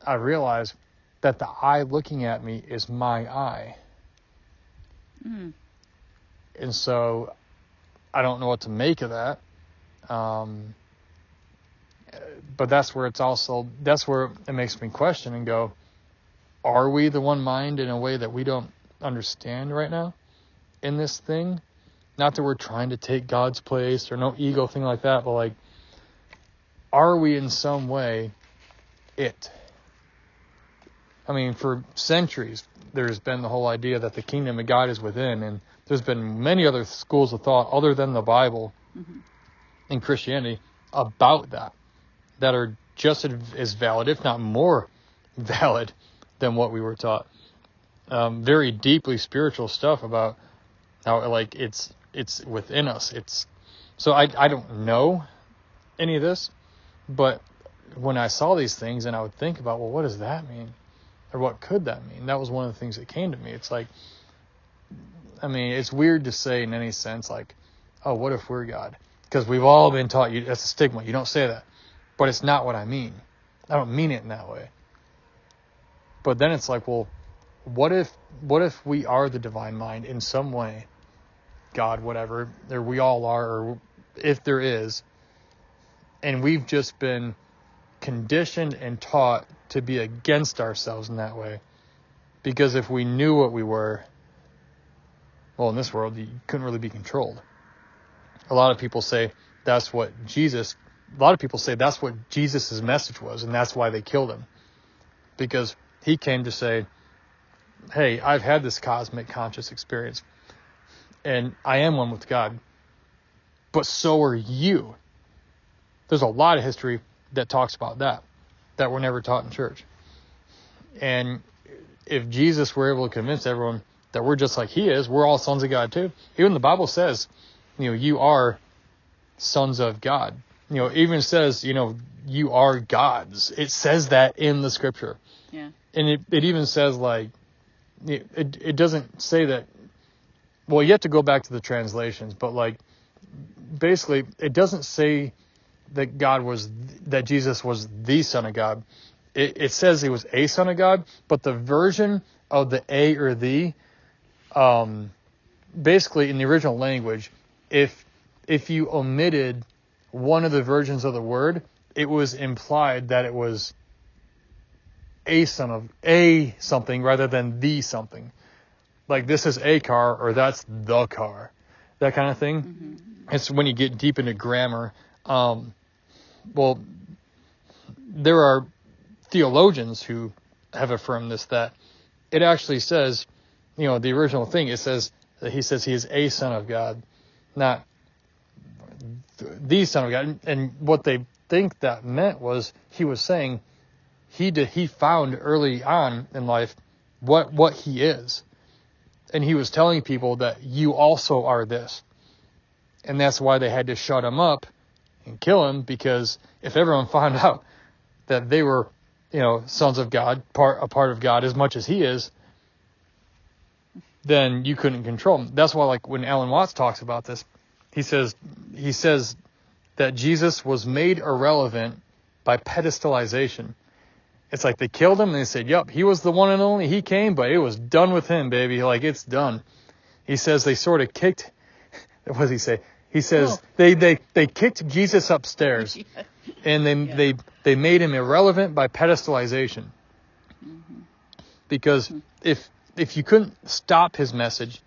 I realize that the eye looking at me is my eye. Mm. And so I don't know what to make of that. But that's where it makes me question and go, are we the one mind in a way that we don't understand right now in this thing? Not that we're trying to take God's place or no ego thing like that, but like, are we in some way it? I mean, for centuries, there's been the whole idea that the kingdom of God is within, and there's been many other schools of thought other than the Bible and Christianity about that are just as valid, if not more valid, than what we were taught. Very deeply spiritual stuff about how like it's within us. So I don't know any of this, but when I saw these things and I would think about, well, what does that mean? Or what could that mean? That was one of the things that came to me. It's like, I mean, it's weird to say in any sense, like, oh, what if we're God? Because we've all been taught, that's a stigma. You don't say that. But it's not what I mean. I don't mean it in that way. But then it's like, well, what if we are the divine mind in some way? God, whatever, or we all are, or if there is, and we've just been conditioned and taught to be against ourselves in that way. Because if we knew what we were, well, in this world, you couldn't really be controlled. A lot of people say that's what Jesus' message was, and that's why they killed him. Because he came to say, hey, I've had this cosmic conscious experience, and I am one with God, but so are you. There's a lot of history that talks about that were never taught in church. And if Jesus were able to convince everyone that we're just like he is, we're all sons of God too. Even the Bible says, you are sons of God. Even says, you are gods. It says that in the scripture. Yeah. And it even says like, it doesn't say that, well, you have to go back to the translations, but like, basically it doesn't say that Jesus was the Son of God. It says he was a Son of God, but the version of the a or the, basically in the original language, if you omitted one of the versions of the word, it was implied that it was a son of a something rather than the something. Like this is a car or that's the car, that kind of thing. Mm-hmm. It's when you get deep into grammar. Well, there are theologians who have affirmed this, that it actually says, the original thing, it says that he says he is a son of God, not the Son of God. And what they think that meant was he was saying he found early on in life what he is. And he was telling people that you also are this. And that's why they had to shut him up and kill him, because if everyone found out that they were, sons of God, a part of God as much as he is, then you couldn't control them. That's why, like, when Alan Watts talks about this, he says that Jesus was made irrelevant by pedestalization. It's like they killed him and they said, yep, he was the one and only. He came, but it was done with him, baby. Like, it's done. He says they sort of kicked, what does he say? He says they kicked Jesus upstairs and they made him irrelevant by pedestalization. Mm-hmm. Because if you couldn't stop his message,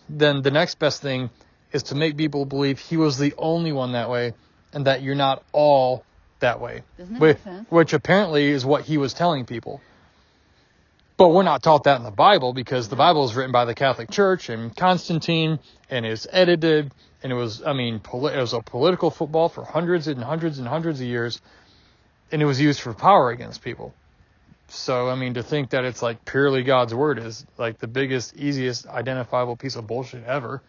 then the next best thing is to make people believe he was the only one that way, and that you're not all that way. Doesn't that make sense? Which apparently is what he was telling people. But we're not taught that in the Bible, because the Bible is written by the Catholic Church and Constantine, and is edited, and it was a political football for hundreds and hundreds and hundreds of years, and it was used for power against people. So, I mean, to think that it's like purely God's word is like the biggest, easiest identifiable piece of bullshit ever.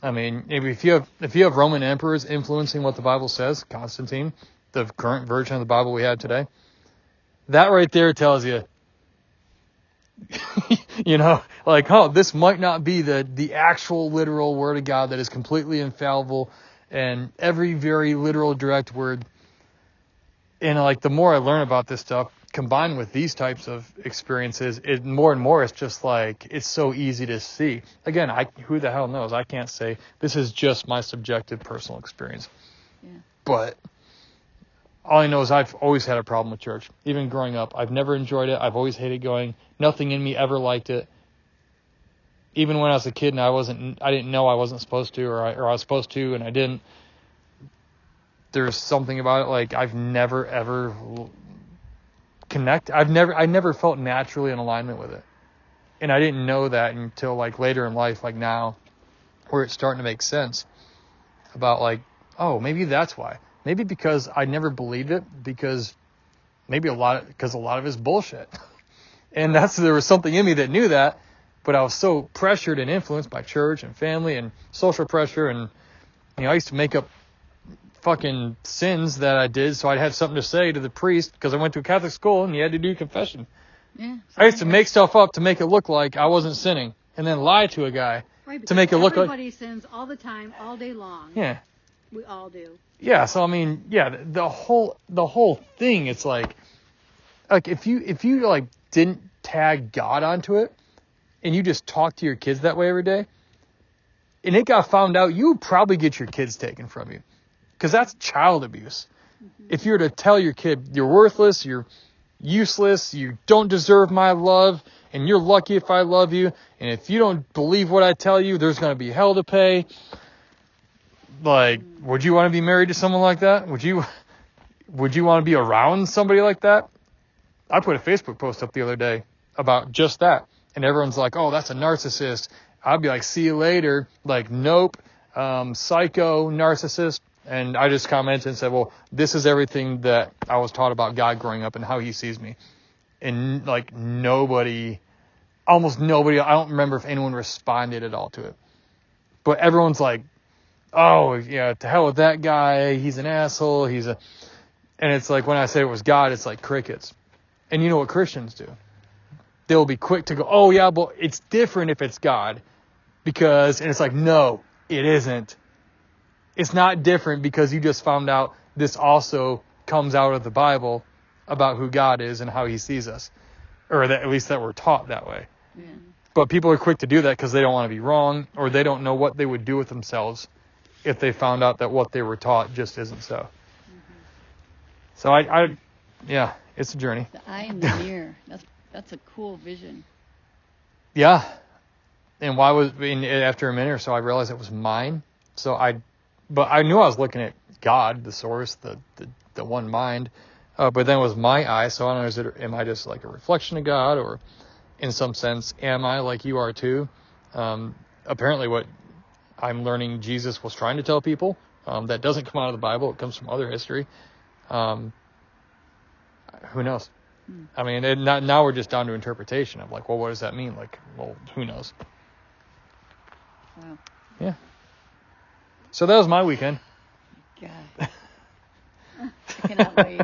I mean, if you have Roman emperors influencing what the Bible says, Constantine, the current version of the Bible we have today, that right there tells you, you know, like, oh, this might not be the actual literal word of God that is completely infallible, and every very literal direct word. And like, the more I learn about this stuff, combined with these types of experiences, it more and more it's just like, it's so easy to see. Again, who the hell knows? I can't say. This is just my subjective personal experience. Yeah. But all I know is I've always had a problem with church. Even growing up, I've never enjoyed it. I've always hated going. Nothing in me ever liked it. Even when I was a kid and I didn't know I wasn't supposed to, or I was supposed to and I didn't. There's something about it, like, I've never ever I never felt naturally in alignment with it. And I didn't know that until like later in life, like now, where it's starting to make sense about like, oh, maybe that's why. Maybe because I never believed it, because a lot of it's bullshit. And there was something in me that knew that, but I was so pressured and influenced by church and family and social pressure, and you know, I used to make up fucking sins that I did so I'd have something to say to the priest, because I went to a Catholic school and you had to do confession. Yeah. I used to make stuff up to make it look like I wasn't sinning, and then lie to a guy to make it look like everybody sins all the time, all day long. Yeah. We all do. Yeah, so I mean, yeah, the whole thing, it's like if you like didn't tag God onto it, and you just talk to your kids that way every day, and it got found out, you would probably get your kids taken from you, because that's child abuse. Mm-hmm. If you were to tell your kid, you're worthless, you're useless, you don't deserve my love, and you're lucky if I love you, and if you don't believe what I tell you, there's going to be hell to pay. Like, would you want to be married to someone like that? Would you want to be around somebody like that? I put a Facebook post up the other day about just that, and everyone's like, oh, that's a narcissist. I'd be like, see you later. Like, nope, psycho narcissist. And I just commented and said, well, this is everything that I was taught about God growing up and how he sees me. And like almost nobody, I don't remember if anyone responded at all to it. But everyone's like, oh, yeah, to hell with that guy. He's an asshole. And it's like, when I say it was God, it's like crickets. And you know what Christians do? They'll be quick to go, oh yeah, but it's different if it's God. And it's like, no, it isn't. It's not different, because you just found out this also comes out of the Bible about who God is and how he sees us. Or at least that we're taught that way. Yeah. But people are quick to do that because they don't want to be wrong, or they don't know what they would do with themselves if they found out that what they were taught just isn't so. Mm-hmm. So yeah, it's a journey. The eye in the mirror. That's a cool vision. Yeah. And after a minute or so, I realized it was mine. But I knew I was looking at God, the source, the one mind. But then it was my eye. So I don't know, am I just like a reflection of God, or in some sense, am I like you are too? Apparently what I'm learning Jesus was trying to tell people, that doesn't come out of the Bible. It comes from other history. Who knows? I mean, now we're just down to interpretation of like, well, what does that mean? Like, well, who knows? Wow. Yeah. So that was my weekend. God. I cannot wait.